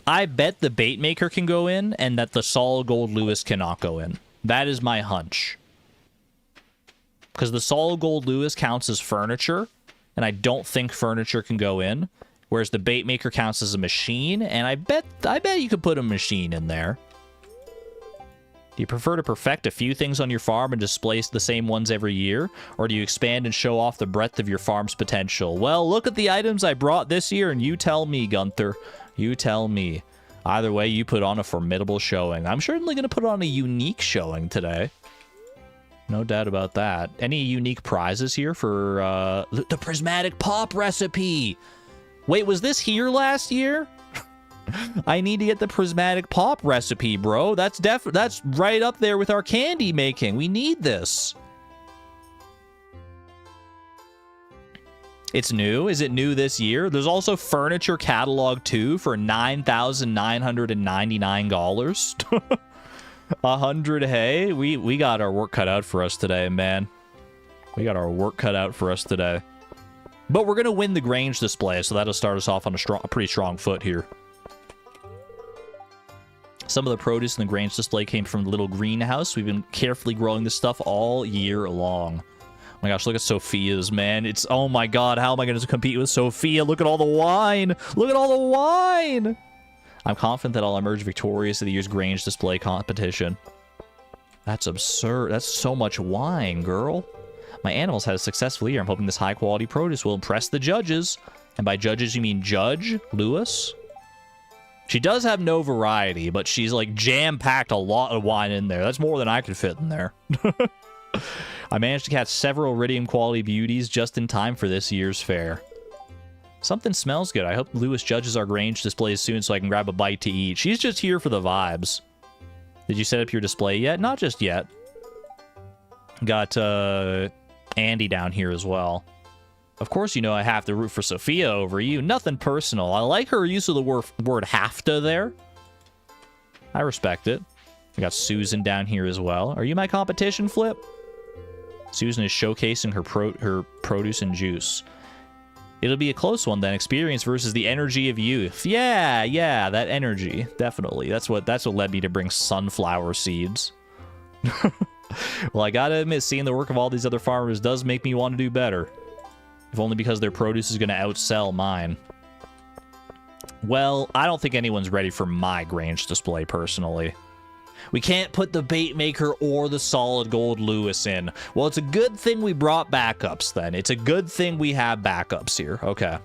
I bet the baitmaker can go in, and that the solid gold Lewis cannot go in. That is my hunch. Because the solid gold Lewis counts as furniture, and I don't think furniture can go in, whereas the baitmaker counts as a machine, and I bet you could put a machine in there. Do you prefer to perfect a few things on your farm and display the same ones every year? Or do you expand and show off the breadth of your farm's potential? Well, look at the items I brought this year, and you tell me, Gunther. You tell me. Either way, you put on a formidable showing. I'm certainly going to put on a unique showing today. No doubt about that. Any unique prizes here for the prismatic pop recipe? Wait, was this here last year? I need to get the prismatic pop recipe, bro. That's right up there with our candy making. We need this. It's new. Is it new this year? There's also Furniture Catalog 2 for $9,999. 100 hay. We got our work cut out for us today, man. We got our work cut out for us today. But we're gonna win the Grange display, so that'll start us off on a pretty strong foot here. Some of the produce in the Grange display came from the little greenhouse. We've been carefully growing this stuff all year long. Oh my gosh, look at Sophia's, man. It's, oh my god, how am I going to compete with Sophia? Look at all the wine. Look at all the wine. I'm confident that I'll emerge victorious at the year's Grange display competition. That's absurd. That's so much wine, girl. My animals had a successful year. I'm hoping this high-quality produce will impress the judges. And by judges, you mean Judge Lewis? She does have no variety, but she's like jam-packed a lot of wine in there. That's more than I could fit in there. I managed to catch several iridium quality beauties just in time for this year's fair. Something smells good. I hope Lewis judges our Grange displays soon so I can grab a bite to eat. She's just here for the vibes. Did you set up your display yet? Not just yet. Got Andy down here as well. Of course, you know I have to root for Sophia over you. Nothing personal. I like her use of the word have to there. I respect it. We got Susan down here as well. Are you my competition, Flip? Susan is showcasing her produce and juice. It'll be a close one then. Experience versus the energy of youth. Yeah, that energy. Definitely. That's what led me to bring sunflower seeds. Well, I gotta admit, seeing the work of all these other farmers does make me want to do better. If only because their produce is going to outsell mine. Well, I don't think anyone's ready for my Grange display, personally. We can't put the bait maker or the solid gold Lewis in. Well, it's a good thing we brought backups, then. It's a good thing we have backups here. Okay.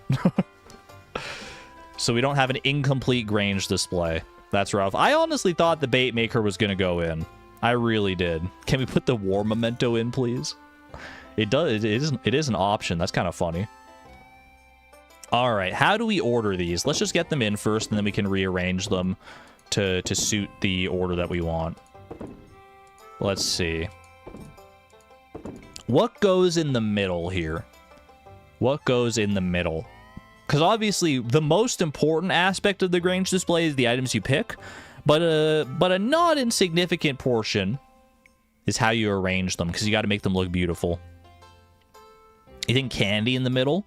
So we don't have an incomplete Grange display. That's rough. I honestly thought the bait maker was going to go in. I really did. Can we put the war memento in, please? It does. It is an option. That's kind of funny. All right. How do we order these? Let's just get them in first, and then we can rearrange them to suit the order that we want. Let's see. What goes in the middle here? What goes in the middle? Because obviously, the most important aspect of the Grange display is the items you pick. But a not insignificant portion is how you arrange them, because you got to make them look beautiful. You think candy in the middle?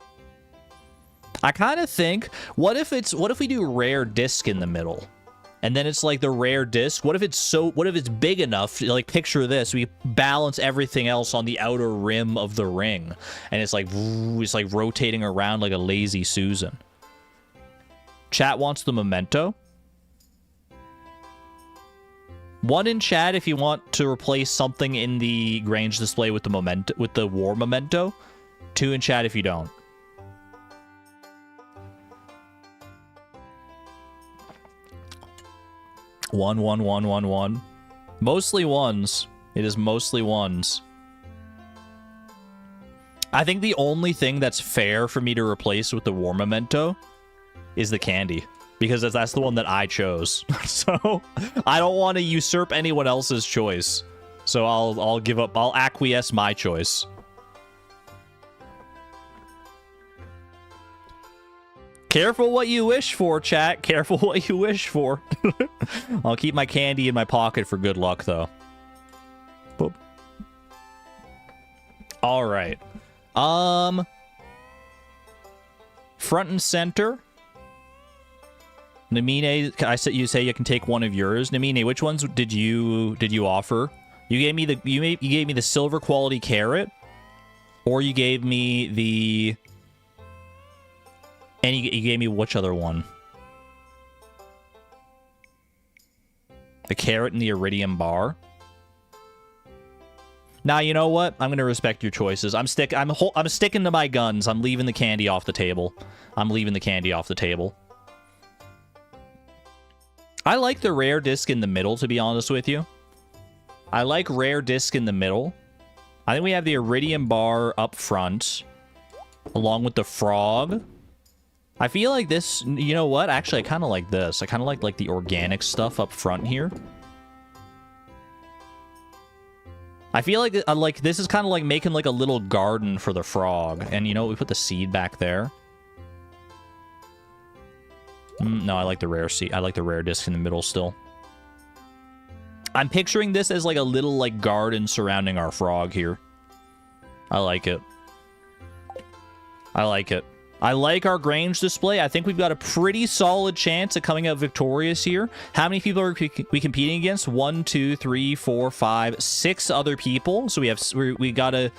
I kind of think, what if we do rare disc in the middle? And then it's like the rare disc. What if it's big enough? Like, picture this. We balance everything else on the outer rim of the ring. And it's like rotating around like a lazy Susan. Chat wants the memento. 1 in chat if you want to replace something in the Grange display with the war memento. 2 in chat if you don't. One. Mostly ones. It is mostly ones. I think the only thing that's fair for me to replace with the war memento is the candy. Because that's the one that I chose. So, I don't want to usurp anyone else's choice. So I'll give up. I'll acquiesce my choice. Careful what you wish for, chat. Careful what you wish for. I'll keep my candy in my pocket for good luck, though. Boop. All right. Front and center. Namine, you say you can take one of yours. Namine, which ones did you offer? You gave me the silver quality carrot, or you gave me the, and you gave me which other one? The carrot and the iridium bar. Now, you know what? I'm gonna respect your choices. I'm sticking to my guns. I'm leaving the candy off the table. I like the rare disc in the middle, to be honest with you. I like rare disc in the middle. I think we have the iridium bar up front, along with the frog. I feel like this, you know what? Actually, I kind of like this. I kind of like the organic stuff up front here. I feel like this is kind of like making like a little garden for the frog. And you know, we put the seed back there. No, I like the rare seed. I like the rare disc in the middle still. I'm picturing this as like a little like garden surrounding our frog here. I like it. I like our Grange display. I think we've got a pretty solid chance at coming out victorious here. How many people are we competing against? 1, 2, 3, 4, 5, 6 other people. So we gotta.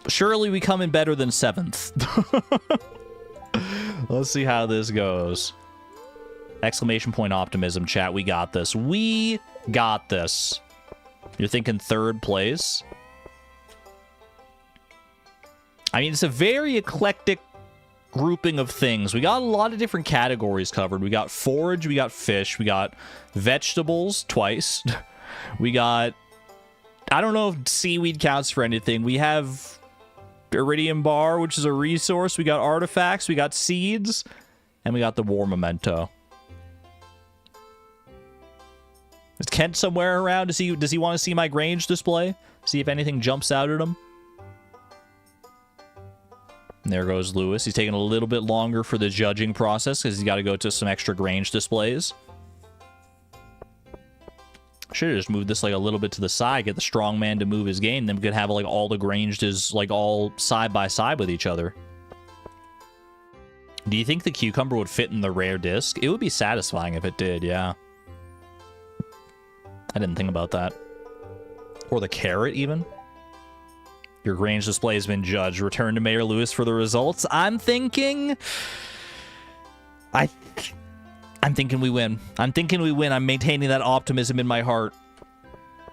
Surely we come in better than 7th. Let's see how this goes. Exclamation point optimism, chat. We got this. We got this. You're thinking 3rd place? I mean, it's a very eclectic grouping of things. We got a lot of different categories covered. We got forage, we got fish, we got vegetables twice. We got... I don't know if seaweed counts for anything. We have iridium bar, which is a resource. We got artifacts, we got seeds, and we got the war memento. Is Kent somewhere around? Does he want to see my Grange display? See if anything jumps out at him? And there goes Lewis. He's taking a little bit longer for the judging process because he's got to go to some extra Grange displays. Should have just moved this like a little bit to the side, get the strong man to move his game, then we could have like all the Granges like all side by side with each other. Do you think the cucumber would fit in the rare disc? It would be satisfying if it did, yeah. I didn't think about that. Or the carrot, even. Your Grange display has been judged. Return to Mayor Lewis for the results. I'm thinking... I'm thinking we win. I'm thinking we win. I'm maintaining that optimism in my heart.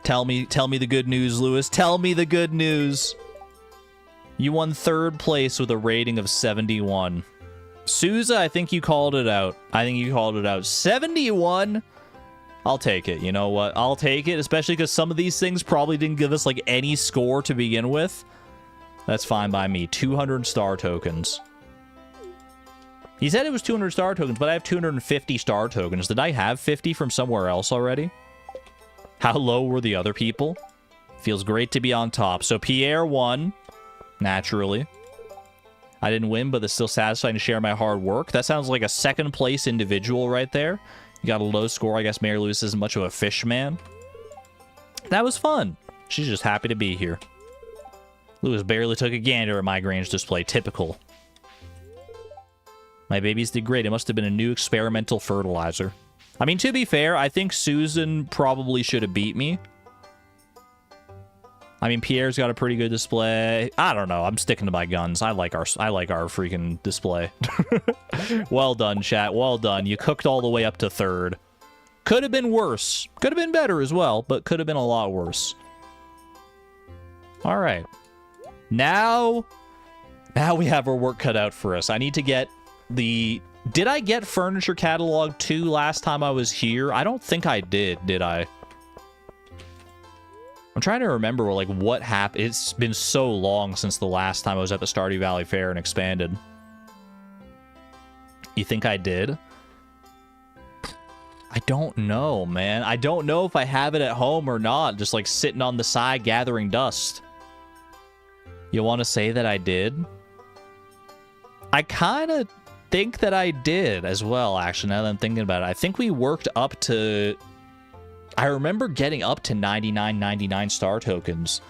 Tell me the good news, Lewis. Tell me the good news. You won 3rd place with a rating of 71. Souza, I think you called it out. 71? I'll take it. You know what? I'll take it, especially because some of these things probably didn't give us, like, any score to begin with. That's fine by me. 200 star tokens. He said it was 200 star tokens, but I have 250 star tokens. Did I have 50 from somewhere else already? How low were the other people? Feels great to be on top. So Pierre won, naturally. I didn't win, but it's still satisfying to share my hard work. That sounds like a 2nd place individual right there. You got a low score. I guess Mayor Lewis isn't much of a fish man. That was fun. She's just happy to be here. Lewis barely took a gander at my Grange display. Typical. My babies did great. It must have been a new experimental fertilizer. I mean, to be fair, I think Susan probably should have beat me. I mean, Pierre's got a pretty good display. I don't know. I'm sticking to my guns. I like our freaking display. Well done, chat. Well done. You cooked all the way up to 3rd. Could have been worse. Could have been better as well, but could have been a lot worse. All right. Now we have our work cut out for us. I need to get the... Did I get Furniture Catalog 2 last time I was here? I don't think I did I? I'm trying to remember, like, what happened. It's been so long since the last time I was at the Stardew Valley Fair and Expanded. You think I did? I don't know, man. I don't know if I have it at home or not. Just, like, sitting on the side gathering dust. You want to say that I did? I kind of think that I did as well, actually, now that I'm thinking about it. I think we worked up to... I remember getting up to 99 star tokens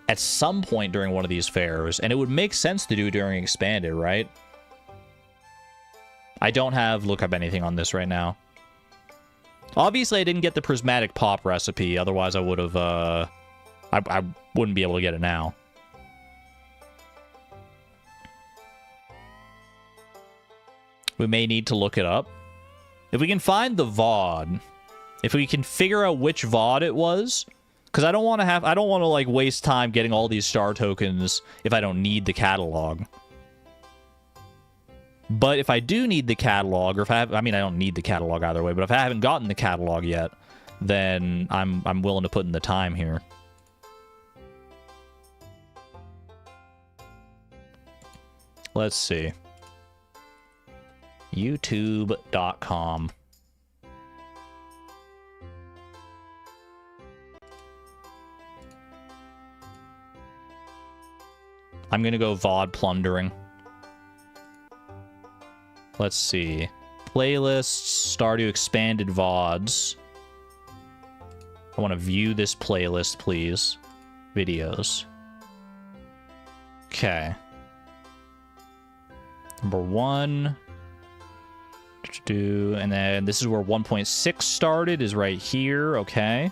at some point during one of these fairs, and it would make sense to do during Expanded, right? I don't have look up anything on this right now. Obviously, I didn't get the prismatic pop recipe, otherwise I would have, I wouldn't be able to get it now. We may need to look it up. If we can find the VOD, if we can figure out which VOD it was, because I don't want to like waste time getting all these star tokens if I don't need the catalog. But if I do need the catalog, or if I have, I mean, I don't need the catalog either way, but if I haven't gotten the catalog yet, then I'm willing to put in the time here. Let's see. YouTube.com. I'm gonna go VOD plundering. Let's see. Playlists, Stardew Expanded VODs. I want to view this playlist, please. Videos. Okay. Number 1. And then this is where 1.6 started, is right here. Okay.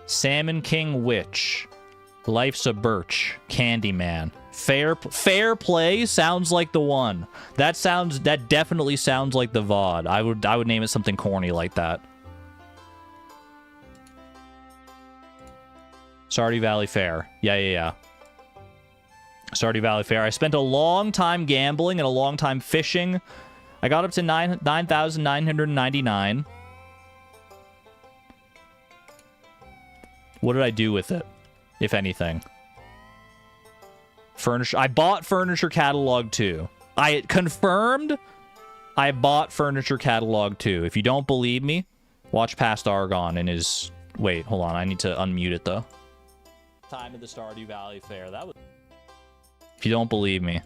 Salmon King Witch. Life's a Birch. Candyman. Fair Play sounds like the one. That definitely sounds like the VOD. I would name it something corny like that. Stardew Valley Fair. Yeah. Stardew Valley Fair. I spent a long time gambling and a long time fishing. I got up to 9,999. What did I do with it, if anything? Furniture. I bought Furniture Catalog 2. I confirmed I bought Furniture Catalog 2. If you don't believe me, watch past Argon and his... Wait, hold on. I need to unmute it, though. Time of the Stardew Valley Fair. That was... If you don't believe me.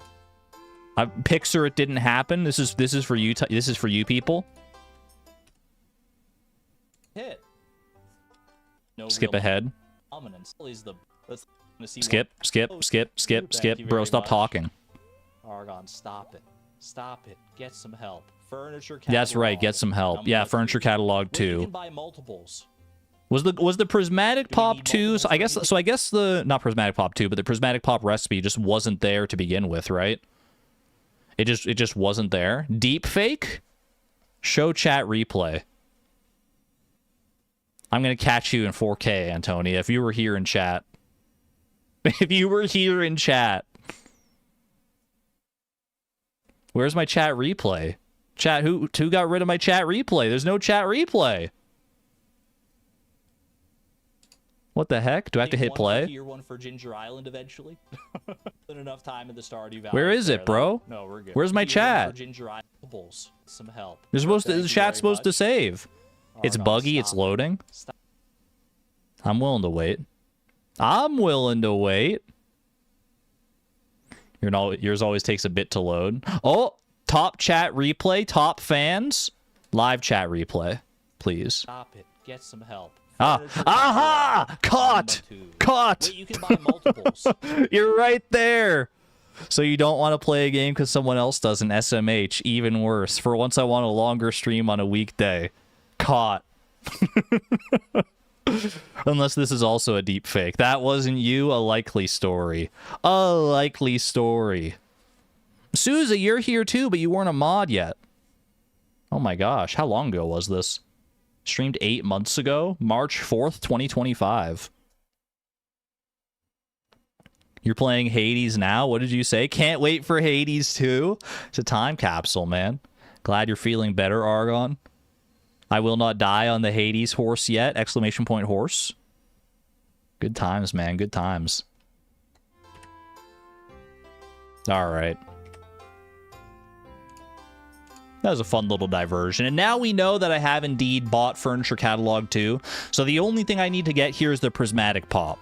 Pixar, it didn't happen. This is for you. This is for you people. Hit. No Skip real ahead. dominance. Let's see Skip. Thank Bro, you stop very talking. Argon, stop it. Stop it. Get some help. Furniture catalog. That's right, get some help. Number Yeah, furniture 2. catalog Wait, you 2. can buy multiples. Was the prismatic Do we pop need 2? So multiples I guess the not prismatic pop 2, but the prismatic pop recipe just wasn't there to begin with, right? It just wasn't there. Deep fake? Show chat replay. I'm going to catch you in 4K, Antonia, if you were here in chat. If you were here in chat. Where's my chat replay? Chat, who got rid of my chat replay? There's no chat replay. What the heck? Do I have to hit play? Tier 1 for Ginger Island eventually. Enough time in the Stardew Valley. Where is it, bro? No, we're good. Where's my chat? Ginger Island. Some help. You're supposed to. The chat's supposed to save. It's buggy. It's loading. Stop. I'm willing to wait. I'm willing to wait. Yours always takes a bit to load. Oh, top chat replay. Top fans. Live chat replay, please. Stop it. Get some help. Aha! Caught! Caught! Wait, you can buy multiples. You're right there. So you don't want to play a game because someone else does an SMH. Even worse. For once I want a longer stream on a weekday. Caught. Unless this is also a deep fake. That wasn't you. A likely story. A likely story. Souza, you're here too, but you weren't a mod yet. Oh my gosh. How long ago was this? Streamed 8 months ago, March 4th, 2025. You're playing Hades now? What did you say? Can't wait for Hades 2? It's a time capsule, man. Glad you're feeling better, Argon. I will not die on the Hades horse yet! Exclamation point horse. Good times, man. Good times. Alright. That was a fun little diversion. And now we know that I have indeed bought Furniture Catalog 2. So the only thing I need to get here is the Prismatic Pop,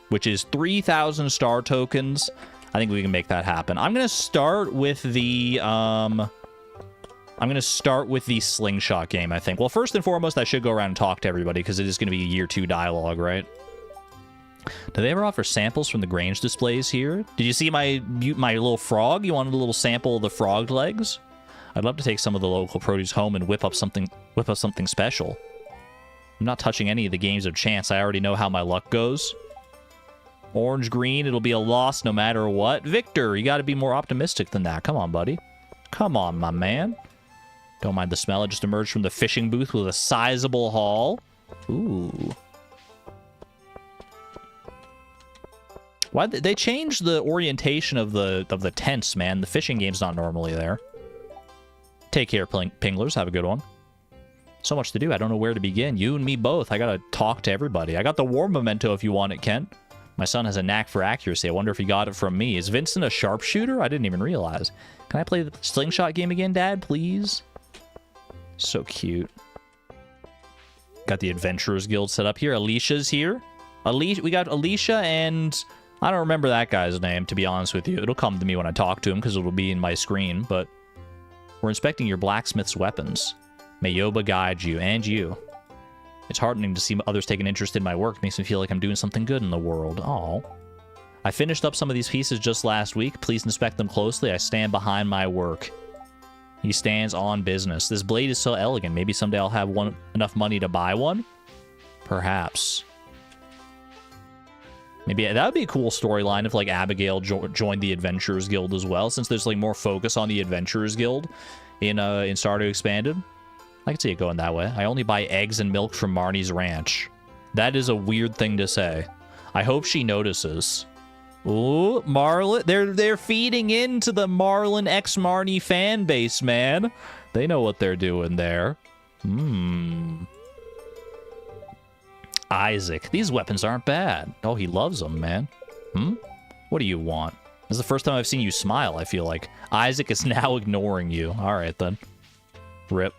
which is 3,000 star tokens. I think we can make that happen. I'm going to start with the slingshot game, I think. Well, first and foremost, I should go around and talk to everybody because it is going to be a year 2 dialogue, right? Do they ever offer samples from the Grange displays here? Did you see my little frog? You wanted a little sample of the frog legs? I'd love to take some of the local produce home and whip up something special. I'm not touching any of the games of chance. I already know how my luck goes. Orange, green, it'll be a loss no matter what. Victor, you got to be more optimistic than that. Come on, buddy. Come on, my man. Don't mind the smell. I just emerged from the fishing booth with a sizable haul. Ooh. Why they changed the orientation of the tents, man? The fishing game's not normally there. Take care, Pinglers. Have a good one. So much to do. I don't know where to begin. You and me both. I gotta talk to everybody. I got the war memento if you want it, Kent. My son has a knack for accuracy. I wonder if he got it from me. Is Vincent a sharpshooter? I didn't even realize. Can I play the slingshot game again, Dad, please? So cute. Got the Adventurers Guild set up here. Alicia's here. We got Alicia and... I don't remember that guy's name, to be honest with you. It'll come to me when I talk to him because it'll be in my screen, but... We're inspecting your blacksmith's weapons. May Yoba guide you, and you. It's heartening to see others take an interest in my work. It makes me feel like I'm doing something good in the world. Aw. I finished up some of these pieces just last week. Please inspect them closely. I stand behind my work. He stands on business. This blade is so elegant. Maybe someday I'll have enough money to buy one? Perhaps. Maybe that would be a cool storyline if, like, Abigail joined the Adventurers Guild as well, since there's, like, more focus on the Adventurers Guild in Stardew Expanded. I can see it going that way. I only buy eggs and milk from Marnie's ranch. That is a weird thing to say. I hope she notices. Ooh, Marlin. They're feeding into the Marlin X Marnie fan base, man. They know what they're doing there. Isaac. These weapons aren't bad. Oh, he loves them, man. What do you want? This is the first time I've seen you smile, I feel like. Isaac is now ignoring you. Alright, then. Rip.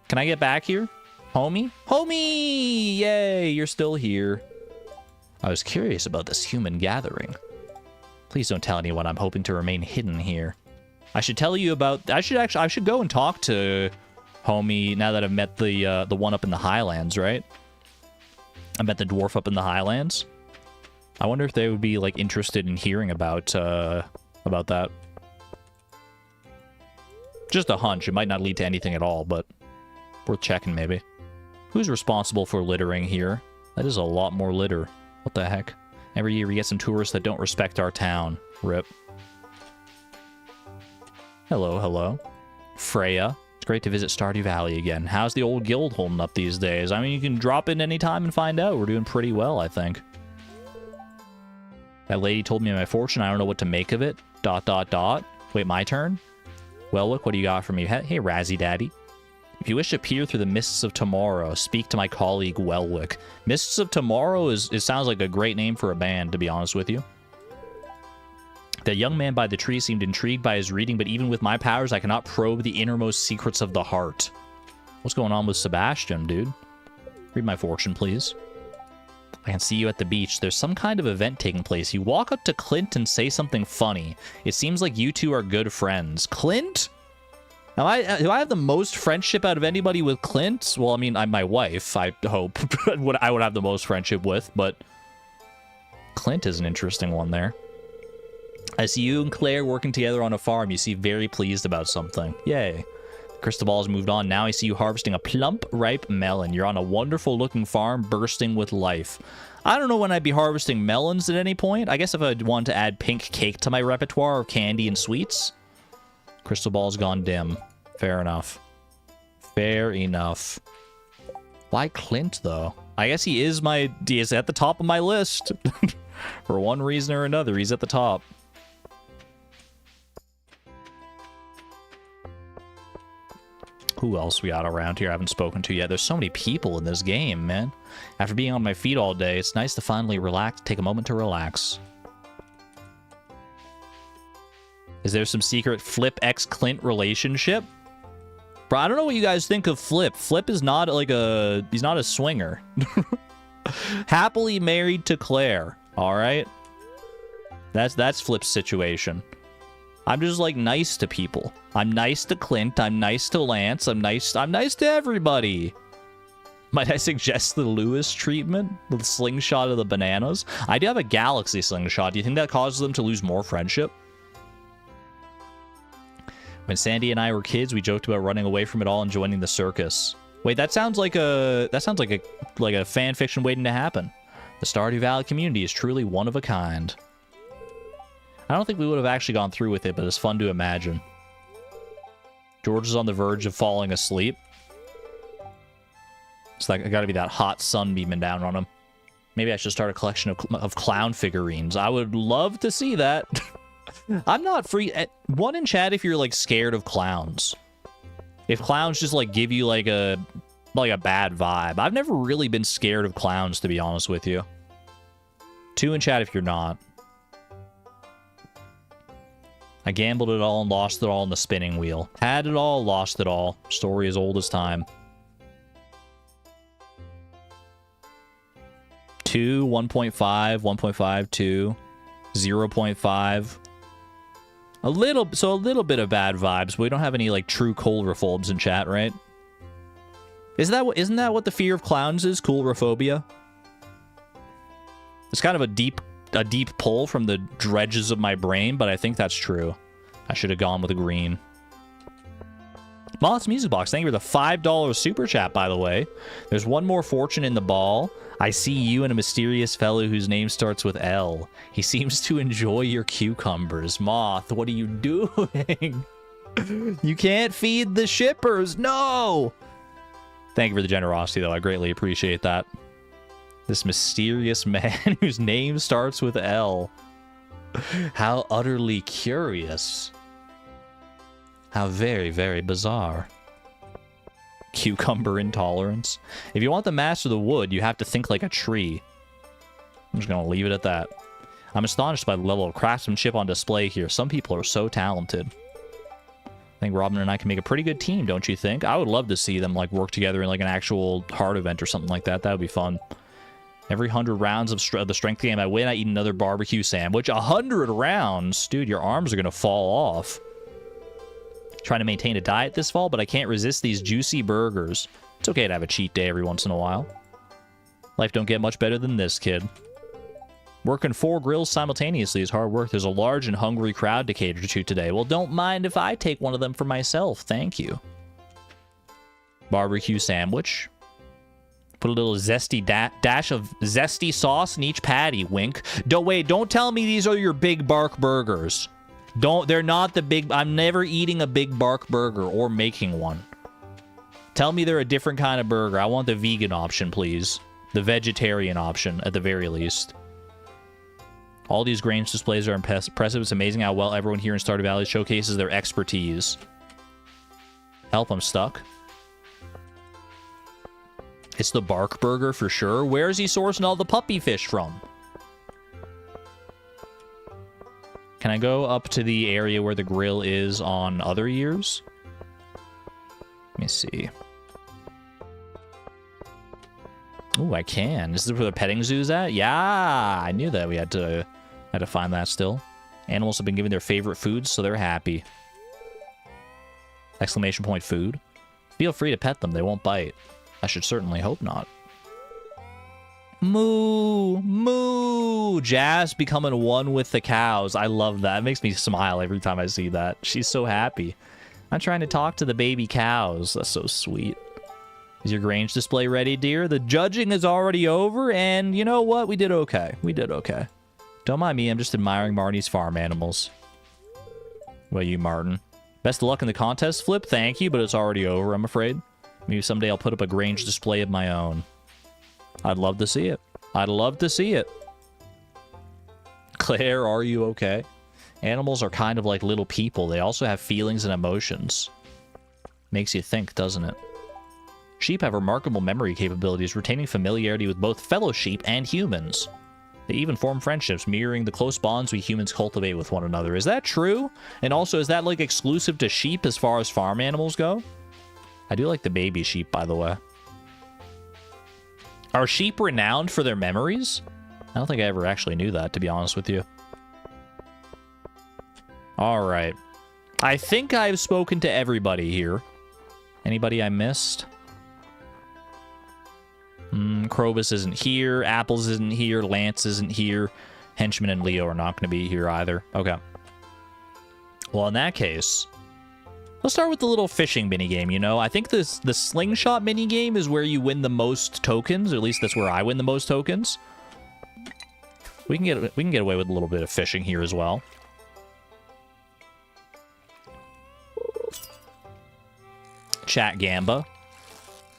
Can I get back here? Homi? Homi! Yay, you're still here. I was curious about this human gathering. Please don't tell anyone. I'm hoping to remain hidden here. I should tell you about... I should go and talk to Homi now that I've met the one up in the Highlands, right? I bet the dwarf up in the Highlands. I wonder if they would be, like, interested in hearing about that. Just a hunch. It might not lead to anything at all, but worth checking, maybe. Who's responsible for littering here? That is a lot more litter. What the heck? Every year we get some tourists that don't respect our town. Rip. Hello, hello. Freya. It's great to visit Stardew Valley again. How's the old guild holding up these days? I mean, you can drop in anytime and find out. We're doing pretty well, I think. That lady told me my fortune. I don't know what to make of it. ... Wait, my turn? Well, look, what do you got for me? Hey, Razzie Daddy. If you wish to peer through the mists of tomorrow, speak to my colleague, Welwick. Mists of Tomorrow it sounds like a great name for a band, to be honest with you. The young man by the tree seemed intrigued by his reading, but even with my powers, I cannot probe the innermost secrets of the heart. What's going on with Sebastian, dude? Read my fortune, please. I can see you at the beach. There's some kind of event taking place. You walk up to Clint and say something funny. It seems like you two are good friends. Clint? Now, do I have the most friendship out of anybody with Clint? Well, I mean, I'm my wife, I hope. I would have the most friendship with, but Clint is an interesting one there. I see you and Claire working together on a farm. You seem very pleased about something. Yay. Crystal Ball's moved on. Now I see you harvesting a plump, ripe melon. You're on a wonderful-looking farm bursting with life. I don't know when I'd be harvesting melons at any point. I guess if I'd want to add pink cake to my repertoire of candy and sweets. Crystal Ball's gone dim. Fair enough. Fair enough. Why Clint, though? I guess he is at the top of my list. For one reason or another, he's at the top. Who else we got around here I haven't spoken to yet? There's so many people in this game, man. After being on my feet all day, it's nice to finally relax, take a moment to relax. Is there some secret Flip X Clint relationship? Bro, I don't know what you guys think of Flip. Flip is not like he's not a swinger. Happily married to Claire, all right? That's Flip's situation. I'm just like nice to people. I'm nice to Clint, I'm nice to Lance, I'm nice to everybody. Might I suggest the Lewis treatment? The slingshot of the bananas? I do have a galaxy slingshot. Do you think that causes them to lose more friendship? When Sandy and I were kids, we joked about running away from it all and joining the circus. Wait, that sounds like a fan fiction waiting to happen. The Stardew Valley community is truly one of a kind. I don't think we would have actually gone through with it, but it's fun to imagine. George is on the verge of falling asleep. It's like, gotta be that hot sun beaming down on him. Maybe I should start a collection of clown figurines. I would love to see that. I'm not free. One in chat if you're like scared of clowns. If clowns just like give you like a bad vibe. I've never really been scared of clowns, to be honest with you. 2 in chat if you're not. I gambled it all and lost it all in the spinning wheel. Had it all, lost it all. Story as old as time. 2, 1.5, 1.5, 2, 0.5. A little bit of bad vibes, but we don't have any like true coulrophobes in chat, right? Isn't that what the fear of clowns is? Coulrophobia? It's kind of a deep pull from the dredges of my brain, but I think that's true. I should have gone with a green. Moth's Music Box, thank you for the $5 super chat, by the way. There's one more fortune in the ball. I see you and a mysterious fellow whose name starts with L. He seems to enjoy your cucumbers. Moth, what are you doing? You can't feed the shippers. No! Thank you for the generosity, though. I greatly appreciate that. This mysterious man whose name starts with L. How utterly curious. How very, very bizarre. Cucumber intolerance. If you want the master of the wood, you have to think like a tree. I'm just gonna leave it at that. I'm astonished by the level of craftsmanship on display here. Some people are so talented. I think Robin and I can make a pretty good team, don't you think? I would love to see them like work together in like an actual hard event or something like that. That would be fun. Every 100 rounds of the strength game I win, I eat another barbecue sandwich. 100 rounds? Dude, your arms are gonna fall off. Trying to maintain a diet this fall, but I can't resist these juicy burgers. It's okay to have a cheat day every once in a while. Life don't get much better than this, kid. Working 4 grills simultaneously is hard work. There's a large and hungry crowd to cater to today. Well, don't mind if I take one of them for myself. Thank you. Barbecue sandwich. Put a little zesty dash of zesty sauce in each patty. Wink. Don't tell me these are your big bark burgers. They're not the big... I'm never eating a big bark burger or making one. Tell me they're a different kind of burger. I want the vegan option, please. The vegetarian option, at the very least. All these Grange displays are impressive. It's amazing how well everyone here in Stardew Valley showcases their expertise. Help, I'm stuck. It's the bark burger for sure. Where is he sourcing all the puppy fish from? Can I go up to the area where the grill is on other years? Let me see. Oh, I can. Is this where the petting zoo's at? Yeah, I knew that we had to find that still. Animals have been given their favorite foods, so they're happy. Exclamation point food. Feel free to pet them. They won't bite. I should certainly hope not. Moo! Moo! Jazz becoming one with the cows. I love that. It makes me smile every time I see that. She's so happy. I'm trying to talk to the baby cows. That's so sweet. Is your Grange display ready, dear? The judging is already over, and you know what? We did okay. We did okay. Don't mind me. I'm just admiring Marty's farm animals. What about you, Martin? Best of luck in the contest, Flip. Thank you, but it's already over, I'm afraid. Maybe someday I'll put up a Grange display of my own. I'd love to see it. I'd love to see it. Claire, are you okay? Animals are kind of like little people. They also have feelings and emotions. Makes you think, doesn't it? Sheep have remarkable memory capabilities, retaining familiarity with both fellow sheep and humans. They even form friendships, mirroring the close bonds we humans cultivate with one another. Is that true? And also, is that like exclusive to sheep as far as farm animals go? I do like the baby sheep, by the way. Are sheep renowned for their memories? I don't think I ever actually knew that, to be honest with you. Alright. I think I've spoken to everybody here. Anybody I missed? Krobus isn't here. Apples isn't here. Lance isn't here. Henchman and Leo are not going to be here either. Okay. Well, in that case... Let's start with the little fishing minigame, you know? I think the slingshot minigame is where you win the most tokens, or at least that's where I win the most tokens. We can get away with a little bit of fishing here as well. Chat Gamba.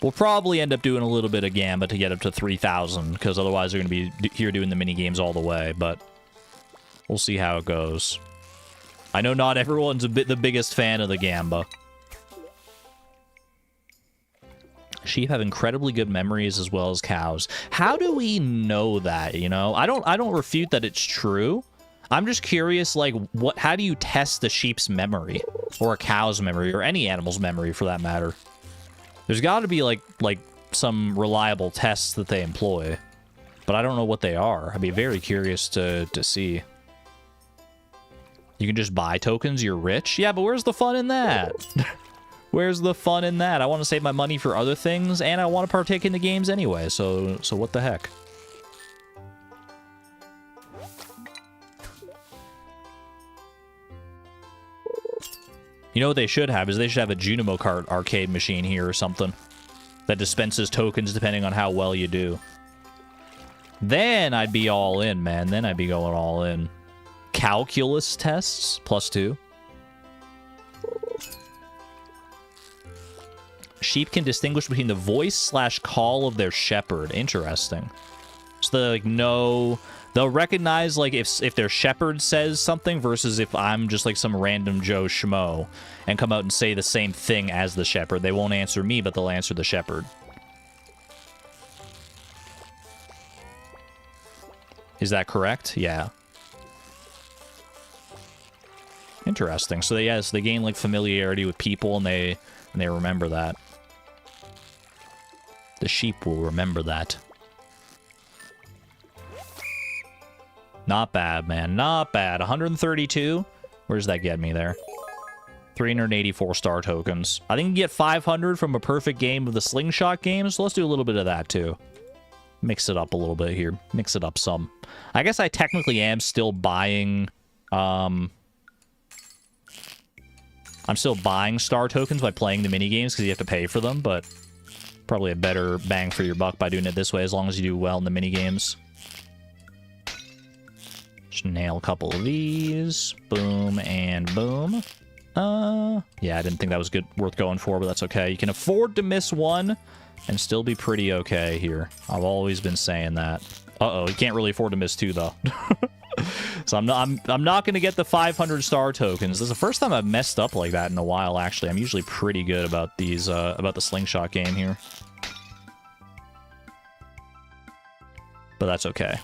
We'll probably end up doing a little bit of Gamba to get up to 3,000, because otherwise they're going to be here doing the minigames all the way, but we'll see how it goes. I know not everyone's the biggest fan of the Gamba. Sheep have incredibly good memories as well as cows. How do we know that, you know? I don't refute that it's true. I'm just curious, like, how do you test the sheep's memory? Or a cow's memory, or any animal's memory for that matter? There's got to be, like some reliable tests that they employ. But I don't know what they are. I'd be very curious to see. You can just buy tokens, you're rich? Yeah, but where's the fun in that? Where's the fun in that? I want to save my money for other things, and I want to partake in the games anyway, so what the heck? You know what they should have is they should have a Junimo Kart arcade machine here or something that dispenses tokens depending on how well you do. Then I'd be all in, man. Then I'd be going all in. Calculus tests, +2. Sheep can distinguish between the voice/call of their shepherd. Interesting. So they like know, they'll recognize like if their shepherd says something versus if I'm just like some random Joe Schmo and come out and say the same thing as the shepherd. They won't answer me, but they'll answer the shepherd. Is that correct? Yeah. Interesting. So they gain like familiarity with people and they remember that. The sheep will remember that. Not bad, man. Not bad. 132. Where does that get me there? 384 star tokens. I think you get 500 from a perfect game of the slingshot games. So let's do a little bit of that too. Mix it up a little bit here. Mix it up some. I guess I technically am still buying... I'm still buying star tokens by playing the minigames because you have to pay for them, but probably a better bang for your buck by doing it this way as long as you do well in the minigames. Just nail a couple of these. Boom and boom. Yeah, I didn't think that was good, worth going for, but that's okay. You can afford to miss one and still be pretty okay here. I've always been saying that. Uh-oh, you can't really afford to miss two, though. So I'm not going to get the 500 star tokens. This is the first time I've messed up like that in a while, actually. I'm usually pretty good about these, about the slingshot game here. But that's okay.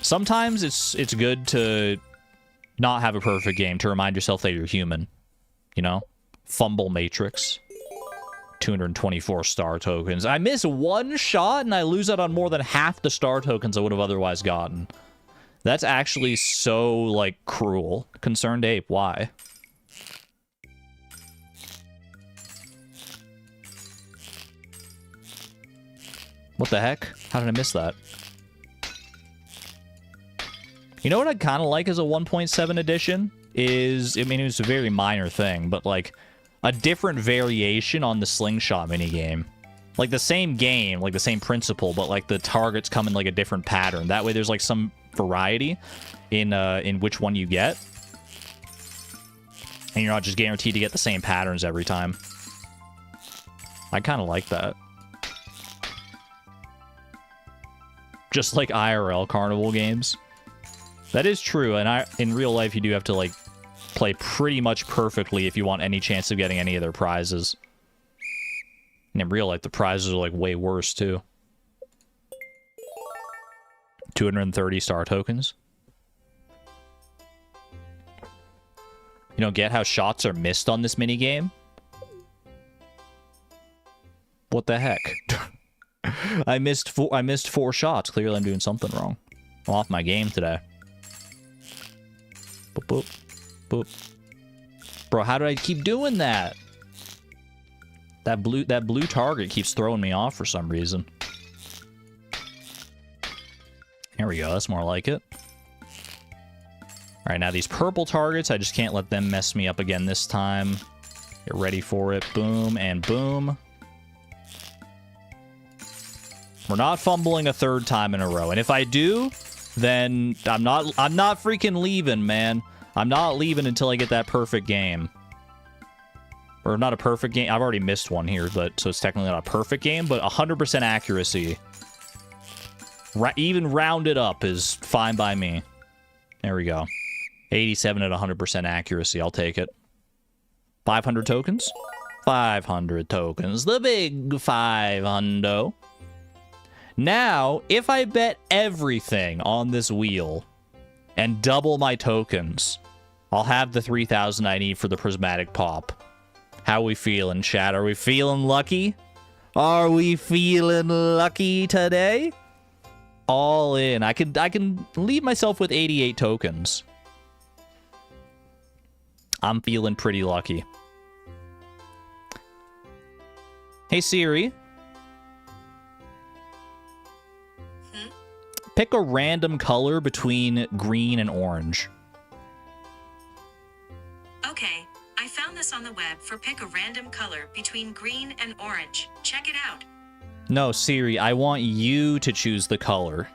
Sometimes it's good to not have a perfect game, to remind yourself that you're human. You know? Fumble Matrix. 224 star tokens. I miss one shot and I lose out on more than half the star tokens I would have otherwise gotten. That's actually so, like, cruel. Concerned Ape, why? What the heck? How did I miss that? You know what I'd kind of like as a 1.7 edition? Is, I mean, it's a very minor thing, but, like, a different variation on the slingshot minigame. Like the same game, like the same principle, but like the targets come in like a different pattern. That way there's like some variety in which one you get. And you're not just guaranteed to get the same patterns every time. I kind of like that. Just like IRL carnival games. That is true, and in real life you do have to like play pretty much perfectly if you want any chance of getting any of their prizes. And in real life, the prizes are, like, way worse, too. 230 star tokens. You don't get how shots are missed on this minigame? What the heck? I missed four shots. Clearly I'm doing something wrong. I'm off my game today. Boop, boop. Boop. Bro, how did I keep doing that? That blue target keeps throwing me off for some reason. There we go. That's more like it. All right, now these purple targets, I just can't let them mess me up again this time. Get ready for it. Boom and boom. We're not fumbling a third time in a row. And if I do, then I'm not freaking leaving, man. I'm not leaving until I get that perfect game. Or not a perfect game. I've already missed one here, but so it's technically not a perfect game, but 100% accuracy. Even rounded up is fine by me. There we go. 87 at 100% accuracy. I'll take it. 500 tokens? 500 tokens. The big 500. Now, if I bet everything on this wheel and double my tokens, I'll have the 3,000 I need for the prismatic pop. How we feeling, chat? Are we feeling lucky? Are we feeling lucky today? All in. I can leave myself with 88 tokens. I'm feeling pretty lucky. Hey Siri. Pick a random color between green and orange. Okay, I found this on the web for pick a random color between green and orange. Check it out. No, Siri, I want you to choose the color.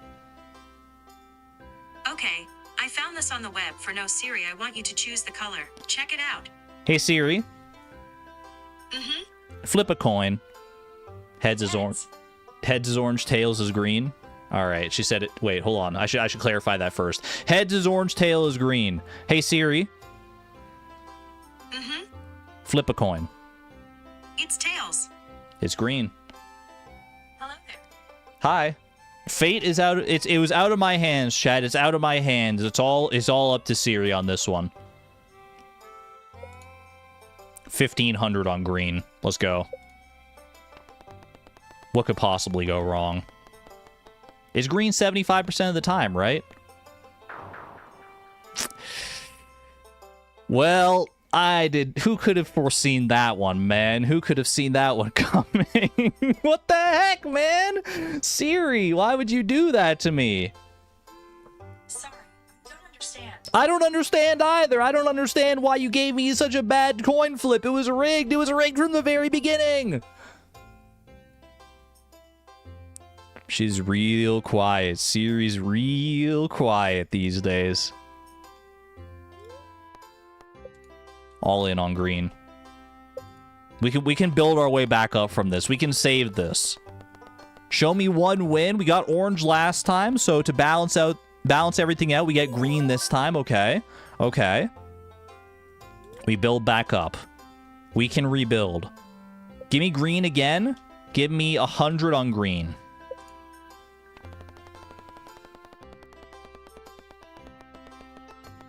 Okay, I found this on the web for no Siri, I want you to choose the color. Check it out. Hey Siri. Flip a coin. Heads is orange. Heads is orange, tails is green. All right, she said it. Wait, hold on. I should clarify that first. Heads is orange, tail is green. Hey Siri. Flip a coin. It's tails. It's green. Hello there. Hi. Fate is out. It was out of my hands, Chad. It's out of my hands. It's all up to Siri on this one. 1,500 on green. Let's go. What could possibly go wrong? Is green 75% of the time, right? Well, Who could have foreseen that one, man? Who could have seen that one coming? What the heck, man? Siri, why would you do that to me? Sorry, don't understand. I don't understand either. I don't understand why you gave me such a bad coin flip. It was rigged. It was rigged from the very beginning. She's real quiet. Siri's real quiet these days. All in on green. We can build our way back up from this. We can save this. Show me one win. We got orange last time, so to balance everything out, we get green this time. Okay. Okay. We build back up. We can rebuild. Give me green again. Give me 100 on green.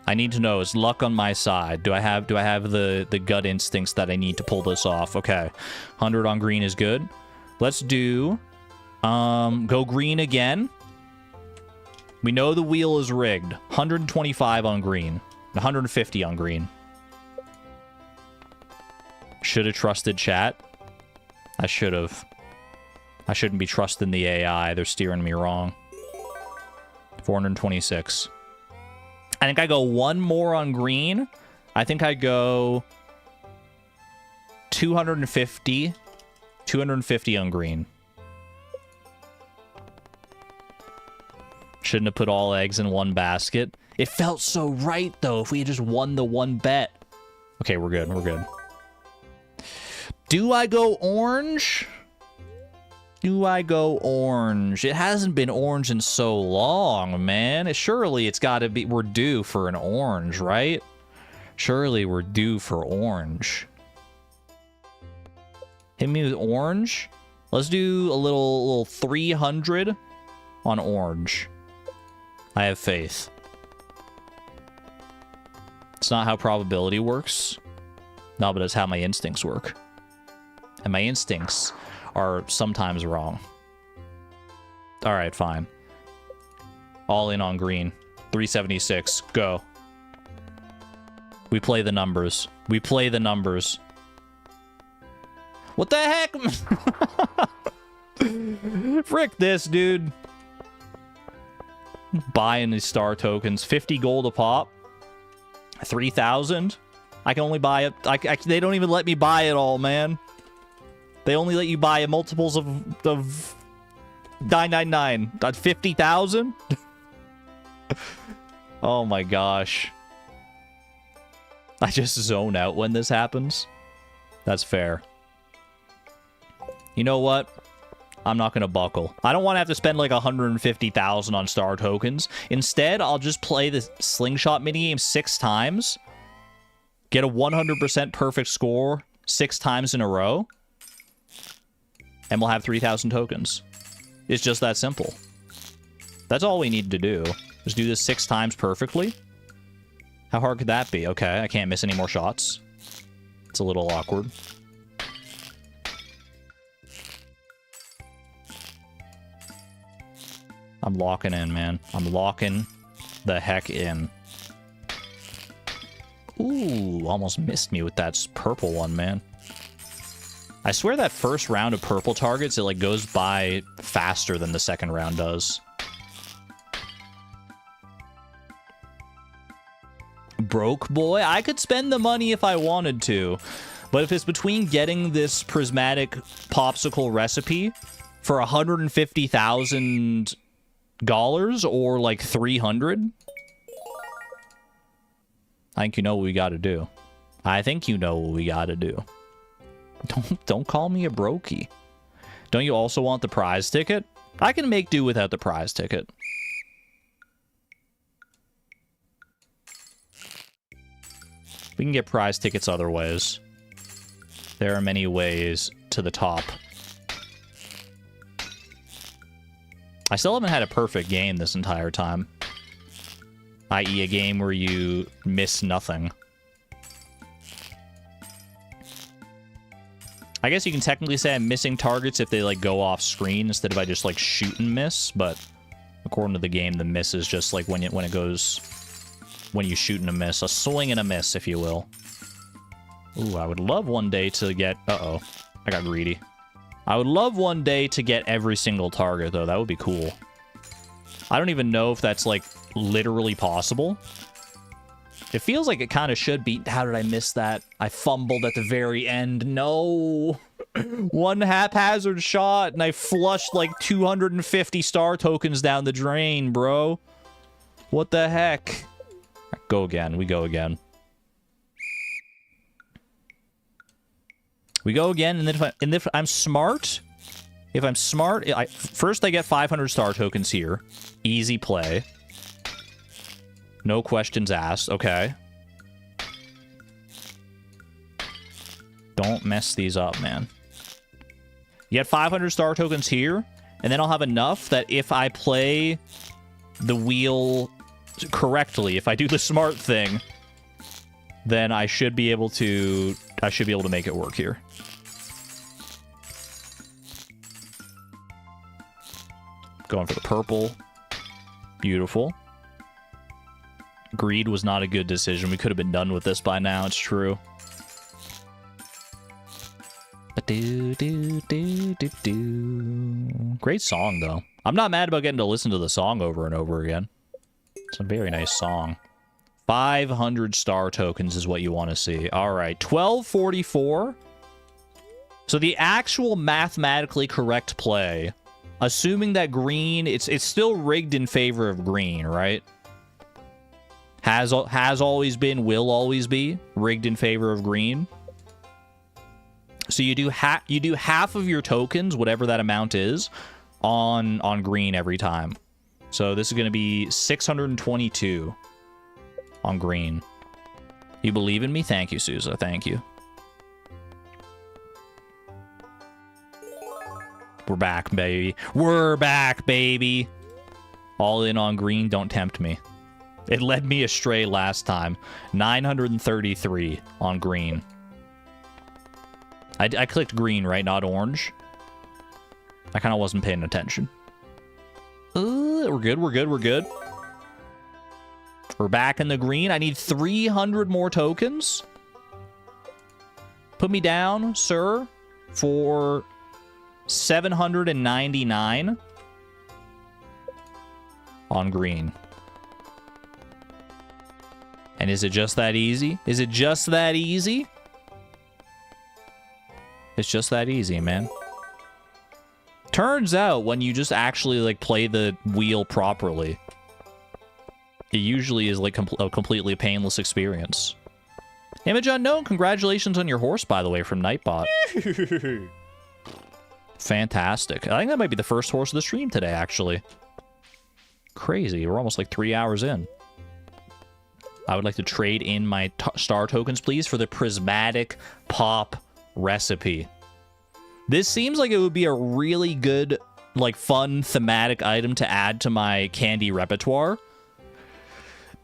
I need to know, is luck on my side? Do I have the gut instincts that I need to pull this off? Okay. 100 on green is good. Let's do go green again. We know the wheel is rigged. 125 on green. 150 on green. Should have trusted chat. I should have. I shouldn't be trusting the AI. They're steering me wrong. 426. I think I go one more on green. I think I go 250. 250 on green. Shouldn't have put all eggs in one basket. It felt so right, though, if we had just won the one bet. Okay, we're good. We're good. Do I go orange? Do I go orange? It hasn't been orange in so long, man. Surely it's got to be... We're due for an orange, right? Surely we're due for orange. Hit me with orange. Let's do a little 300 on orange. I have faith. It's not how probability works. No, but it's how my instincts work. And my instincts are sometimes wrong. Alright, fine. All in on green. 376. Go. We play the numbers. We play the numbers. What the heck? Frick this, dude. Buying these star tokens. 50 gold a pop. 3,000. I can only buy it. They don't even let me buy it all, man. They only let you buy multiples of 999. 50,000? Oh my gosh. I just zone out when this happens. That's fair. You know what? I'm not going to buckle. I don't want to have to spend like 150,000 on star tokens. Instead, I'll just play the slingshot minigame 6 times. Get a 100% perfect score 6 times in a row. And we'll have 3,000 tokens. It's just that simple. That's all we need to do. Just do this 6 times perfectly. How hard could that be? Okay, I can't miss any more shots. It's a little awkward. I'm locking in, man. I'm locking the heck in. Ooh, almost missed me with that purple one, man. I swear that first round of purple targets, it like goes by faster than the second round does. Broke boy? I could spend the money if I wanted to. But if it's between getting this prismatic popsicle recipe for $150,000 or like 300, I think you know what we gotta do. I think you know what we gotta do. Don't call me a brokey. Don't you also want the prize ticket? I can make do without the prize ticket. We can get prize tickets other ways. There are many ways to the top. I still haven't had a perfect game this entire time. I.e. a game where you miss nothing. I guess you can technically say I'm missing targets if they, like, go off screen instead of I just, like, shoot and miss, but according to the game, the miss is just, like, when it goes... when you shoot and a miss. A swing and a miss, if you will. Ooh, I would love one day to get... Uh-oh. I got greedy. I would love one day to get every single target, though. That would be cool. I don't even know if that's, like, literally possible. It feels like it kind of should be. How did I miss that? I fumbled at the very end. No! One haphazard shot, and I flushed, like, 250 star tokens down the drain, bro. What the heck? Go again. We go again. We go again, and then if I'm smart, first I get 500 star tokens here. Easy play. No questions asked. Okay. Don't mess these up, man. You get 500 star tokens here, and then I'll have enough that if I play the wheel correctly, if I do the smart thing, then I should be able to make it work here. Going for the purple. Beautiful. Greed was not a good decision. We could have been done with this by now, it's true. Great song, though. I'm not mad about getting to listen to the song over and over again. It's a very nice song. 500 star tokens is what you want to see. All right, 1244. So the actual mathematically correct play, assuming that green, it's still rigged in favor of green, right? Has always been, will always be rigged in favor of green. So you do half of your tokens, whatever that amount is, on green every time. So this is going to be 622 on green. You believe in me? Thank you, Sousa. Thank you. We're back, baby. We're back, baby. All in on green. Don't tempt me. It led me astray last time. 933 on green. I clicked green, right? Not orange. I kind of wasn't paying attention. We're good, we're good, we're good. We're back in the green. I need 300 more tokens. Put me down, sir, for 799 on green. And is it just that easy? Is it just that easy? It's just that easy, man. Turns out, when you just actually, like, play the wheel properly, it usually is, like, a completely painless experience. Image unknown, congratulations on your horse, by the way, from Nightbot. Fantastic. I think that might be the first horse of the stream today, actually. Crazy. We're almost, like, 3 hours in. I would like to trade in my star tokens, please, for the prismatic pop recipe. This seems like it would be a really good, like, fun thematic item to add to my candy repertoire.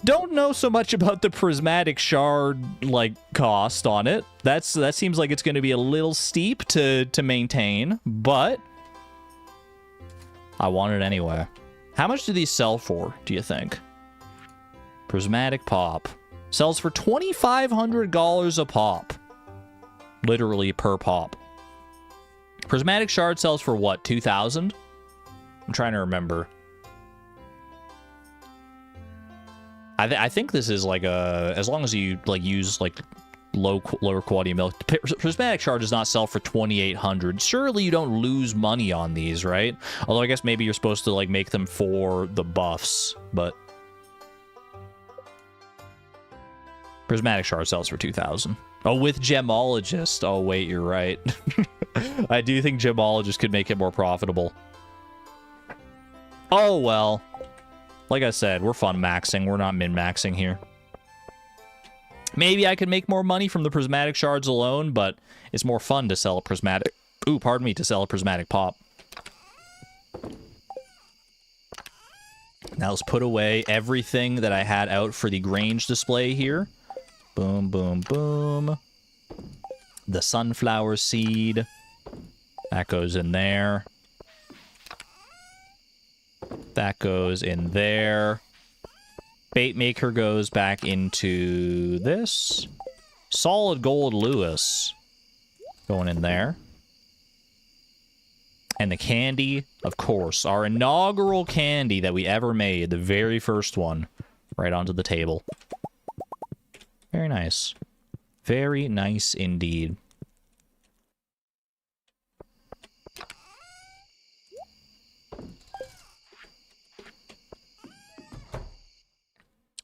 Don't know so much about the prismatic shard, like, cost on it. That seems like it's going to be a little steep to maintain, but I want it anyway. How much do these sell for, do you think? Prismatic pop. Sells for $2,500 a pop. Literally per pop. Prismatic shard sells for what, 2,000? I'm trying to remember. I think this is like a, as long as you like use like lower quality milk. Prismatic shard does not sell for 2,800. Surely you don't lose money on these, right? Although I guess maybe you're supposed to like make them for the buffs, but Prismatic shard sells for 2,000. Oh, with Gemologist. Oh, wait, you're right. I do think Gemologist could make it more profitable. Oh, well. Like I said, we're fun maxing. We're not min-maxing here. Maybe I could make more money from the prismatic shards alone, but it's more fun to sell a prismatic... Ooh, pardon me, to sell a prismatic pop. Now let's put away everything that I had out for the Grange display here. Boom, boom, boom. The sunflower seed. That goes in there. That goes in there. Bait maker goes back into this. Solid gold Lewis. Going in there. And the candy, of course. Our inaugural candy that we ever made. The very first one. Right onto the table. Very nice. Very nice indeed.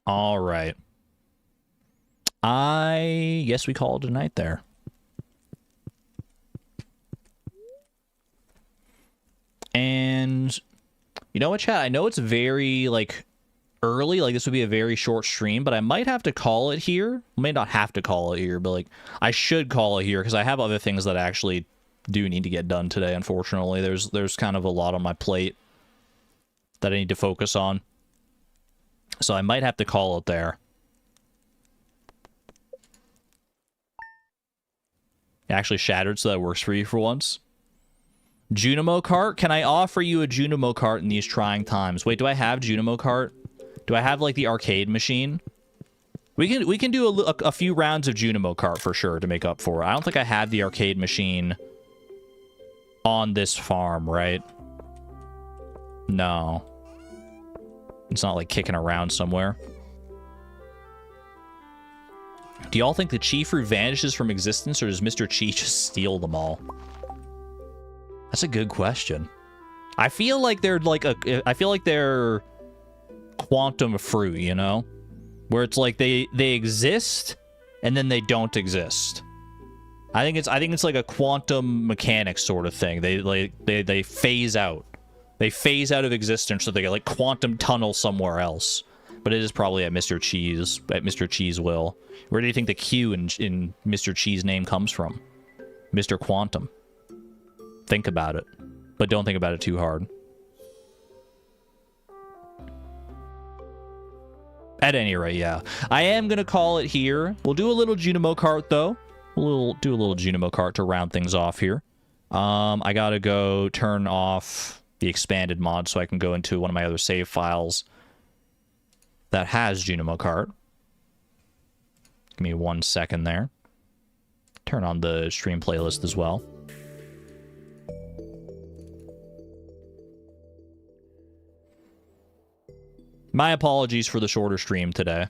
All right. I guess we call it a night there. And you know what, chat? I know it's very, like, early. Like, this would be a very short stream, but I might have to call it here. I may not have to call it here, but, like, I should call it here because I have other things that I actually do need to get done today, unfortunately. There's kind of a lot on my plate that I need to focus on. So I might have to call it there. It actually shattered, so that works for you for once. Junimo Kart? Can I offer you a Junimo Kart in these trying times? Wait, do I have Junimo Kart? Do I have, like, the arcade machine? We can do a few rounds of Junimo Kart for sure to make up for it. I don't think I have the arcade machine on this farm, right? No. It's not, like, kicking around somewhere. Do y'all think the Chi fruit vanishes from existence, or does Mr. Chi just steal them all? That's a good question. I feel like they're like I feel like they're quantum fruit, you know? Where it's like they exist and then they don't exist. I think it's like a quantum mechanics sort of thing. They phase out. They phase out of existence so they get like quantum tunnel somewhere else. But it is probably at Mr. Chi's will. Where do you think the Q in Mr. Chi's name comes from? Mr. Quantum. Think about it. But don't think about it too hard. At any rate, yeah. I am going to call it here. We'll do a little Junimo Kart, though. We'll do a little Junimo Kart to round things off here. I got to go turn off the expanded mod so I can go into one of my other save files that has Junimo Kart. Give me 1 second there. Turn on the stream playlist as well. My apologies for the shorter stream today.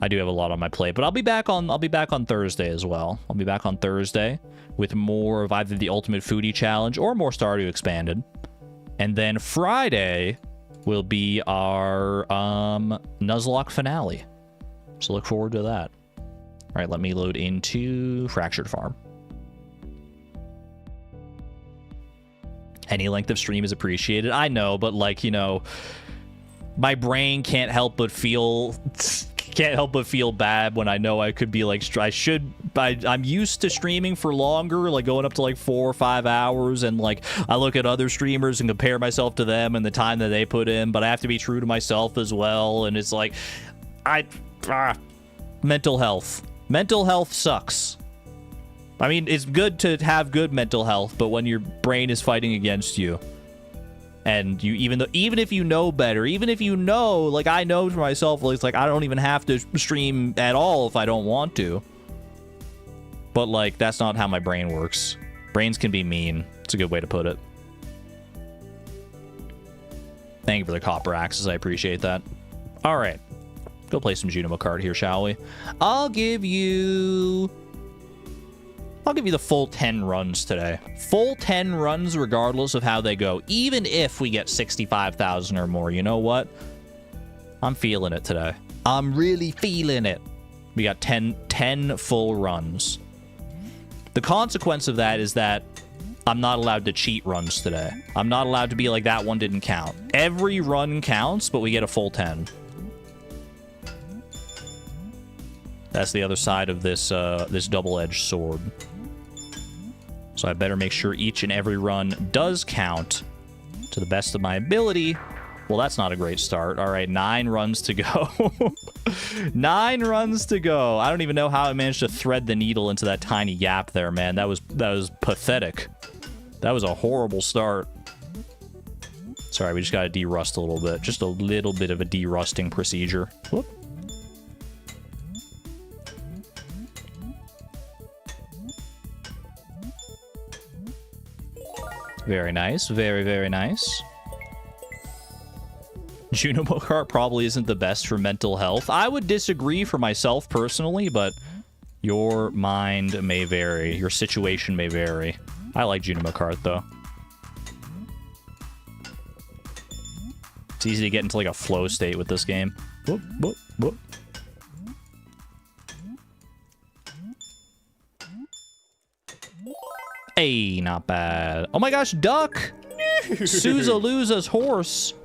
I do have a lot on my plate, but I'll be back on Thursday as well. I'll be back on Thursday with more of either the Ultimate Foodie Challenge or more Stardew Expanded. And then Friday will be our Nuzlocke finale. So look forward to that. All right, let me load into Fractured Farm. Any length of stream is appreciated. I know, but like, you know, my brain can't help but feel bad when I know I could be like, I'm used to streaming for longer, like going up to like 4 or 5 hours, and like I look at other streamers and compare myself to them and the time that they put in, but I have to be true to myself as well, and it's like, mental health sucks. I mean, it's good to have good mental health, but when your brain is fighting against you, and you even if you know better, even if you know, like I know for myself, it's like I don't even have to stream at all if I don't want to. But like that's not how my brain works. Brains can be mean. It's a good way to put it. Thank you for the copper axes. I appreciate that. All right, go play some Junimo Kart here, shall we? I'll give you the full 10 runs today. Full 10 runs regardless of how they go. Even if we get 65,000 or more. You know what? I'm feeling it today. I'm really feeling it. We got 10 full runs. The consequence of that is that I'm not allowed to cheat runs today. I'm not allowed to be like, that one didn't count. Every run counts, but we get a full 10. That's the other side of this this double-edged sword. So I better make sure each and every run does count to the best of my ability. Well, that's not a great start. All right, 9 runs to go. 9 runs to go. I don't even know how I managed to thread the needle into that tiny gap there, man. That was pathetic. That was a horrible start. Sorry, we just got to derust a little bit. Just a little bit of a derusting procedure. Whoop. Very nice. Very, very nice. Junimo Kart probably isn't the best for mental health. I would disagree for myself personally, but your mind may vary. Your situation may vary. I like Junimo Kart, though. It's easy to get into, like, a flow state with this game. Whoop, whoop, whoop. Hey, not bad. Oh my gosh, Duck! Sousa-Lusa's horse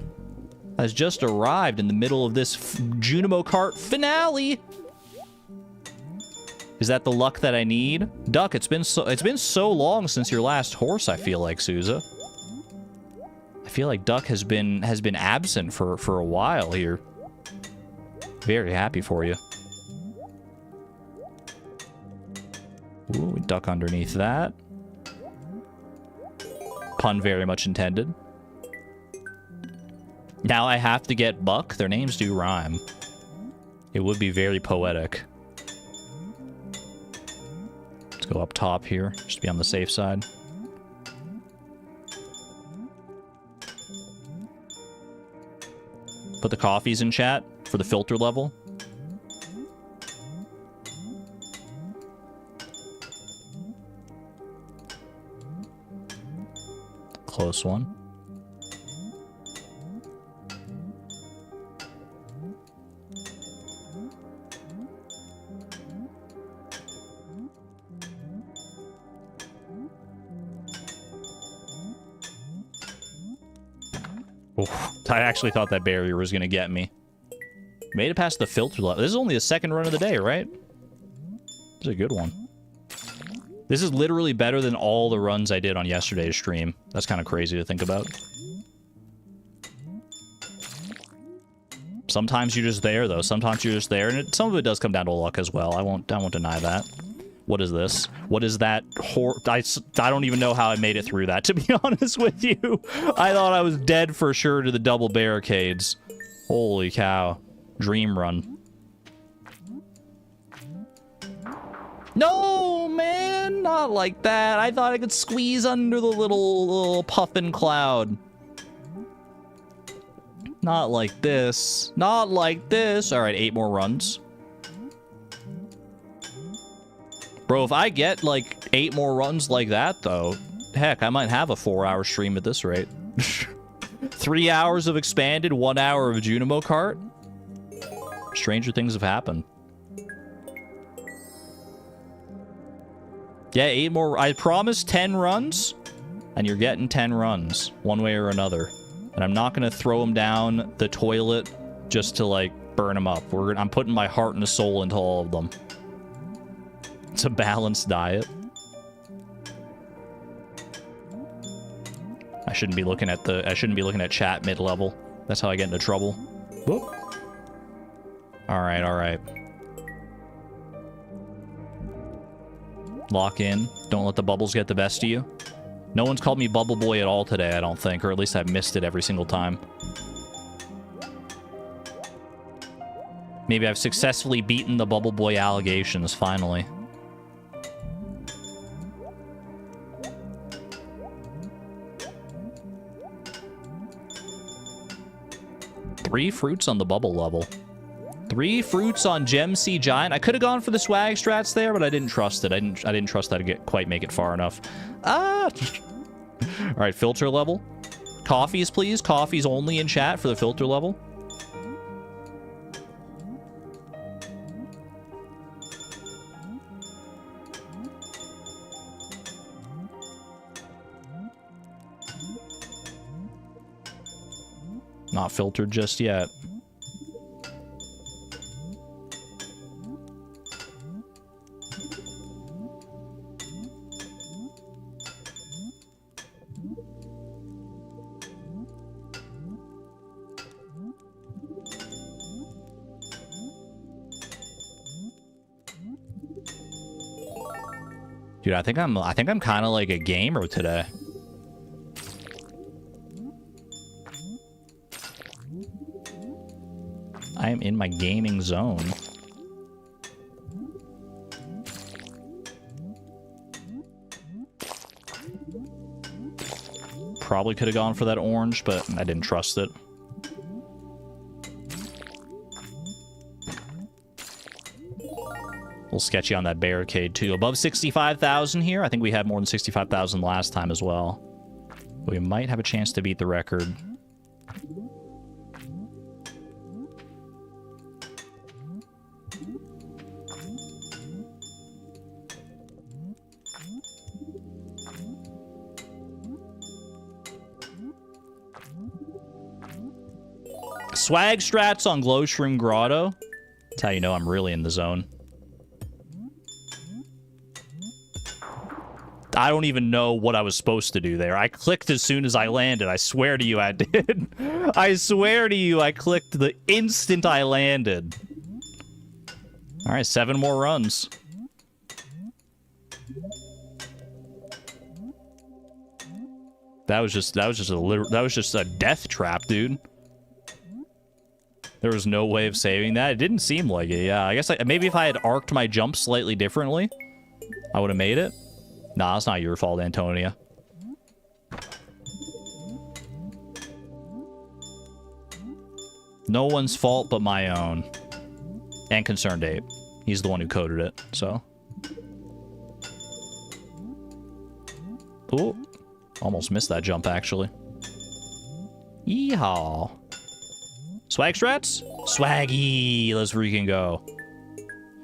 has just arrived in the middle of this Junimo Kart finale. Is that the luck that I need? Duck, it's been so long since your last horse, I feel like, Sousa. I feel like Duck has been absent for a while here. Very happy for you. Ooh, Duck underneath that. Pun very much intended. Now I have to get Buck. Their names do rhyme. It would be very poetic. Let's go up top here, just to be on the safe side. Put the coffees in chat for the filter level. Close one. Oof, I actually thought that barrier was going to get me. Made it past the filter level. This is only the second run of the day, right? This is a good one. This is literally better than all the runs I did on yesterday's stream. That's kind of crazy to think about. Sometimes you're just there, though. Sometimes you're just there, and some of it does come down to luck as well. I won't deny that. What is this? What is that? I don't even know how I made it through that, to be honest with you. I thought I was dead for sure to the double barricades. Holy cow. Dream run. No, man! Not like that. I thought I could squeeze under the little puffin cloud. Not like this. Not like this. Alright, 8 more runs. Bro, if I get, like, 8 more runs like that, though, heck, I might have a 4-hour stream at this rate. 3 hours of Expanded, 1 hour of Junimo Kart. Stranger things have happened. Yeah, 8 more. I promised 10 runs, and you're getting 10 runs, one way or another. And I'm not going to throw them down the toilet just to, like, burn them up. I'm putting my heart and soul into all of them. It's a balanced diet. I shouldn't be looking at chat mid-level. That's how I get into trouble. Whoop. Alright, alright. Lock in. Don't let the bubbles get the best of you. No one's called me Bubble Boy at all today, I don't think. Or at least I've missed it every single time. Maybe I've successfully beaten the Bubble Boy allegations, finally. Three fruits on the bubble level. 3 fruits on Gem Sea Giant. I could have gone for the swag strats there, but I didn't trust it. I didn't trust that to quite make it far enough. Ah! All right, filter level. Coffees, please. Coffees only in chat for the filter level. Not filtered just yet. Dude, I think I'm kind of like a gamer today. I am in my gaming zone. Probably could have gone for that orange, but I didn't trust it. A little sketchy on that barricade, too. Above 65,000 here. I think we had more than 65,000 last time as well. We might have a chance to beat the record. Swag strats on Glowshroom Grotto. That's how you know I'm really in the zone. I don't even know what I was supposed to do there. I clicked as soon as I landed. I swear to you I did. I swear to you I clicked the instant I landed. All right, 7 more runs. That was just a death trap, dude. There was no way of saving that. It didn't seem like it. Yeah, I guess maybe if I had arced my jump slightly differently, I would have made it. Nah, it's not your fault, Antonia. No one's fault but my own. And Concerned Ape. He's the one who coded it, so. Ooh. Almost missed that jump, actually. Yeehaw. Swag strats? Swaggy. Let's freaking go.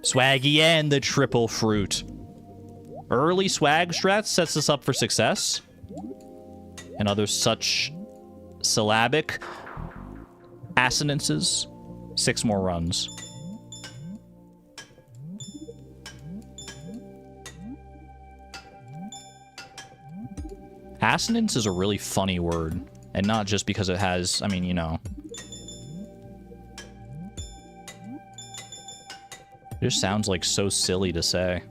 Swaggy and the triple fruit. Early swag strats sets us up for success. And other such syllabic assonances. 6 more runs. Assonance is a really funny word. And not just because it has, I mean, you know. It just sounds like so silly to say.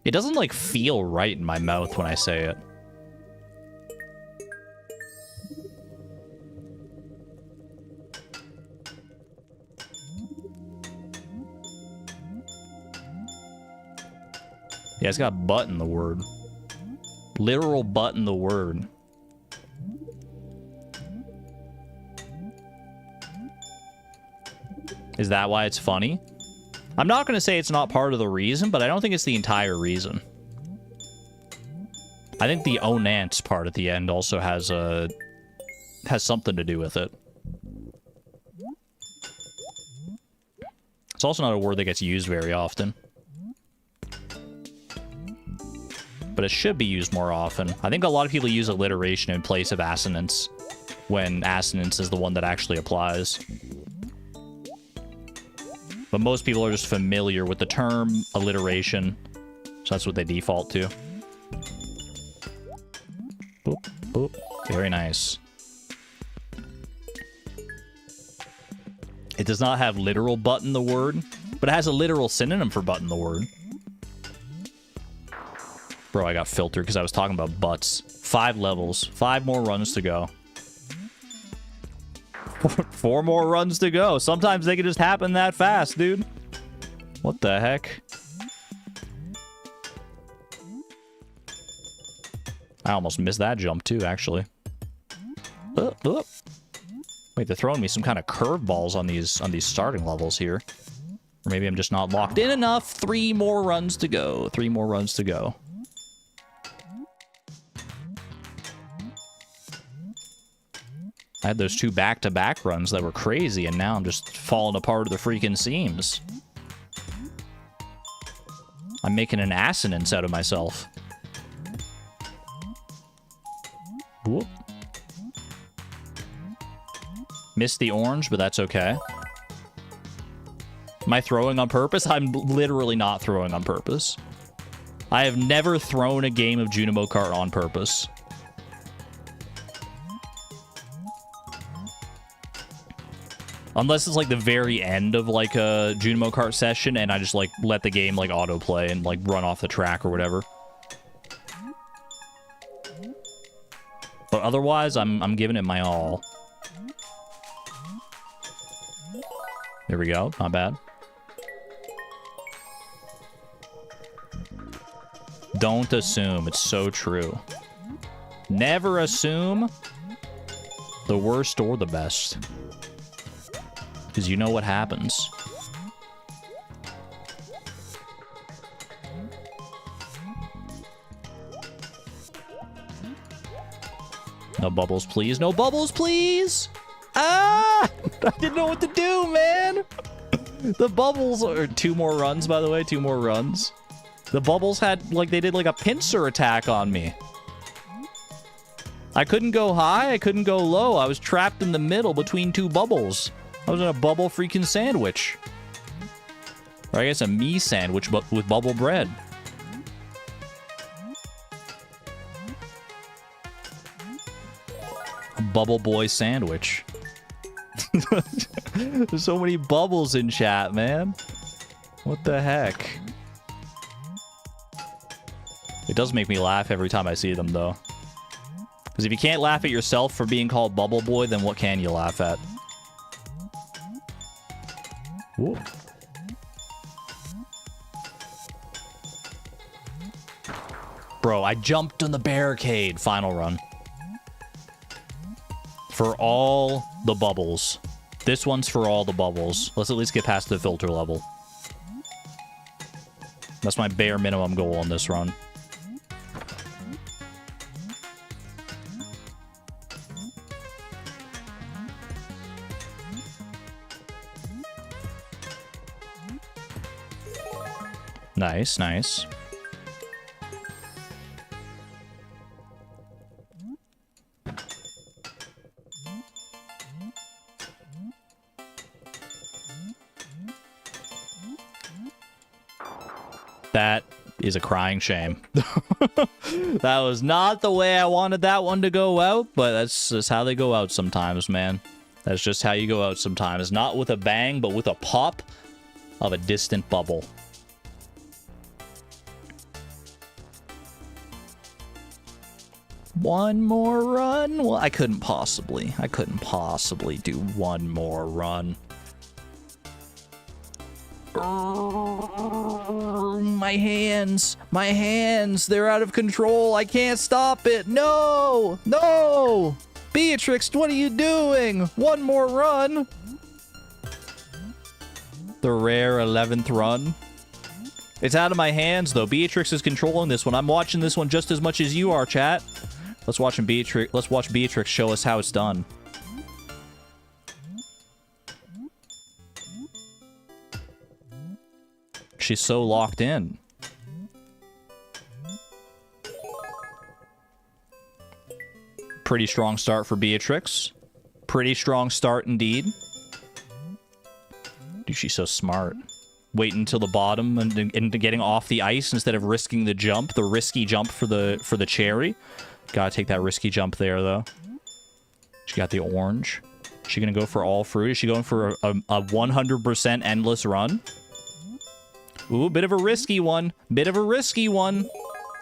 It doesn't like feel right in my mouth when I say it. Yeah, it's got butt in the word. Literal butt in the word. Is that why it's funny? I'm not going to say it's not part of the reason, but I don't think it's the entire reason. I think the onance part at the end also has something to do with it. It's also not a word that gets used very often. But it should be used more often. I think a lot of people use alliteration in place of assonance, when assonance is the one that actually applies. But most people are just familiar with the term alliteration, so that's what they default to. Boop, boop. Very nice. It does not have literal butt in the word, but it has a literal synonym for butt in the word. Bro, I got filtered because I was talking about butts. 5 levels. 5 more runs to go. 4 more runs to go. Sometimes they can just happen that fast, dude. What the heck? I almost missed that jump too, actually. Wait, they're throwing me some kind of curveballs on these starting levels here. Or maybe I'm just not locked in enough. 3 more runs to go. 3 more runs to go. I had those 2 back-to-back runs that were crazy, and now I'm just falling apart at the freaking seams. I'm making an assonance out of myself. Whoop. Missed the orange, but that's okay. Am I throwing on purpose? I'm literally not throwing on purpose. I have never thrown a game of Junimo Kart on purpose. Unless it's like the very end of like a Junimo Kart session and I just like let the game like autoplay and like run off the track or whatever. But otherwise, I'm giving it my all. There we go. Not bad. Don't assume. It's so true. Never assume the worst or the best. Because you know what happens. No bubbles, please. No bubbles, please! Ah! I didn't know what to do, man! The bubbles are 2 more runs, by the way. 2 more runs. The bubbles had, like, they did, like, a pincer attack on me. I couldn't go high. I couldn't go low. I was trapped in the middle between 2 bubbles. I was in a bubble freaking sandwich. Or I guess a me sandwich, but with bubble bread. A bubble boy sandwich. There's so many bubbles in chat, man. What the heck? It does make me laugh every time I see them, though. Because if you can't laugh at yourself for being called Bubble Boy, then what can you laugh at? Whoa. Bro, I jumped on the barricade. Final run. For all the bubbles. This one's for all the bubbles. Let's at least get past the filter level. That's my bare minimum goal on this run. Nice, nice. That is a crying shame. That was not the way I wanted that one to go out, but that's just how they go out sometimes, man. That's just how you go out sometimes. Not with a bang, but with a pop of a distant bubble. One more run? Well, I couldn't possibly do one more run. My hands, they're out of control. I can't stop it. No, no. Beatrix, what are you doing? One more run. The rare 11th run. It's out of my hands, though. Beatrix is controlling this one. I'm watching this one just as much as you are, chat. Let's watch Beatrix show us how it's done. She's so locked in. Pretty strong start for Beatrix. Pretty strong start indeed. Dude, she's so smart. Waiting until the bottom and getting off the ice instead of risking the jump, the risky jump for the cherry. Gotta take that risky jump there, though. She got the orange. Is she gonna go for all fruit? Is she going for a 100% endless run? Ooh, bit of a risky one. Bit of a risky one.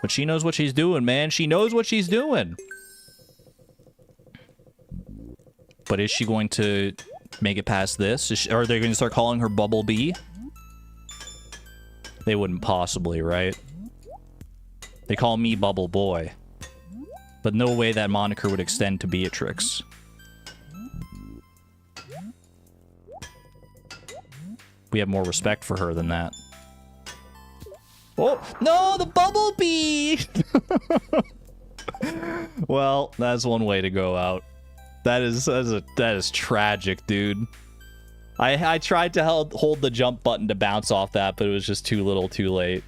But she knows what she's doing, man. She knows what she's doing. But is she going to make it past this? Are they going to start calling her Bubble Bee? They wouldn't possibly, right? They call me Bubble Boy. But no way that moniker would extend to Beatrix. We have more respect for her than that. Oh, no, the Bubble Bee! Well, that's one way to go out. That is tragic, dude. I tried to hold the jump button to bounce off that, but it was just too little, too late.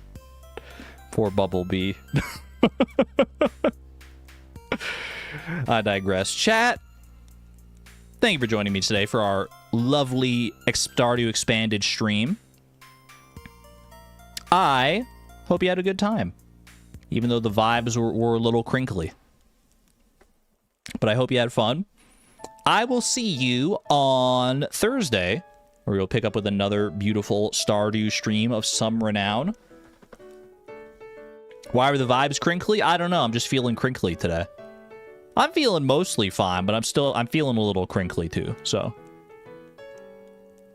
Poor Bubble Bee. I digress. Chat, thank you for joining me today for our lovely Stardew Expanded stream. I hope you had a good time, even though the vibes were a little crinkly. But I hope you had fun. I will see you on Thursday, where we'll pick up with another beautiful Stardew stream of some renown. Why were the vibes crinkly? I don't know. I'm just feeling crinkly today. I'm feeling mostly fine, but I'm feeling a little crinkly too, so.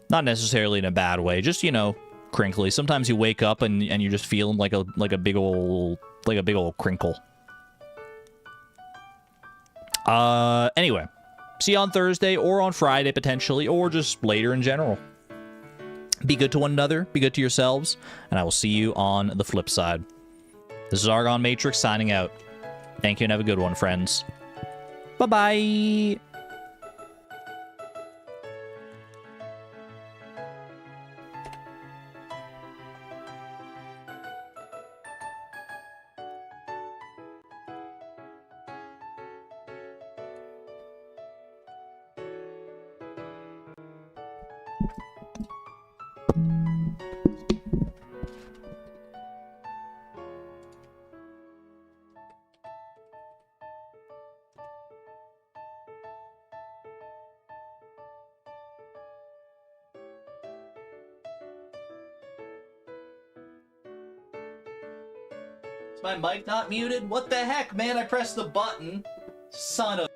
Not necessarily in a bad way, just, you know, crinkly. Sometimes you wake up and you're just feeling like a big old crinkle. Anyway, see you on Thursday or on Friday potentially, or just later in general. Be good to one another, be good to yourselves, and I will see you on the flip side. This is Argon Matrix signing out. Thank you and have a good one, friends. Bye-bye! Is my mic not muted? What the heck, man? I pressed the button. Son of